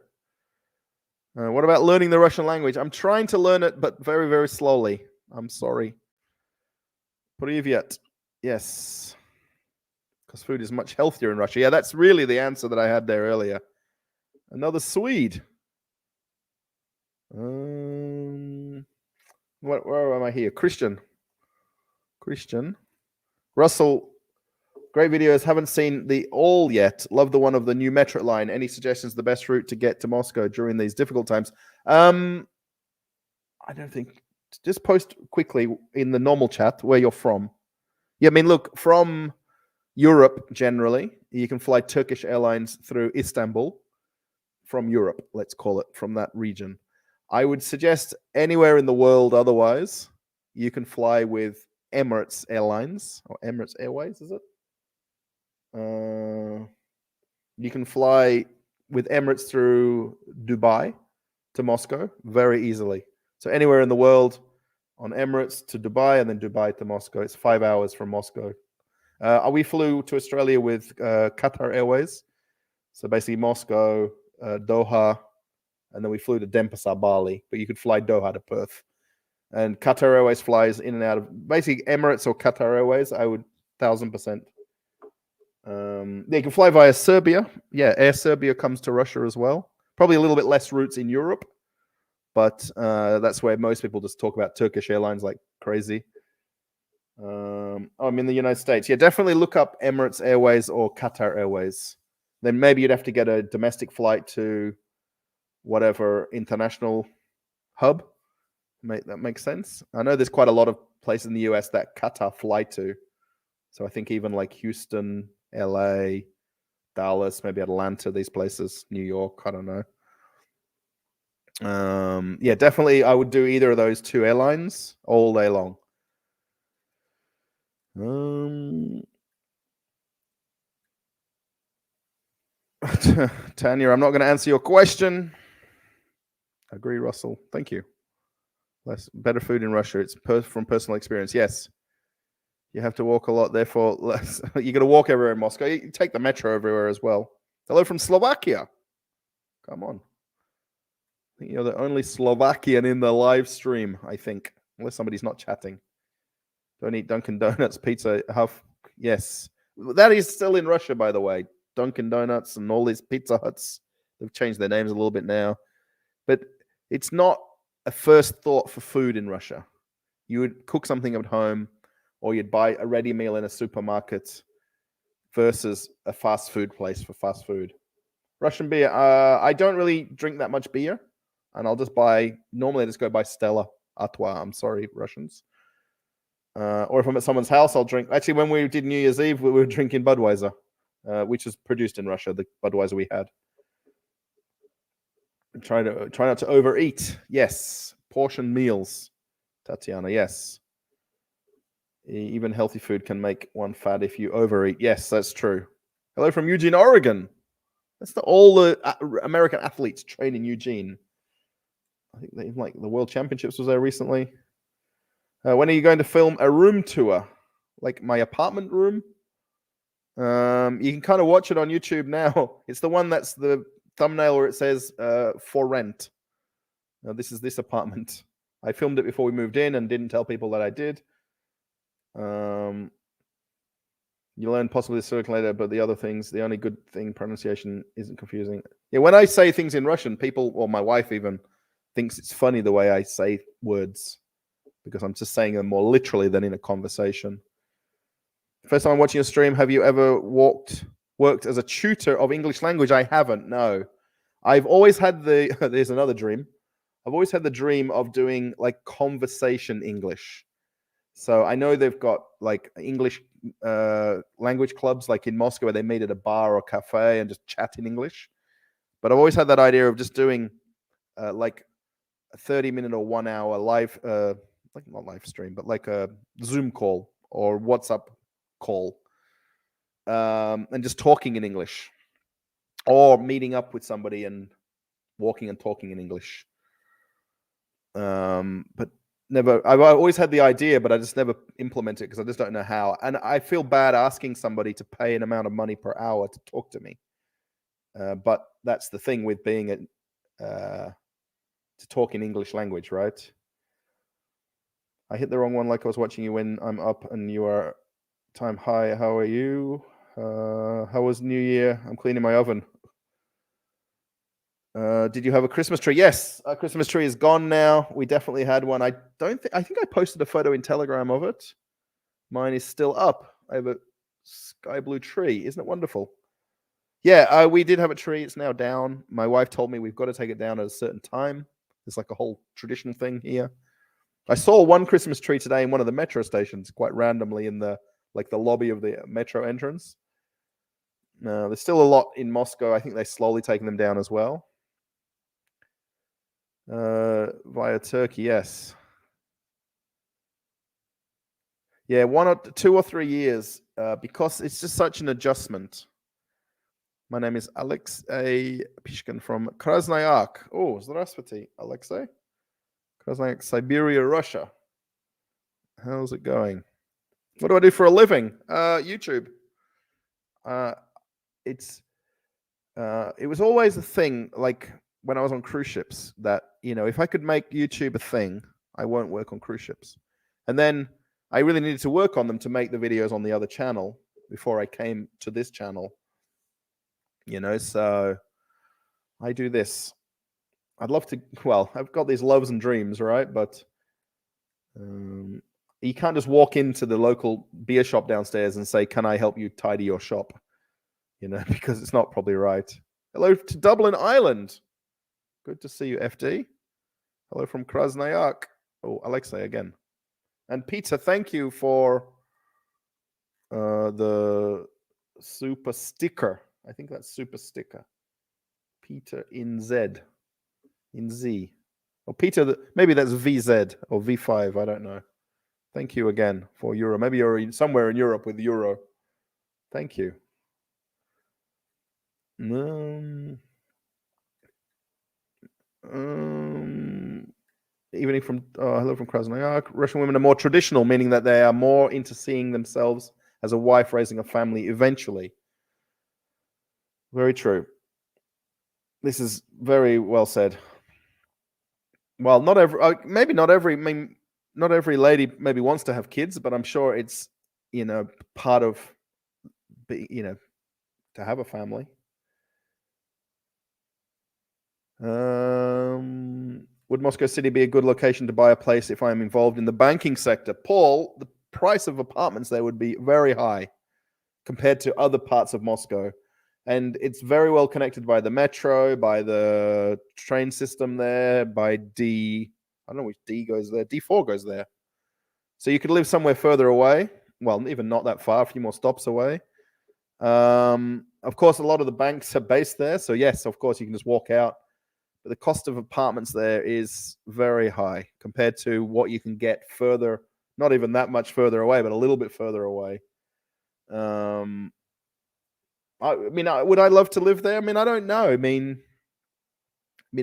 What about learning the Russian language? I'm trying to learn it, but very, very slowly. I'm sorry. Privyet. Yes. Because food is much healthier in Russia. Yeah, that's really the answer that I had there earlier. Another Swede. Where am I here? Christian. Russell, great videos. Haven't seen the all yet. Love the one of the new metro line. Any suggestions the best route to get to Moscow during these difficult times? I don't think. Just post quickly in the normal chat where you're from. Yeah, I mean, look, from Europe generally, you can fly Turkish Airlines through Istanbul from Europe, let's call it, from that region. I would suggest anywhere in the world otherwise, you can fly with Emirates Airlines, or Emirates Airways, is it? You can fly with Emirates through Dubai to Moscow very easily. So anywhere in the world on Emirates to Dubai and then Dubai to Moscow. It's 5 hours from Moscow. We flew to Australia with Qatar Airways. So basically Moscow, Doha, and then we flew to Denpasar, Bali. But you could fly Doha to Perth. And Qatar Airways flies in and out of basically Emirates or Qatar Airways. I would 1,000%. You can fly via Serbia. Yeah, Air Serbia comes to Russia as well. Probably a little bit less routes in Europe, but that's where most people just talk about Turkish Airlines like crazy. I'm in the United States. Yeah, definitely look up Emirates Airways or Qatar Airways. Then maybe you'd have to get a domestic flight to whatever international hub. That makes sense. I know there's quite a lot of places in the US that Qatar fly to. So I think even like Houston, LA, Dallas, maybe Atlanta, these places, New York, I don't know. Yeah, definitely I would do either of those two airlines all day long. Tanya, I'm not going to answer your question. Agree, Russell. Thank you. Better food in Russia. It's from personal experience. Yes. You have to walk a lot, therefore less. You're going to walk everywhere in Moscow. You take the metro everywhere as well. Hello from Slovakia. Come on. I think you're the only Slovakian in the live stream, I think. Unless somebody's not chatting. Don't eat Dunkin' Donuts, Pizza Huff. Yes. That is still in Russia, by the way. Dunkin' Donuts and all these Pizza Huts. They've changed their names a little bit now. But it's not a first thought for food in Russia. You would cook something at home, or you'd buy a ready meal in a supermarket versus a fast food place for fast food. Russian beer. I don't really drink that much beer, and I'll just normally I just go buy Stella Artois. I'm sorry, Russians. Or if I'm at someone's house, I'll drink. Actually, when we did New Year's Eve, we were drinking Budweiser, which is produced in Russia, the Budweiser we had. Try not to overeat. Yes. Portion meals. Tatiana, yes. Even healthy food can make one fat if you overeat. Yes, that's true. Hello from Eugene, Oregon. That's all the American athletes train in Eugene. I think the World Championships was there recently. When are you going to film a room tour? Like my apartment room? You can kind of watch it on YouTube now. It's the one that's the thumbnail where it says for rent. Now, this is this apartment. I filmed it before we moved in and didn't tell people that I did. You learn possibly the circulator, but the other things, the only good thing, pronunciation isn't confusing. Yeah, when I say things in Russian, people, or my wife even, thinks it's funny the way I say words because I'm just saying them more literally than in a conversation. First time I'm watching a stream, have you ever worked as a tutor of English language? I haven't, no. I've always had there's another dream. I've always had the dream of doing like conversation English. So I know they've got like English language clubs like in Moscow where they meet at a bar or cafe and just chat in English. But I've always had that idea of just doing like a 30-minute or 1 hour live, like not live stream, but like a Zoom call or WhatsApp call and just talking in English or meeting up with somebody and walking and talking in English. But never, I've always had the idea, but I just never implement it because I just don't know how. And I feel bad asking somebody to pay an amount of money per hour to talk to me. But that's the thing with being to talk in English language, right? I hit the wrong one like I was watching you when I'm up and you are time. Hi, how are you? How was New Year? I'm cleaning my oven. Did you have a Christmas tree? Yes, our Christmas tree is gone now. We definitely had one. I think I posted a photo in Telegram of it. Mine is still up. I have a sky blue tree. Isn't it wonderful? Yeah, we did have a tree. It's now down. My wife told me we've got to take it down at a certain time. It's like a whole traditional thing here. I saw one Christmas tree today in one of the metro stations, quite randomly in the lobby of the metro entrance. There's still a lot in Moscow. I think they're slowly taking them down as well. Via Turkey, yes. Yeah, 2 or 3 years, because it's just such an adjustment. My name is Alexey Pishkin from Krasnoyarsk. Oh, здравствуйте, Alexey. Krasnoyarsk, Siberia, Russia. How's it going? What do I do for a living? YouTube. It was always a thing, like when I was on cruise ships, that, if I could make YouTube a thing, I won't work on cruise ships. And then I really needed to work on them to make the videos on the other channel before I came to this channel. So I do this. I'd love to, I've got these loves and dreams, right? But you can't just walk into the local beer shop downstairs and say, can I help you tidy your shop? Because it's not probably right. Hello to Dublin, Ireland. Good to see you, FD. Hello from Krasnoyarsk. Oh, Alexei again. And Peter, thank you for the super sticker. I think that's super sticker. Peter in Z. Or Peter, maybe that's VZ or V5. I don't know. Thank you again for Euro. Maybe you're somewhere in Europe with Euro. Thank you. Evening from hello from Krasnoyarsk. Russian women are more traditional, meaning that they are more into seeing themselves as a wife raising a family eventually. Very true. This is very well said. Well, not every lady maybe wants to have kids, but I'm sure it's part of to have a family. Would Moscow City be a good location to buy a place if I'm involved in the banking sector? Paul, the price of apartments there would be very high compared to other parts of Moscow. And it's very well connected by the metro, by the train system there, by I don't know which D goes there. D4 goes there. So you could live somewhere further away. Well, even not that far, a few more stops away. Of course, a lot of the banks are based there. So yes, of course, you can just walk out. But the cost of apartments there is very high compared to what you can get further, not even that much further away, but a little bit further away. Would I love to live there? I don't know. It'd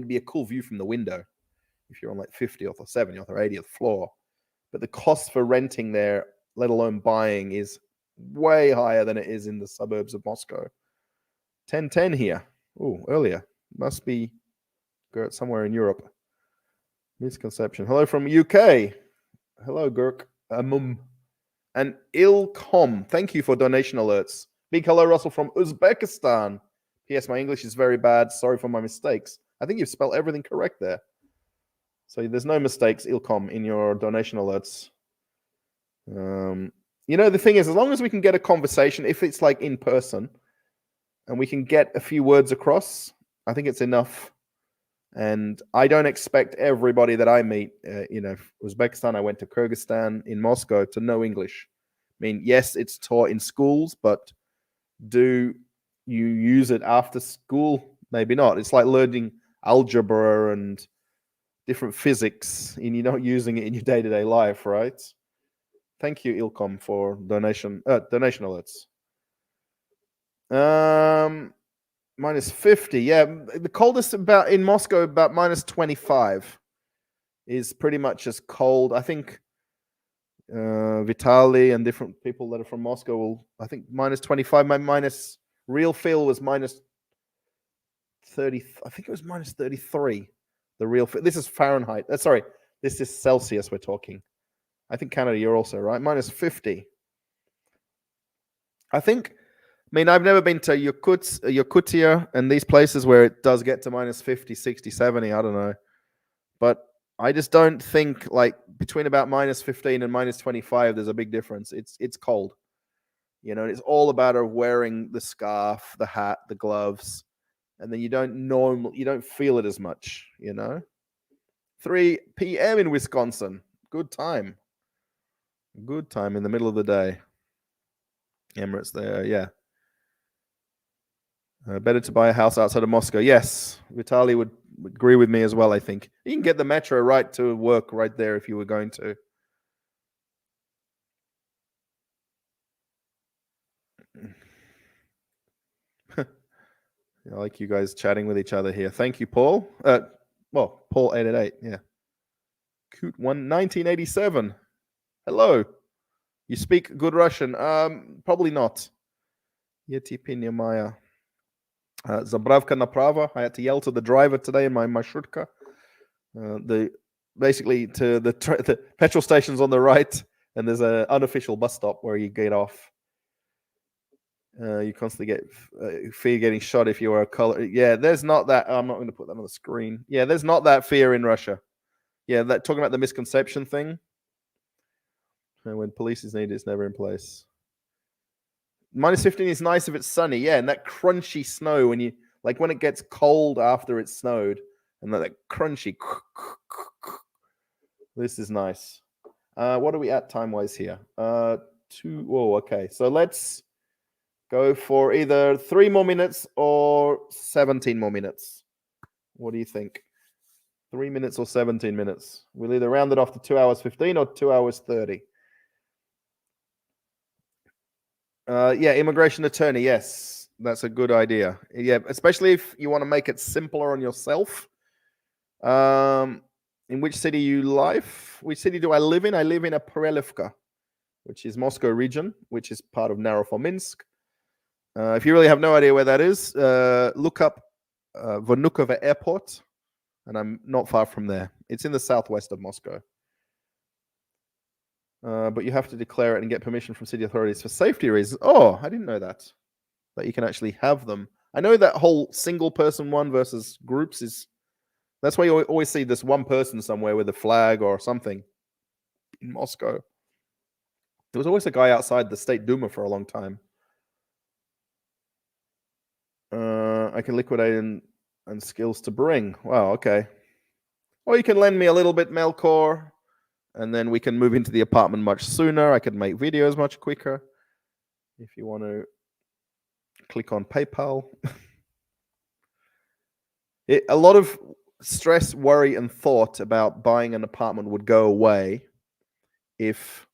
be a cool view from the window if you're on like 50th or 70th or 80th floor. But the cost for renting there, let alone buying, is way higher than it is in the suburbs of Moscow. 10:10 here. Oh, earlier. Must be somewhere in Europe. Misconception. Hello from UK. Hello, Gurk. And Ilcom. Thank you for donation alerts. Big hello, Russell, from Uzbekistan. P.S. My English is very bad. Sorry for my mistakes. I think you've spelled everything correct there. So there's no mistakes, Ilcom, in your donation alerts. The thing is, as long as we can get a conversation, if it's like in person, and we can get a few words across, I think it's enough. And I don't expect everybody that I meet, Uzbekistan, I went to Kyrgyzstan, in Moscow, to know English. Yes, it's taught in schools, but do you use it after school? Maybe not. It's like learning algebra and different physics, and you're not using it in your day-to-day life, right? Thank you, Ilcom, for donation alerts. Minus 50. Yeah, the coldest in Moscow about minus 25 is pretty much as cold. I think Vitaly and different people that are from Moscow will, I think, minus 25. My minus real feel was minus 30. I think it was minus 33. The real. This is Fahrenheit. Sorry, this is Celsius. We're talking. I think Canada, you're also right. -50. I think. I mean, I've never been to Yakutia and these places where it does get to -50, 60, 70. I don't know, but I just don't think like between about -15 and -25, there's a big difference. It's cold, you know. It's all about wearing the scarf, the hat, the gloves, and then you don't feel it as much, you know. 3 p.m. in Wisconsin. Good time. Good time in the middle of the day. Emirates there, yeah. Better to buy a house outside of Moscow. Yes, Vitaly would agree with me as well, I think. You can get the metro right to work right there if you were going to. I like you guys chatting with each other here. Thank you, Paul. Well, Paul 888, yeah. Cute one, 1987. Hello. You speak good Russian? Probably not. Yetipinya Maya. Zabravka направо. I had to yell to the driver today in my marshrutka. Basically to the petrol station's on the right, and there's an unofficial bus stop where you get off. You constantly get fear getting shot if you are a color. Yeah, there's not that. I'm not going to put that on the screen. Yeah, there's not that fear in Russia. Yeah, that talking about the misconception thing. When police is needed, it's never in place. -15 is nice if it's sunny. Yeah, and that crunchy snow when it gets cold after it's snowed, and that crunchy. This is nice. What are we at time-wise here? Okay. So let's go for either 3 more minutes or 17 more minutes. What do you think? 3 minutes or 17 minutes? We'll either round it off to 2 hours 15 or 2 hours 30. Yeah, immigration attorney. Yes, that's a good idea. Yeah, especially if you want to make it simpler on yourself. In which city you live? Which city do I live in? I live in a Perelivka, which is Moscow region, which is part of Narofominsk. If you really have no idea where that is, look up Vnukovo Airport, and I'm not far from there. It's in the southwest of Moscow. But you have to declare it and get permission from city authorities for safety reasons. Oh, I didn't know that you can actually have them. I know that whole single person one versus groups that's why you always see this one person somewhere with a flag or something in Moscow. There was always a guy outside the State Duma for a long time. I can liquidate and skills to bring. Wow, okay. Or you can lend me a little bit, Melkor, and then we can move into the apartment much sooner. I can make videos much quicker. If you want to click on PayPal. A lot of stress, worry, and thought about buying an apartment would go away if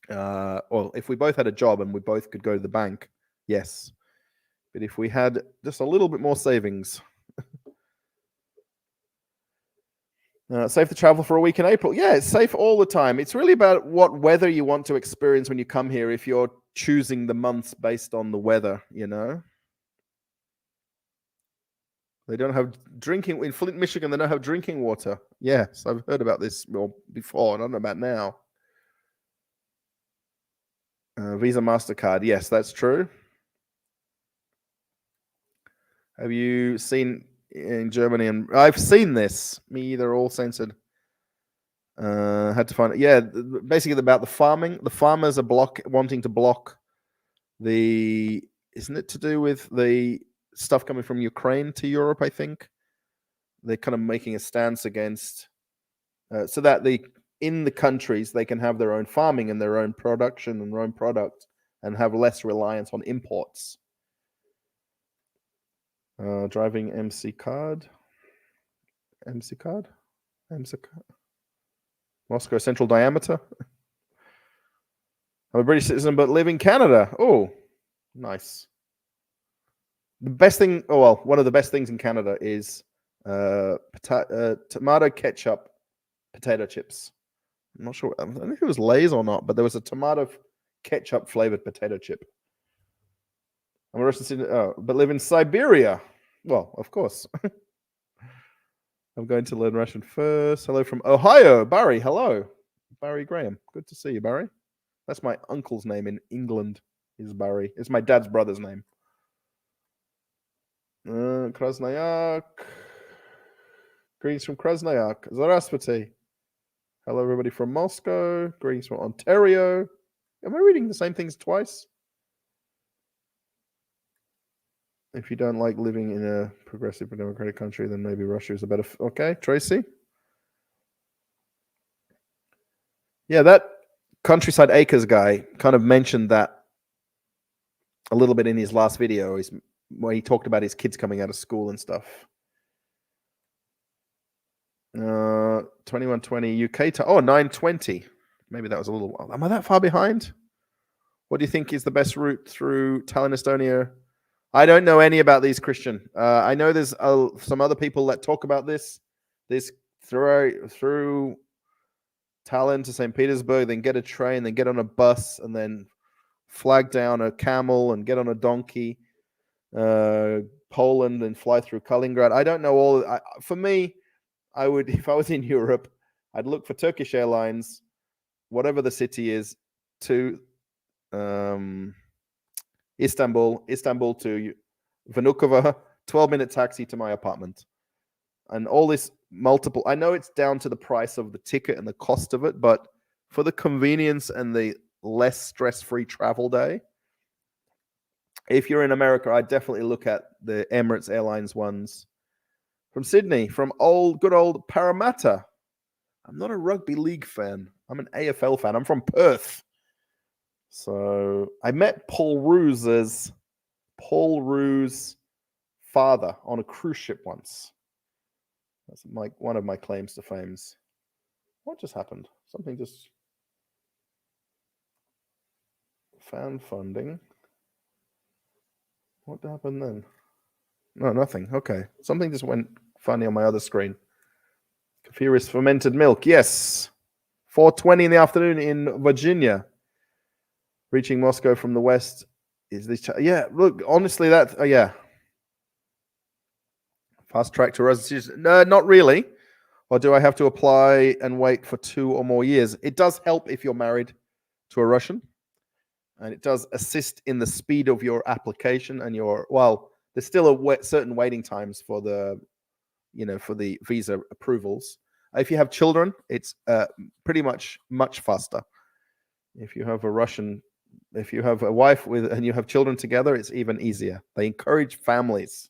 we both had a job and we both could go to the bank. Yes. But if we had just a little bit more savings. Safe to travel for a week in April. Yeah, it's safe all the time. It's really about what weather you want to experience when you come here, if you're choosing the months based on the weather, you know. They don't have drinking in Flint, Michigan. They don't have drinking water. Yes, I've heard about this before. I don't know about now. Visa, MasterCard. Yes, that's true. Have you seen in Germany? And I've seen this. Me either. All censored. Had to find it. Yeah, basically about the farming. The farmers are wanting to block the. Isn't it to do with the stuff coming from Ukraine to Europe? I think they're kind of making a stance against, so that in the countries they can have their own farming and their own production and their own product and have less reliance on imports. Driving MC card. Moscow central diameter. I'm a British citizen but live in Canada. Oh, nice. The best thing, one of the best things in Canada is tomato ketchup potato chips. I'm not sure. I don't know if it was Lay's or not, but there was a tomato ketchup flavored potato chip. I'm a Russian citizen, but live in Siberia. Well, of course. I'm going to learn Russian first. Hello from Ohio. Barry, hello. Barry Graham. Good to see you, Barry. That's my uncle's name in England, is Barry. It's my dad's brother's name. Krasnoyak. Greetings from Krasnoyak. Здравствуйте. Hello, everybody from Moscow. Greetings from Ontario. Am I reading the same things twice? If you don't like living in a progressive democratic country, then maybe Russia is a better... Okay, Tracy? Yeah, that Countryside Acres guy kind of mentioned that a little bit in his last video, where he talked about his kids coming out of school and stuff. 2120 UK time. Oh, 920. Maybe that was a little while. Am I that far behind? What do you think is the best route through Tallinn, Estonia? I don't know any about these, Christian. I know there's some other people that talk about this. This through Tallinn to St. Petersburg, then get a train, then get on a bus, and then flag down a camel and get on a donkey. Poland and fly through Kaliningrad. I don't know all. For me, I would, if I was in Europe, I'd look for Turkish Airlines, whatever the city is, to Istanbul to Vnukovo, 12-minute taxi to my apartment. And all this multiple, I know it's down to the price of the ticket and the cost of it, but for the convenience and the less stress-free travel day, if you're in America, I'd definitely look at the Emirates Airlines ones. From Sydney, from good old Parramatta. I'm not a rugby league fan. I'm an AFL fan. I'm from Perth. So I met Paul Roos's father on a cruise ship once. That's one of my claims to fame. What just happened? Something just... Fan funding. What happened then? No, nothing. Okay. Something just went funny on my other screen. Kefir's fermented milk. Yes. 4:20 in the afternoon in Virginia. Reaching Moscow from the west is this... Yeah, look, honestly, that... yeah. Fast track to residency. No, not really. Or do I have to apply and wait for 2 or more years? It does help if you're married to a Russian. And it does assist in the speed of your application and your... Well, there's still certain waiting times for the... for the visa approvals. If you have children, it's pretty much faster. If you have a wife and you have children together, it's even easier. They encourage families.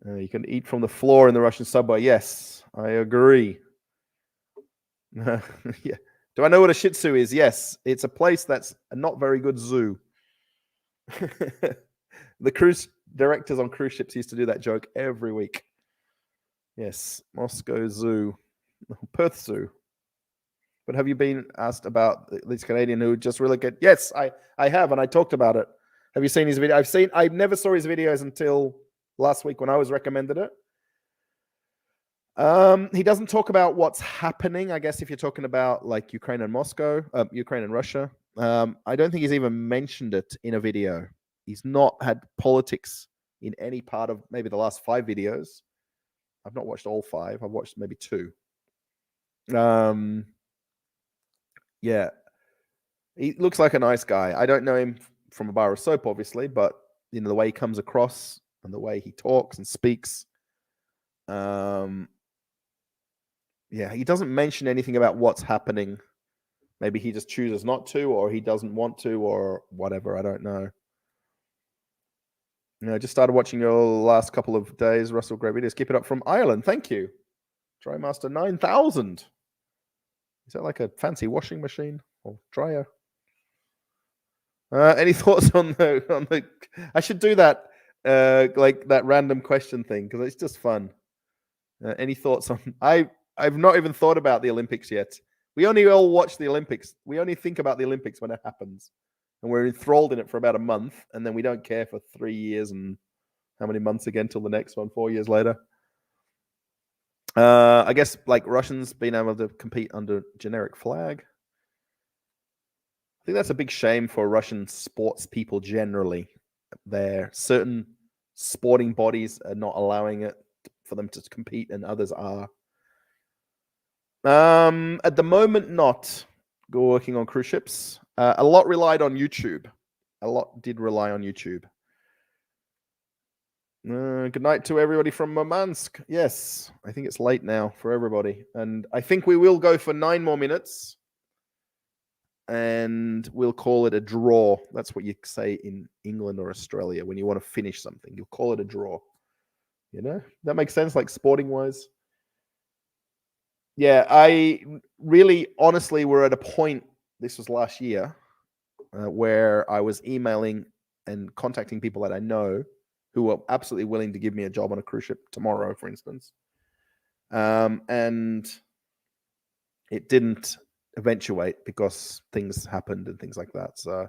You can eat from the floor in the Russian subway. Yes, I agree. Yeah. Do I know what a Shih Tzu is? Yes, it's a place that's a not very good zoo. The cruise directors on cruise ships used to do that joke every week. Yes, Moscow Zoo, Perth Zoo. But have you been asked about this Canadian who just relocated? Yes, I have, and I talked about it. Have you seen his video? I never saw his videos until last week when I was recommended it. He doesn't talk about what's happening. I guess if you're talking about like Ukraine and Russia, I don't think he's even mentioned it in a video. He's not had politics in any part of maybe the last 5 videos. I've not watched all 5. I've watched maybe 2. Yeah. He looks like a nice guy. I don't know him from a bar of soap, obviously, but the way he comes across and the way he talks and speaks. Yeah, he doesn't mention anything about what's happening. Maybe he just chooses not to, or he doesn't want to, or whatever. I don't know. I just started watching your last couple of days. Russell, great videos. Keep it up from Ireland. Thank you. TriMaster 9000. Is that like a fancy washing machine or dryer? Any thoughts on the? I should do that, like that random question thing, because it's just fun. Any thoughts on? I've not even thought about the Olympics yet. We only all watch the Olympics. We only think about the Olympics when it happens. And we're enthralled in it for about a month, and then we don't care for 3 years and how many months again till the next one, 4 years later. I guess like Russians being able to compete under generic flag. I think that's a big shame for Russian sports people generally. Certain sporting bodies are not allowing it. for them to compete, and others are. At the moment, not working on cruise ships. A lot relied on YouTube. A lot did rely on YouTube. Good night to everybody from Murmansk. Yes, I think it's late now for everybody. And I think we will go for 9 more minutes. And we'll call it a draw. That's what you say in England or Australia when you want to finish something. You'll call it a draw. You know? That makes sense, like sporting-wise. Yeah, I really, honestly, we're at a point, this was last year, where I was emailing and contacting people that I know who are absolutely willing to give me a job on a cruise ship tomorrow, for instance. And it didn't eventuate because things happened and things like that. So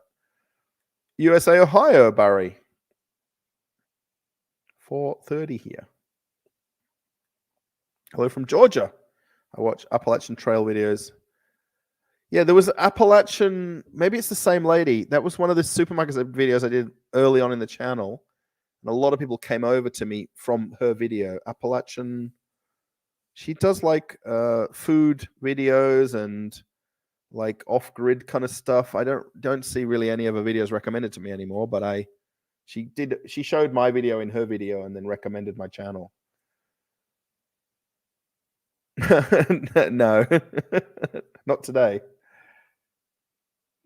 USA, Ohio, Barry. 4:30 here. Hello from Georgia. I watch Appalachian Trail videos. Yeah, there was Appalachian, maybe it's the same lady. That was one of the supermarkets videos I did early on in the channel. And a lot of people came over to me from her video. Appalachian, she does like food videos and like off-grid kind of stuff. I don't see really any of her videos recommended to me anymore, but she showed my video in her video and then recommended my channel. No, not today.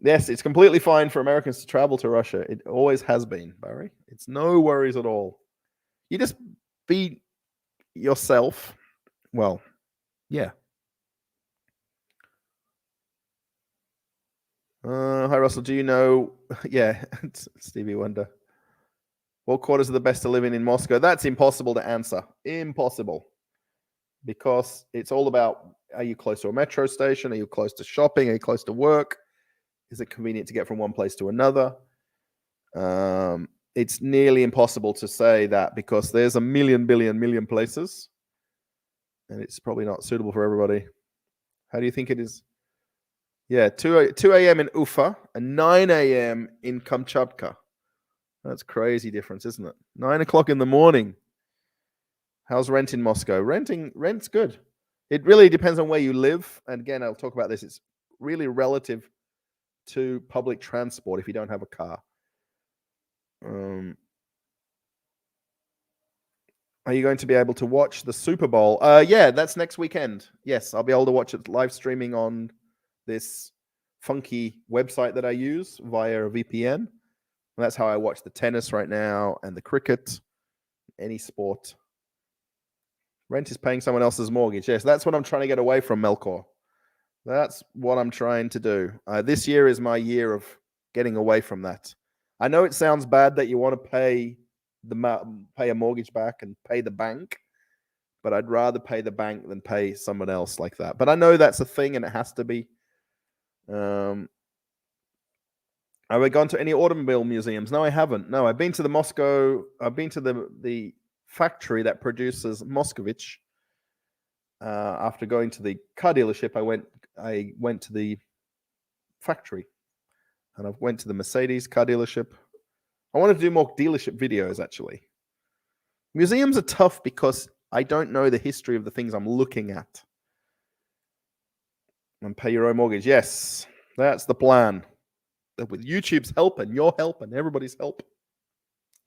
Yes, it's completely fine for Americans to travel to Russia. It always has been, Barry. It's no worries at all. You just be yourself. Well, yeah. Hi, Russell. Do you know? Yeah, it's Stevie Wonder. What quarters are the best to live in Moscow? That's impossible to answer. Impossible. Because it's all about, are you close to a metro station? Are you close to shopping? Are you close to work? Is it convenient to get from one place to another? It's nearly impossible to say that because there's a million places. And it's probably not suitable for everybody. How do you think it is? Yeah, 2 a.m. in Ufa and 9 a.m. in Kamchatka. That's crazy difference, isn't it? 9 o'clock in the morning. How's rent in Moscow? Rent's good. It really depends on where you live. And again, I'll talk about this. It's really relative to public transport if you don't have a car. Are you going to be able to watch the Super Bowl? Yeah, that's next weekend. Yes, I'll be able to watch it live streaming on this funky website that I use via a VPN. And that's how I watch the tennis right now and the cricket, any sport. Rent is paying someone else's mortgage. Yes, that's what I'm trying to get away from, Melkor. That's what I'm trying to do. This year is my year of getting away from that. I know it sounds bad that you want to pay a mortgage back and pay the bank, but I'd rather pay the bank than pay someone else like that. But I know that's a thing and it has to be. Have I gone to any automobile museums? No, I haven't. No, I've been to the factory that produces Moscovich. After going to the car dealership, I went to the factory, and I went to the Mercedes car dealership. I want to do more dealership videos, actually. Museums are tough because I don't know the history of the things I'm looking at. And pay your own mortgage. Yes, that's the plan. With YouTube's help and your help and everybody's help,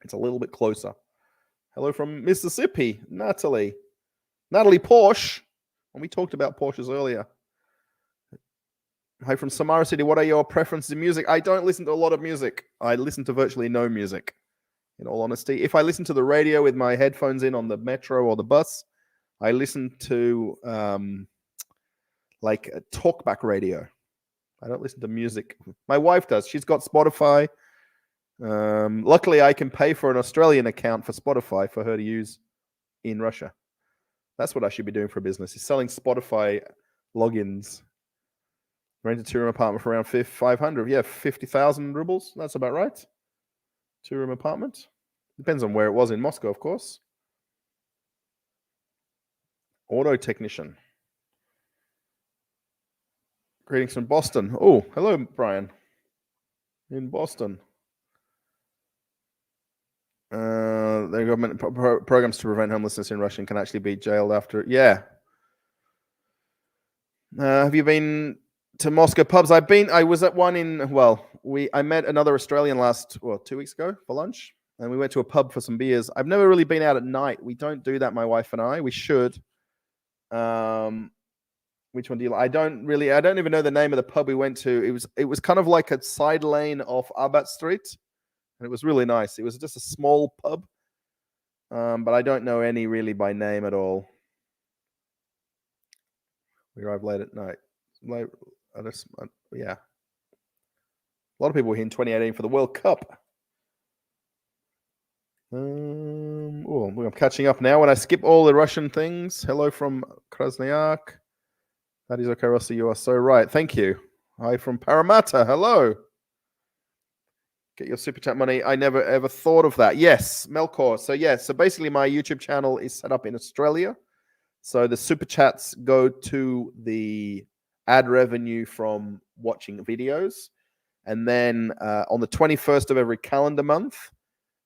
it's a little bit closer. Hello from Mississippi, Natalie Porsche. And we talked about Porsches earlier. Hi from Samara City. What are your preferences in music? I don't listen to a lot of music. I listen to virtually no music, in all honesty. If I listen to the radio with my headphones in on the metro or the bus, I listen to like a talkback radio. I don't listen to music. My wife does. She's got Spotify. Luckily, I can pay for an Australian account for Spotify for her to use in Russia. That's what I should be doing for a business, is selling Spotify logins. Rent a 2-room apartment for around 500. Yeah, 50,000 rubles. That's about right. 2-room apartment. Depends on where it was in Moscow, of course. Auto technician. Greetings from Boston. Oh, hello, Brian. In Boston. The government programs to prevent homelessness in Russia can actually be jailed after. Yeah. Have you been to Moscow pubs? I was at one I met another Australian 2 weeks ago for lunch, and we went to a pub for some beers. I've never really been out at night. We don't do that, my wife and I. We should. Which one do you like? I don't even know the name of the pub we went to. It was kind of like a side lane off Arbat Street, and it was really nice. It was just a small pub, but I don't know any really by name at all. We arrived late at night. Yeah. A lot of people were here in 2018 for the World Cup. I'm catching up now. When I skip all the Russian things, hello from Krasnoyarsk. That is okay, Rossi. You are so right. Thank you. Hi from Parramatta. Hello. Get your super chat money. I never ever thought of that. Yes, Melkor. So basically my YouTube channel is set up in Australia. So the super chats go to the ad revenue from watching videos. And then on the 21st of every calendar month,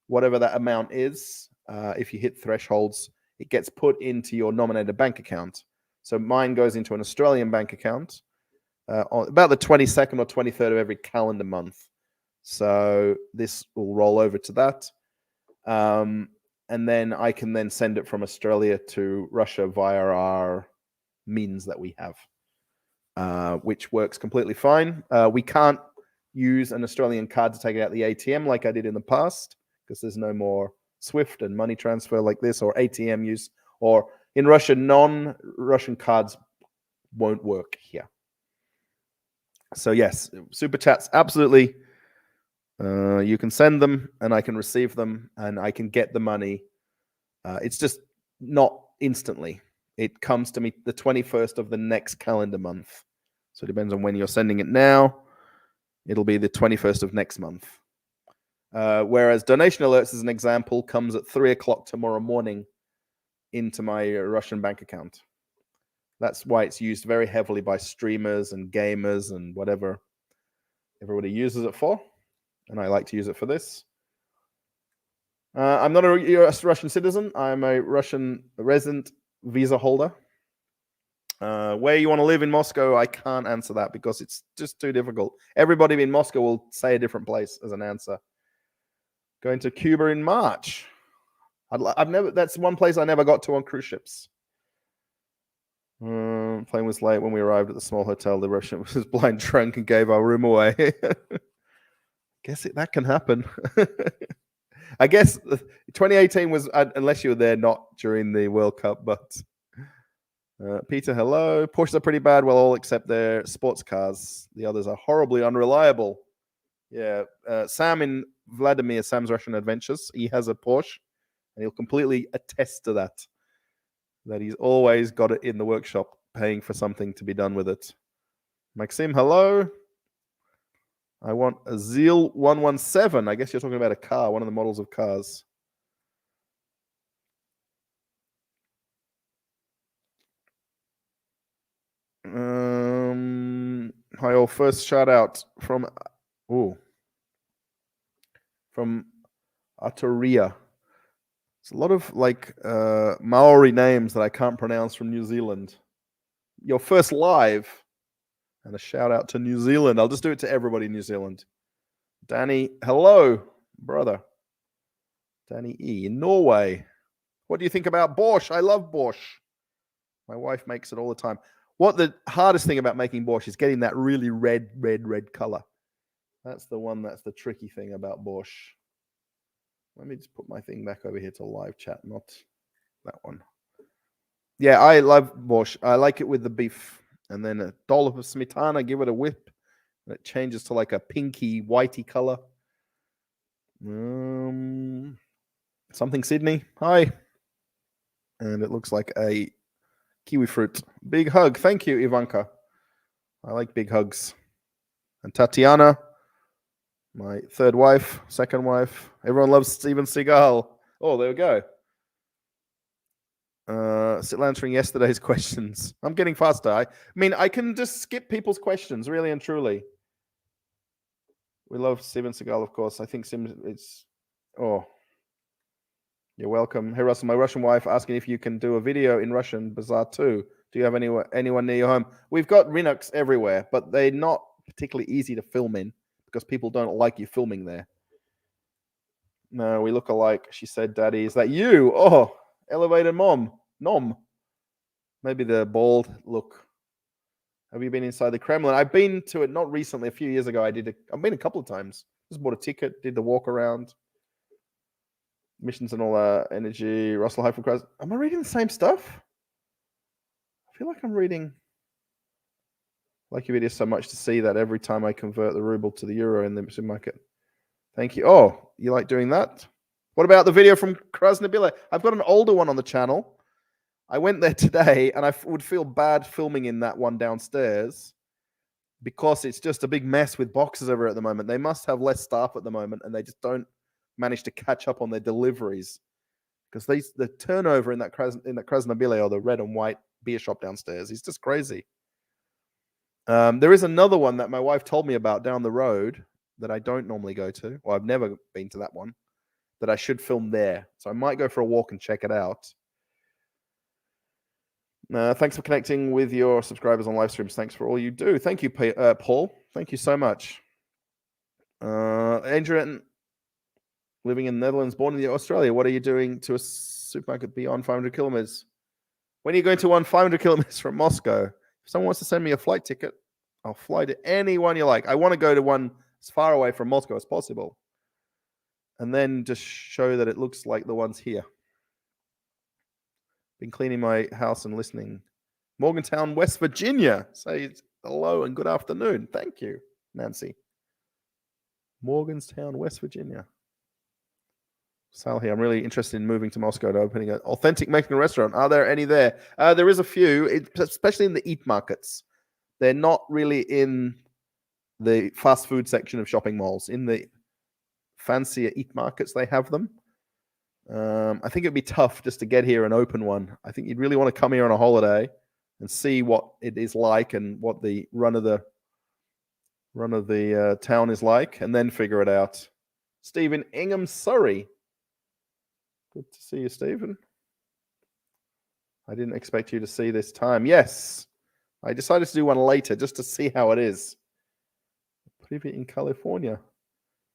whatever that amount is, if you hit thresholds, it gets put into your nominated bank account. So mine goes into an Australian bank account on about the 22nd or 23rd of every calendar month. So this will roll over to that. And then I can then send it from Australia to Russia via our means that we have, which works completely fine. We can't use an Australian card to take it out the ATM like I did in the past, because there's no more SWIFT and money transfer like this, or ATM use, or in Russia, non-Russian cards won't work here. So yes, super chats, absolutely. You can send them and I can receive them and I can get the money. It's just not instantly. It comes to me the 21st of the next calendar month. So it depends on when you're sending it now. It'll be the 21st of next month. Whereas donation alerts, as an example, comes at 3 o'clock tomorrow morning into my Russian bank account. That's why it's used very heavily by streamers and gamers and whatever everybody uses it for. And I like to use it for this. I'm not a US Russian citizen. I'm a Russian resident visa holder. Where you want to live in Moscow, I can't answer that because it's just too difficult. Everybody in Moscow will say a different place as an answer. Going to Cuba in March. That's one place I never got to on cruise ships. Plane was late when we arrived at the small hotel. The Russian was blind drunk and gave our room away. Guess that can happen. I guess 2018 was, unless you were there, not during the World Cup, but Peter, hello. Porsches are pretty bad, well, all except their sports cars. The others are horribly unreliable. Yeah, Sam's Russian Adventures, he has a Porsche, and he'll completely attest to that he's always got it in the workshop, paying for something to be done with it. Maxim, hello. I want a Zeal 117. I guess you're talking about a car, one of the models of cars. Hi all. First shout out from Atoria. It's a lot of Maori names that I can't pronounce from New Zealand. Your first live, and a shout out to New Zealand. I'll just do it to everybody in New Zealand. Danny, hello, brother. Danny E. in Norway. What do you think about borscht? I love borscht. My wife makes it all the time. What the hardest thing about making borscht is getting that really red color. That's the tricky thing about borscht. Let me just put my thing back over here to live chat, not that one. Yeah, I love borscht. I like it with the beef. And then a dollop of smetana, give it a whip. And it changes to like a pinky, whitey color. Something Sydney. Hi. And it looks like a kiwi fruit. Big hug. Thank you, Ivanka. I like big hugs. And Tatiana, my third wife, second wife. Everyone loves Steven Seagal. Oh, there we go. Still answering yesterday's questions. I'm getting faster. I mean, I can just skip people's questions, really and truly. We love Steven Seagal, of course. I think it's... Oh. You're welcome. Hey, Russell, my Russian wife asking if you can do a video in Russian, bizarre too. Do you have anyone near your home? We've got Linux everywhere, but they're not particularly easy to film in because people don't like you filming there. No, we look alike. She said, Daddy, is that you? Oh, elevated mom. Nom. Maybe the bald look. Have you been inside the Kremlin? I've been to it, not recently, a few years ago. I've been a couple of times. Just bought a ticket, did the walk around. Missions and all that. Energy, Russell Hyphen. Am I reading the same stuff? I feel like I'm reading. Like your video so much to see that every time I convert the ruble to the euro in the supermarket. Thank you. Oh, you like doing that? What about the video from Krasnobila? I've got an older one on the channel. I went there today and I would feel bad filming in that one downstairs because it's just a big mess with boxes over at the moment. They must have less staff at the moment and they just don't manage to catch up on their deliveries because the turnover in that Krasnobila or the red and white beer shop downstairs is just crazy. There is another one that my wife told me about down the road that I don't normally go to. Well, I've never been to that one, that I should film there. So I might go for a walk and check it out. Thanks for connecting with your subscribers on live streams. Thanks for all you do. Thank you, Paul. Thank you so much. Adrian, living in the Netherlands, born in Australia. What are you doing to a supermarket beyond 500 kilometers? When are you going to 500 kilometers from Moscow? If someone wants to send me a flight ticket, I'll fly to anyone you like. I want to go to one as far away from Moscow as possible. And then just show that it looks like the ones here. Been cleaning my house and listening. Morgantown, West Virginia. Say hello and good afternoon. Thank you, Nancy. Morgantown, West Virginia. Sal here. I'm really interested in moving to Moscow to opening an authentic Mexican restaurant. Are there any there? There is a few, especially in the eat markets. They're not really in the fast food section of shopping malls. In the fancier eat markets, they have them. I think it'd be tough just to get here and open one. I think you'd really want to come here on a holiday and see what it is like and what the run of the town is like, and then figure it out. Stephen Ingham, Surrey. Good to see you, Stephen. I didn't expect you to see this time. Yes, I decided to do one later just to see how it is. Privet in California.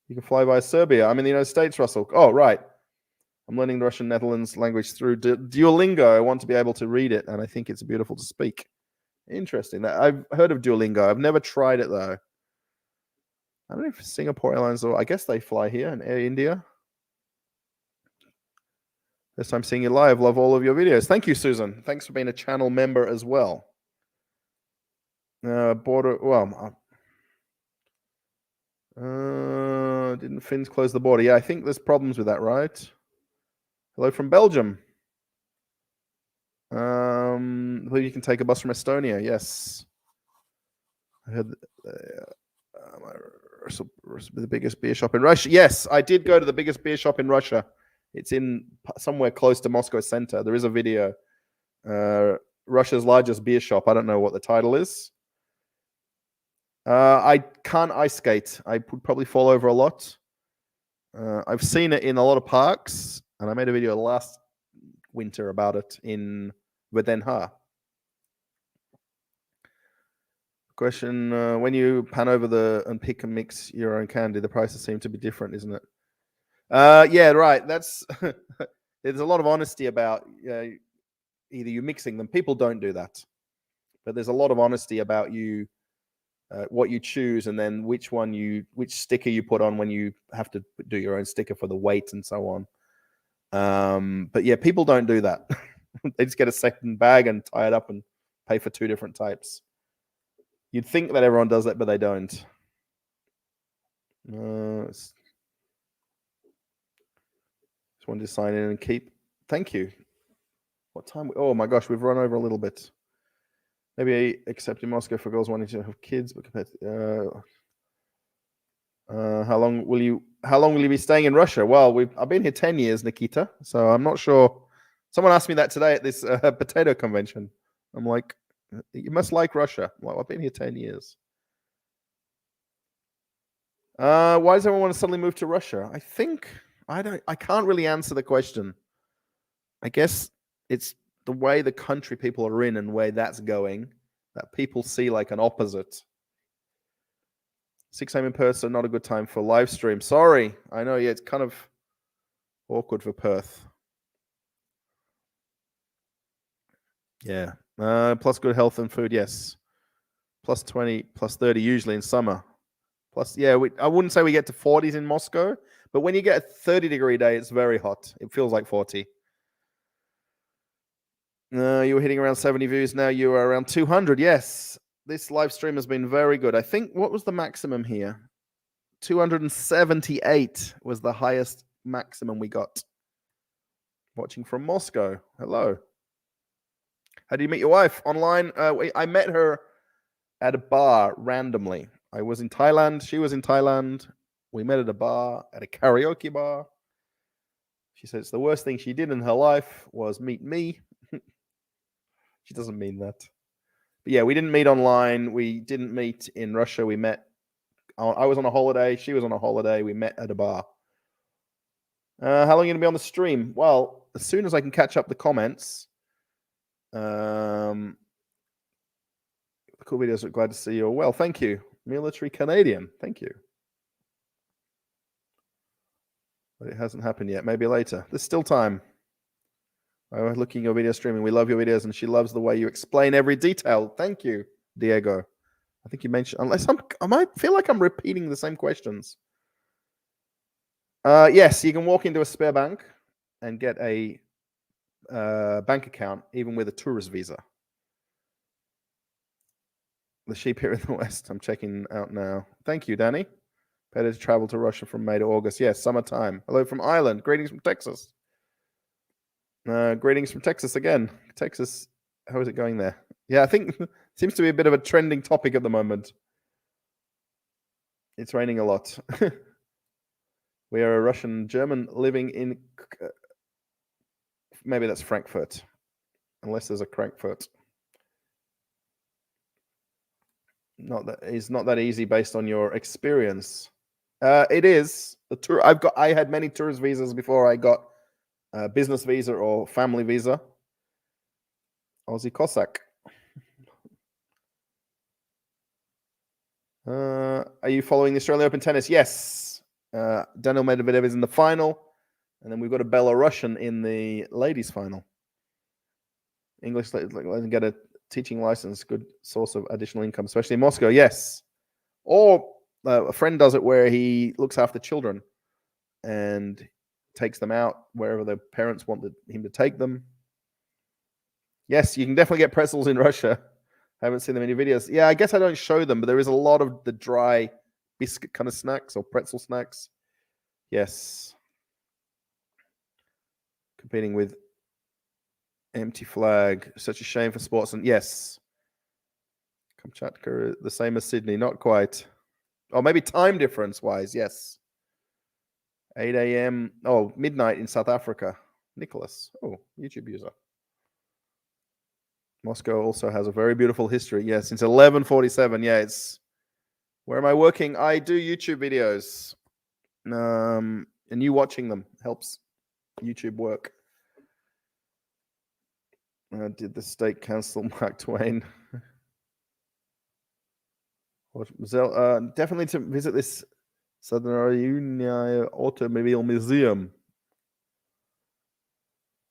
You can fly via Serbia. I'm in the United States, Russell. Oh, right. I'm learning the Russian Netherlands language through Duolingo. I want to be able to read it, and I think it's beautiful to speak. Interesting. I've heard of Duolingo. I've never tried it, though. I don't know if Singapore Airlines, or I guess they fly here, and Air India. First time seeing you live. Love all of your videos. Thank you, Susan. Thanks for being a channel member as well. Didn't Finns close the border? Yeah, I think there's problems with that, right? Hello from Belgium. I believe you can take a bus from Estonia. Yes. I heard the biggest beer shop in Russia. Yes, I did go to the biggest beer shop in Russia. It's in somewhere close to Moscow center. There is a video. Russia's largest beer shop. I don't know what the title is. I can't ice skate. I would probably fall over a lot. I've seen it in a lot of parks, and I made a video last winter about it in Vedenha. Question, when you pan over and pick and mix your own candy, the prices seem to be different, isn't it? Yeah, right. That's there's a lot of honesty about either you mixing them. People don't do that, but there's a lot of honesty about you, what you choose, and then which sticker you put on when you have to do your own sticker for the weight and so on. But yeah, people don't do that. They just get a second bag and tie it up and pay for two different types. You'd think that everyone does that, but they don't. Just wanted to sign in and keep. Thank you. What time? Oh my gosh, we've run over a little bit. Maybe except in Moscow for girls wanting to have kids, but compared to, how long will you be staying in Russia? Well, I've been here 10 years, Nikita. So I'm not sure. Someone asked me that today at this potato convention. I'm like, you must like Russia. Well, I've been here 10 years. Why does everyone want to suddenly move to Russia? I can't really answer the question. I guess it's the way the country people are in and where that's going that people see like an opposite. 6 a.m. in person, not a good time for live stream. Sorry. I know, yeah, it's kind of awkward for Perth. Yeah. Plus good health and food, yes. Plus 20, plus 30 usually in summer. Plus, yeah, I wouldn't say we get to 40s in Moscow, but when you get a 30-degree day, it's very hot. It feels like 40. You were hitting around 70 views. Now you are around 200. Yes, this live stream has been very good. I think, what was the maximum here? 278 was the highest maximum we got. Watching from Moscow. Hello. How do you meet your wife? Online? I met her at a bar randomly. I was in Thailand. She was in Thailand. We met at a bar, at a karaoke bar. She said it's the worst thing she did in her life was meet me. She doesn't mean that. But yeah, we didn't meet online. We didn't meet in Russia. We met. I was on a holiday. She was on a holiday. We met at a bar. How long are you going to be on the stream? Well, as soon as I can catch up the comments. Cool videos. Glad to see you. Well, thank you. Military Canadian. Thank you. But it hasn't happened yet. Maybe later. There's still time. I was looking at your video streaming. We love your videos, and she loves the way you explain every detail. Thank you, Diego. I think you mentioned, unless I might feel like I'm repeating the same questions. Yes, you can walk into a SberBank and get a bank account, even with a tourist visa. The sheep here in the West. I'm checking out now. Thank you, Danny. Better to travel to Russia from May to August. Yes, summertime. Hello from Ireland. Greetings from Texas. Greetings from Texas again. Texas, how is it going there? Yeah, I think it seems to be a bit of a trending topic at the moment. It's raining a lot. We are a Russian German living in, maybe that's Frankfurt, unless there's a Frankfurt. It's not that easy based on your experience. It is a tour. I had many tourist visas before I got a business visa or family visa. Aussie Cossack. Are you following the Australian Open tennis? Yes. Daniel Medvedev is in the final, and then we've got a Belarusian in the ladies' final. English, get a teaching license, good source of additional income, especially in Moscow. Yes. Or a friend does it where he looks after children and takes them out wherever their parents want him to take them. Yes, you can definitely get pretzels in Russia. I haven't seen them in any videos. Yeah, I guess I don't show them, but there is a lot of the dry biscuit kind of snacks or pretzel snacks. Yes. Competing with Empty Flag. Such a shame for sports. And yes. Kamchatka, the same as Sydney. Not quite. Or maybe time difference wise. Yes. 8 a.m. Oh, midnight in South Africa. Nicholas. Oh, YouTube user. Moscow also has a very beautiful history. Yeah, since 1147. Yeah, it's... Where am I working? I do YouTube videos. And you watching them helps YouTube work. Did the state cancel Mark Twain? Definitely to visit this Southern Automobile Museum.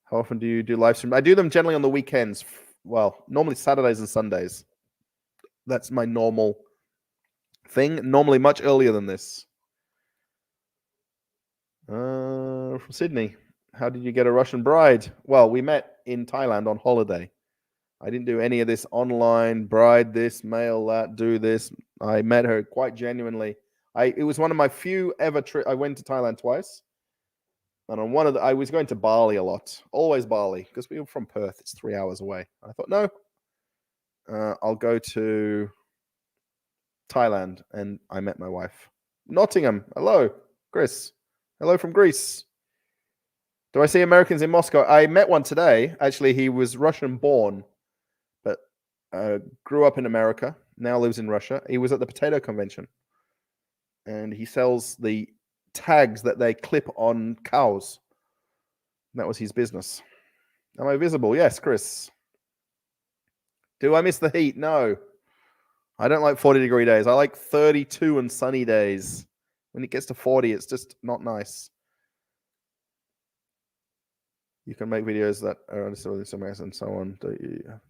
How often do you do live stream? I do them generally on the weekends. Well, normally Saturdays and Sundays. That's my normal thing. Normally much earlier than this. From Sydney. How did you get a Russian bride? Well, we met in Thailand on holiday. I didn't do any of this online, bride this, mail that, do this. I met her quite genuinely. It was one of my few ever trips. I went to Thailand twice. And on one of I was going to Bali a lot. Always Bali, because we were from Perth. It's 3 hours away. I thought, no, I'll go to Thailand. And I met my wife. Nottingham. Hello, Chris. Hello from Greece. Do I see Americans in Moscow? I met one today. Actually, he was Russian born, but grew up in America, now lives in Russia. He was at the potato convention. And he sells the tags that they clip on cows. That was his business. Am I visible? Yes, Chris. Do I miss the heat? No. I don't like 40-degree days. I like 32 and sunny days. When it gets to 40, it's just not nice. You can make videos that are understood and so on.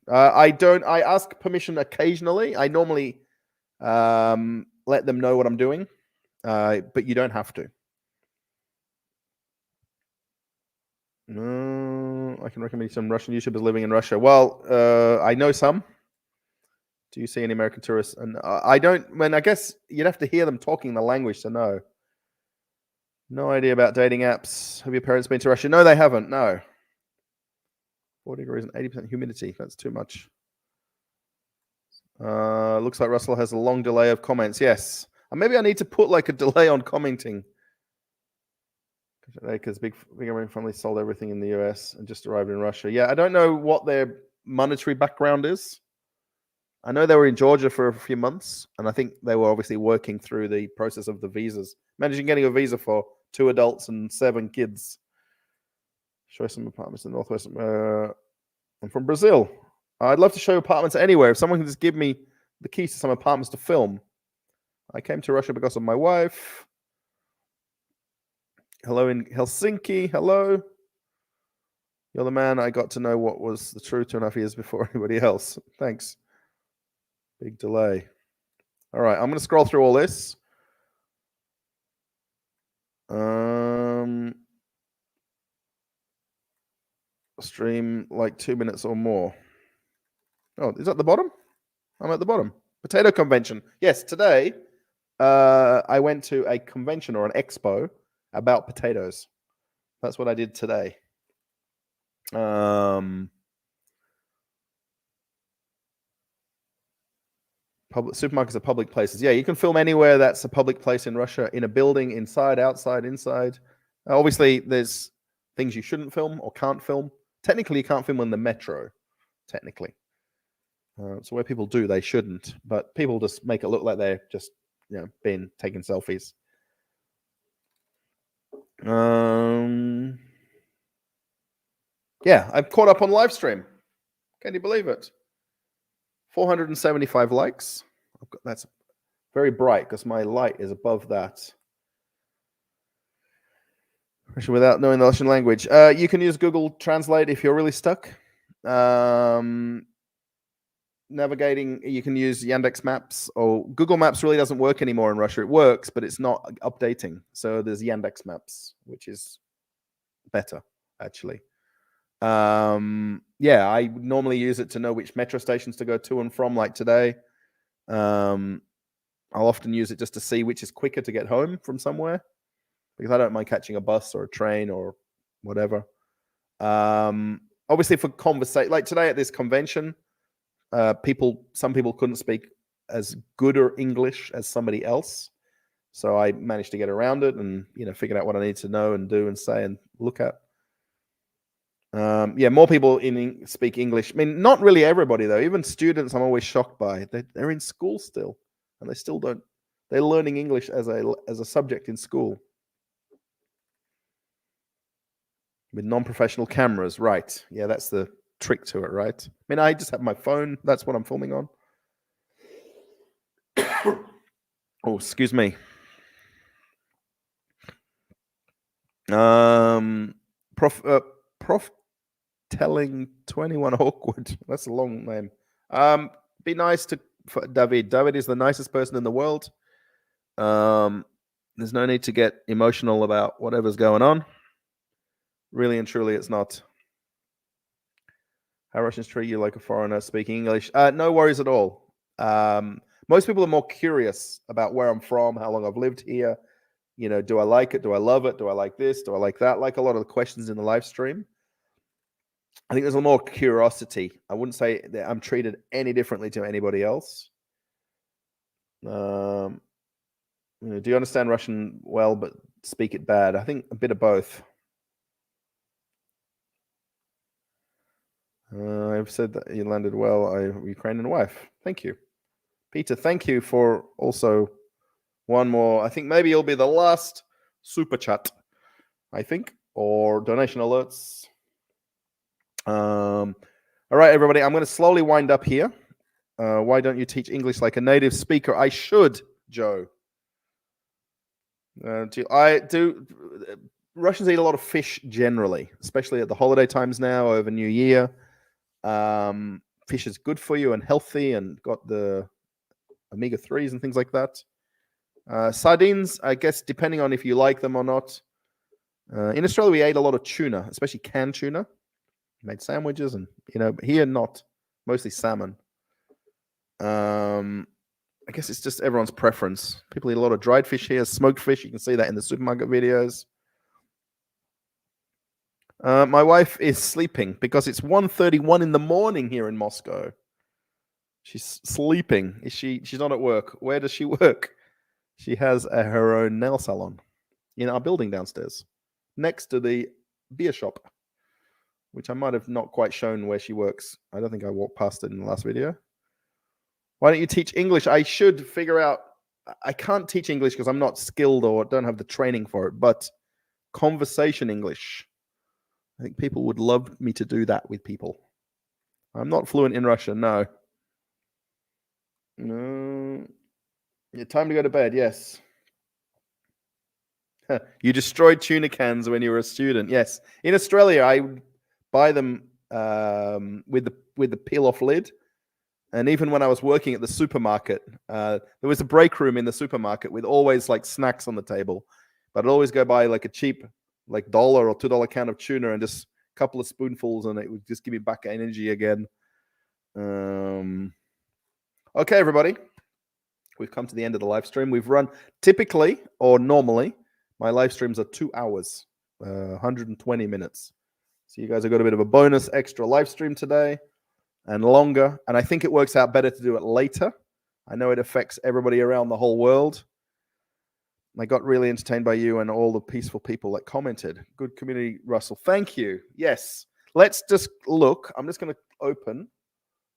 I don't. I ask permission occasionally. I normally let them know what I'm doing, but you don't have to. No, I can recommend some Russian YouTubers living in Russia. Well, I know some. Do you see any American tourists? And I don't. I guess you'd have to hear them talking the language to know. No idea about dating apps. Have your parents been to Russia? No, they haven't. No. 40 degrees and 80% humidity. That's too much. Looks like Russell has a long delay of comments. Yes. And maybe I need to put like a delay on commenting. Because big American family sold everything in the US and just arrived in Russia. Yeah, I don't know what their monetary background is. I know they were in Georgia for a few months, and I think they were obviously working through the process of the visas. Imagine getting a visa for 2 adults and 7 kids. Show some apartments in the Northwest. I'm from Brazil. I'd love to show apartments anywhere. If someone can just give me the keys to some apartments to film. I came to Russia because of my wife. Hello in Helsinki. Hello. You're the man. I got to know what was the truth 2.5 years before anybody else. Thanks. Big delay. All right, I'm going to scroll through all this. Stream like 2 minutes or more. Oh, is that the bottom? I'm at the bottom. Potato convention. Yes, today I went to a convention or an expo about potatoes. That's what I did today. Supermarkets are public places. Yeah, you can film anywhere that's a public place in Russia, in a building, inside, outside, inside. Obviously, there's things you shouldn't film or can't film. Technically, you can't film in the metro, technically. So where people do, they shouldn't. But people just make it look like they're just, being taking selfies. Yeah, I'm caught up on live stream. Can you believe it? 475 likes. That's very bright because my light is above that. Without knowing the Russian language. You can use Google Translate if you're really stuck. Navigating, you can use Yandex Maps, or Google Maps really doesn't work anymore in Russia. It works, but it's not updating. So there's Yandex Maps, which is better, actually. Yeah, I normally use it to know which metro stations to go to and from, like today. I'll often use it just to see which is quicker to get home from somewhere, because I don't mind catching a bus or a train or whatever. Obviously, for conversation, like today at this convention, some people couldn't speak as good or English as somebody else, so I managed to get around it and figured out what I need to know and do and say and look at. Yeah, more people speak English. I mean, not really everybody though. Even students, I'm always shocked by. They're in school still, and they still don't. They're learning English as a subject in school with non-professional cameras, right? Yeah, that's the trick to it, right? I mean, I just have my phone. That's what I'm filming on. Oh, excuse me. Prof telling 21 awkward. That's a long name. Be nice to David. David is the nicest person in the world. There's no need to get emotional about whatever's going on. Really and truly, it's not. How Russians treat you like a foreigner speaking English? No worries at all. Most people are more curious about where I'm from, how long I've lived here. Do I like it? Do I love it? Do I like this? Do I like that? Like a lot of the questions in the live stream. I think there's a little more curiosity. I wouldn't say that I'm treated any differently to anybody else. Do you understand Russian well, but speak it bad? I think a bit of both. I've said that you landed well. Ukrainian wife. Thank you. Peter, thank you for also one more. I think maybe it'll be the last super chat, I think, or donation alerts. All right, everybody. I'm going to slowly wind up here. Why don't you teach English like a native speaker? I should, Joe. I do. Russians eat a lot of fish generally, especially at the holiday times now over New Year. Fish is good for you and healthy and got the omega-3s and things like that. Sardines, I guess, depending on if you like them or not. In Australia, we ate a lot of tuna, especially canned tuna. Made sandwiches and, here not. Mostly salmon. I guess it's just everyone's preference. People eat a lot of dried fish here, smoked fish. You can see that in the supermarket videos. My wife is sleeping because it's 1:31 in the morning here in Moscow. She's sleeping. She's not at work. Where does she work? She has her own nail salon in our building downstairs, next to the beer shop, which I might have not quite shown where she works. I don't think I walked past it in the last video. Why don't you teach English? I should figure out. I can't teach English because I'm not skilled or don't have the training for it, but conversation English. I think people would love me to do that with people. I'm not fluent in Russian, no. No. Yeah, time to go to bed, yes. You destroyed tuna cans when you were a student. Yes. In Australia, I would buy them with the peel-off lid. And even when I was working at the supermarket, there was a break room in the supermarket with always like snacks on the table. But I'd always go buy like a cheap like $1 or $2 can of tuna and just a couple of spoonfuls, and it would just give me back energy again. Okay, everybody. We've come to the end of the live stream. We've run typically or normally, my live streams are 2 hours, 120 minutes. So you guys have got a bit of a bonus extra live stream today and longer. And I think it works out better to do it later. I know it affects everybody around the whole world. I got really entertained by you and all the peaceful people that commented. Good community, Russell. Thank you. Yes. Let's just look. I'm just going to open.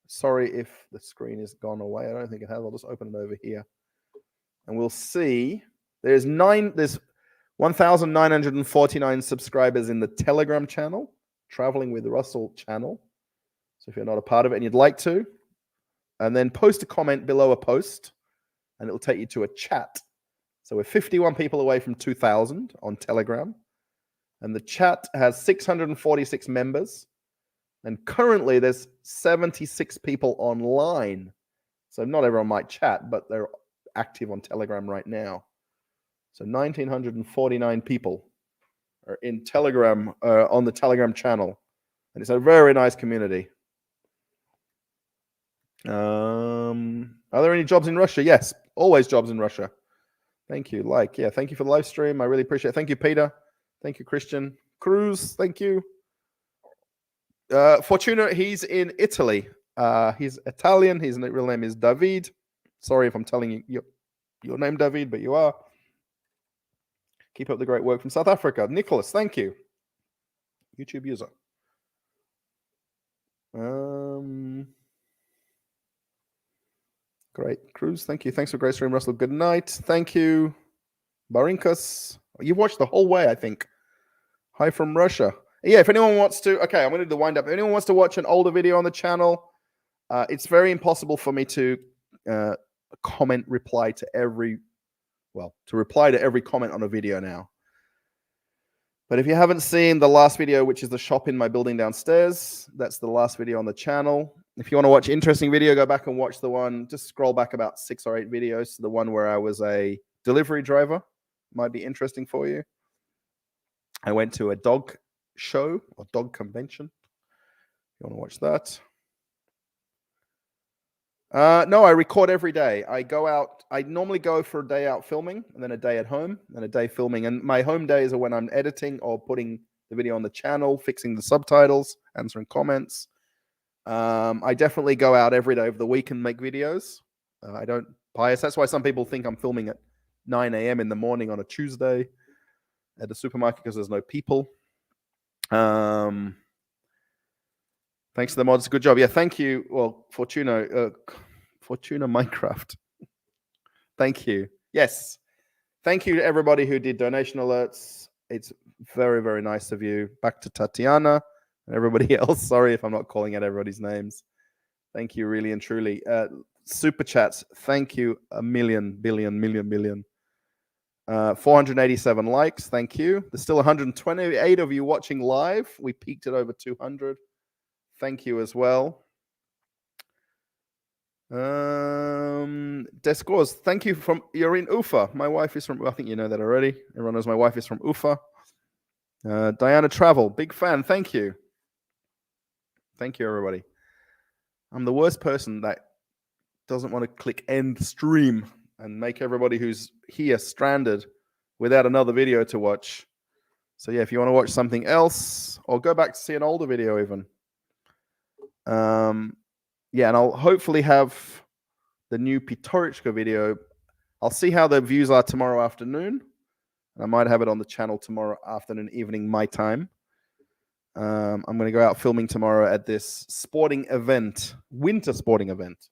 Sorry if the screen has gone away. I don't think it has. I'll just open it over here. And we'll see. There's 1,949 subscribers in the Telegram channel, Traveling with Russell channel. So if you're not a part of it and you'd like to, and then post a comment below a post, and it'll take you to a chat. So we're 51 people away from 2,000 on Telegram. And the chat has 646 members. And currently there's 76 people online. So not everyone might chat, but they're active on Telegram right now. So 1,949 people are in Telegram, on the Telegram channel. And it's a very nice community. Are there any jobs in Russia? Yes, always jobs in Russia. Thank you. Thank you for the live stream. I really appreciate it. Thank you, Peter. Thank you, Christian. Cruz, thank you. Fortuna, he's in Italy. He's Italian. His real name is David. Sorry if I'm telling you your name, David, but you are. Keep up the great work from South Africa. Nicholas, thank you. YouTube user. Great. Cruz, thank you. Thanks for great stream, Russell. Good night. Thank you. Barinkas. You watched the whole way, I think. Hi from Russia. Yeah, if anyone wants to, okay, I'm going to do the wind up. If anyone wants to watch an older video on the channel, it's very impossible for me to reply to every comment on a video now. But if you haven't seen the last video, which is the shop in my building downstairs, that's the last video on the channel. If you want to watch interesting video, go back and watch the one, just scroll back about 6 or 8 videos to the one where I was a delivery driver. Might be interesting for you. I went to a dog show or dog convention. If you want to watch that. No, I record every day. I go out. I normally go for a day out filming and then a day at home and a day filming. And my home days are when I'm editing or putting the video on the channel, fixing the subtitles, answering comments. I definitely go out every day of the week and make videos. I don't bias. That's why some people think I'm filming at 9 a.m. in the morning on a Tuesday at the supermarket because there's no people. Thanks to the mods. Good job. Yeah, thank you. Well, Fortuna Minecraft. Thank you. Yes. Thank you to everybody who did donation alerts. It's very, very nice of you. Back to Tatiana. And everybody else, sorry if I'm not calling out everybody's names. Thank you, really and truly. Super chats, thank you a million, billion. 487 likes, thank you. There's still 128 of you watching live. We peaked at over 200. Thank you as well. Descores, thank you you're in Ufa. My wife is from, I think you know that already. Everyone knows my wife is from Ufa. Diana Travel, big fan, thank you. Thank you, everybody. I'm the worst person that doesn't want to click end stream and make everybody who's here stranded without another video to watch. So yeah, if you want to watch something else, or go back to see an older video even. Yeah, and I'll hopefully have the new Pitorichka video. I'll see how the views are tomorrow afternoon. I might have it on the channel tomorrow afternoon, evening, my time. I'm going to go out filming tomorrow at this sporting event, winter sporting event.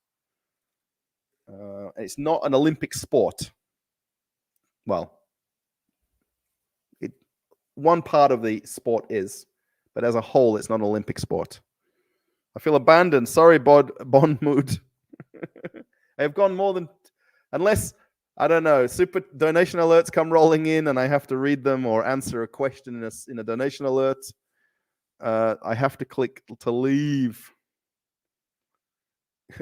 It's not an Olympic sport. Well, one part of the sport is, but as a whole, it's not an Olympic sport. I feel abandoned. Sorry, Bond Mood. I've gone more than, unless, I don't know, super donation alerts come rolling in and I have to read them or answer a question in a donation alert. I have to click to leave.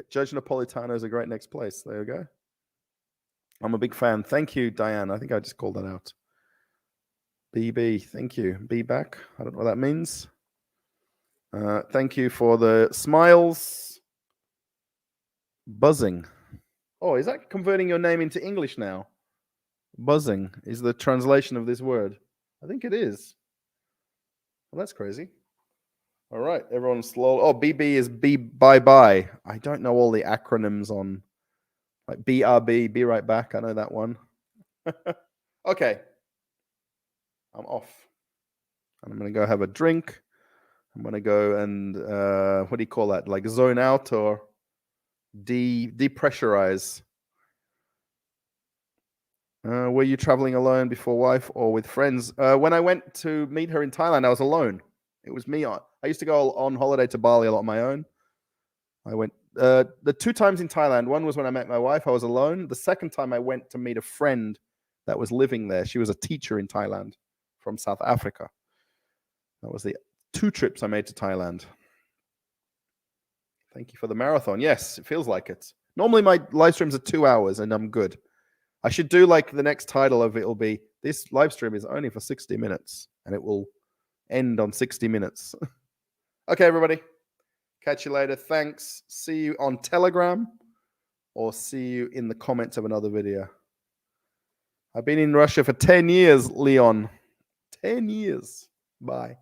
Judge Napolitano is a great next place. There you go. I'm a big fan. Thank you, Diane. I think I just called that out. BB, thank you. Be back. I don't know what that means. Thank you for the smiles. Buzzing. Oh, is that converting your name into English now? Buzzing is the translation of this word. I think it is. Well, that's crazy. All right, everyone's slow. Oh, BB is be bye-bye. I don't know all the acronyms on, like BRB, be right back. I know that one. Okay. I'm off. I'm going to go have a drink. I'm going to go and, what do you call that? Like zone out or depressurize. Were you traveling alone before wife or with friends? When I went to meet her in Thailand, I was alone. It was me. I used to go on holiday to Bali a lot on my own. I went the 2 times in Thailand. One was when I met my wife. I was alone. The second time I went to meet a friend that was living there. She was a teacher in Thailand from South Africa. That was the 2 trips I made to Thailand. Thank you for the marathon. Yes, it feels like it. Normally my live streams are 2 hours and I'm good. I should do like the next title of it will be, this live stream is only for 60 minutes and it will end on 60 minutes. Okay, everybody. Catch you later. Thanks. See you on Telegram or see you in the comments of another video. I've been in Russia for 10 years, Leon. 10 years. Bye.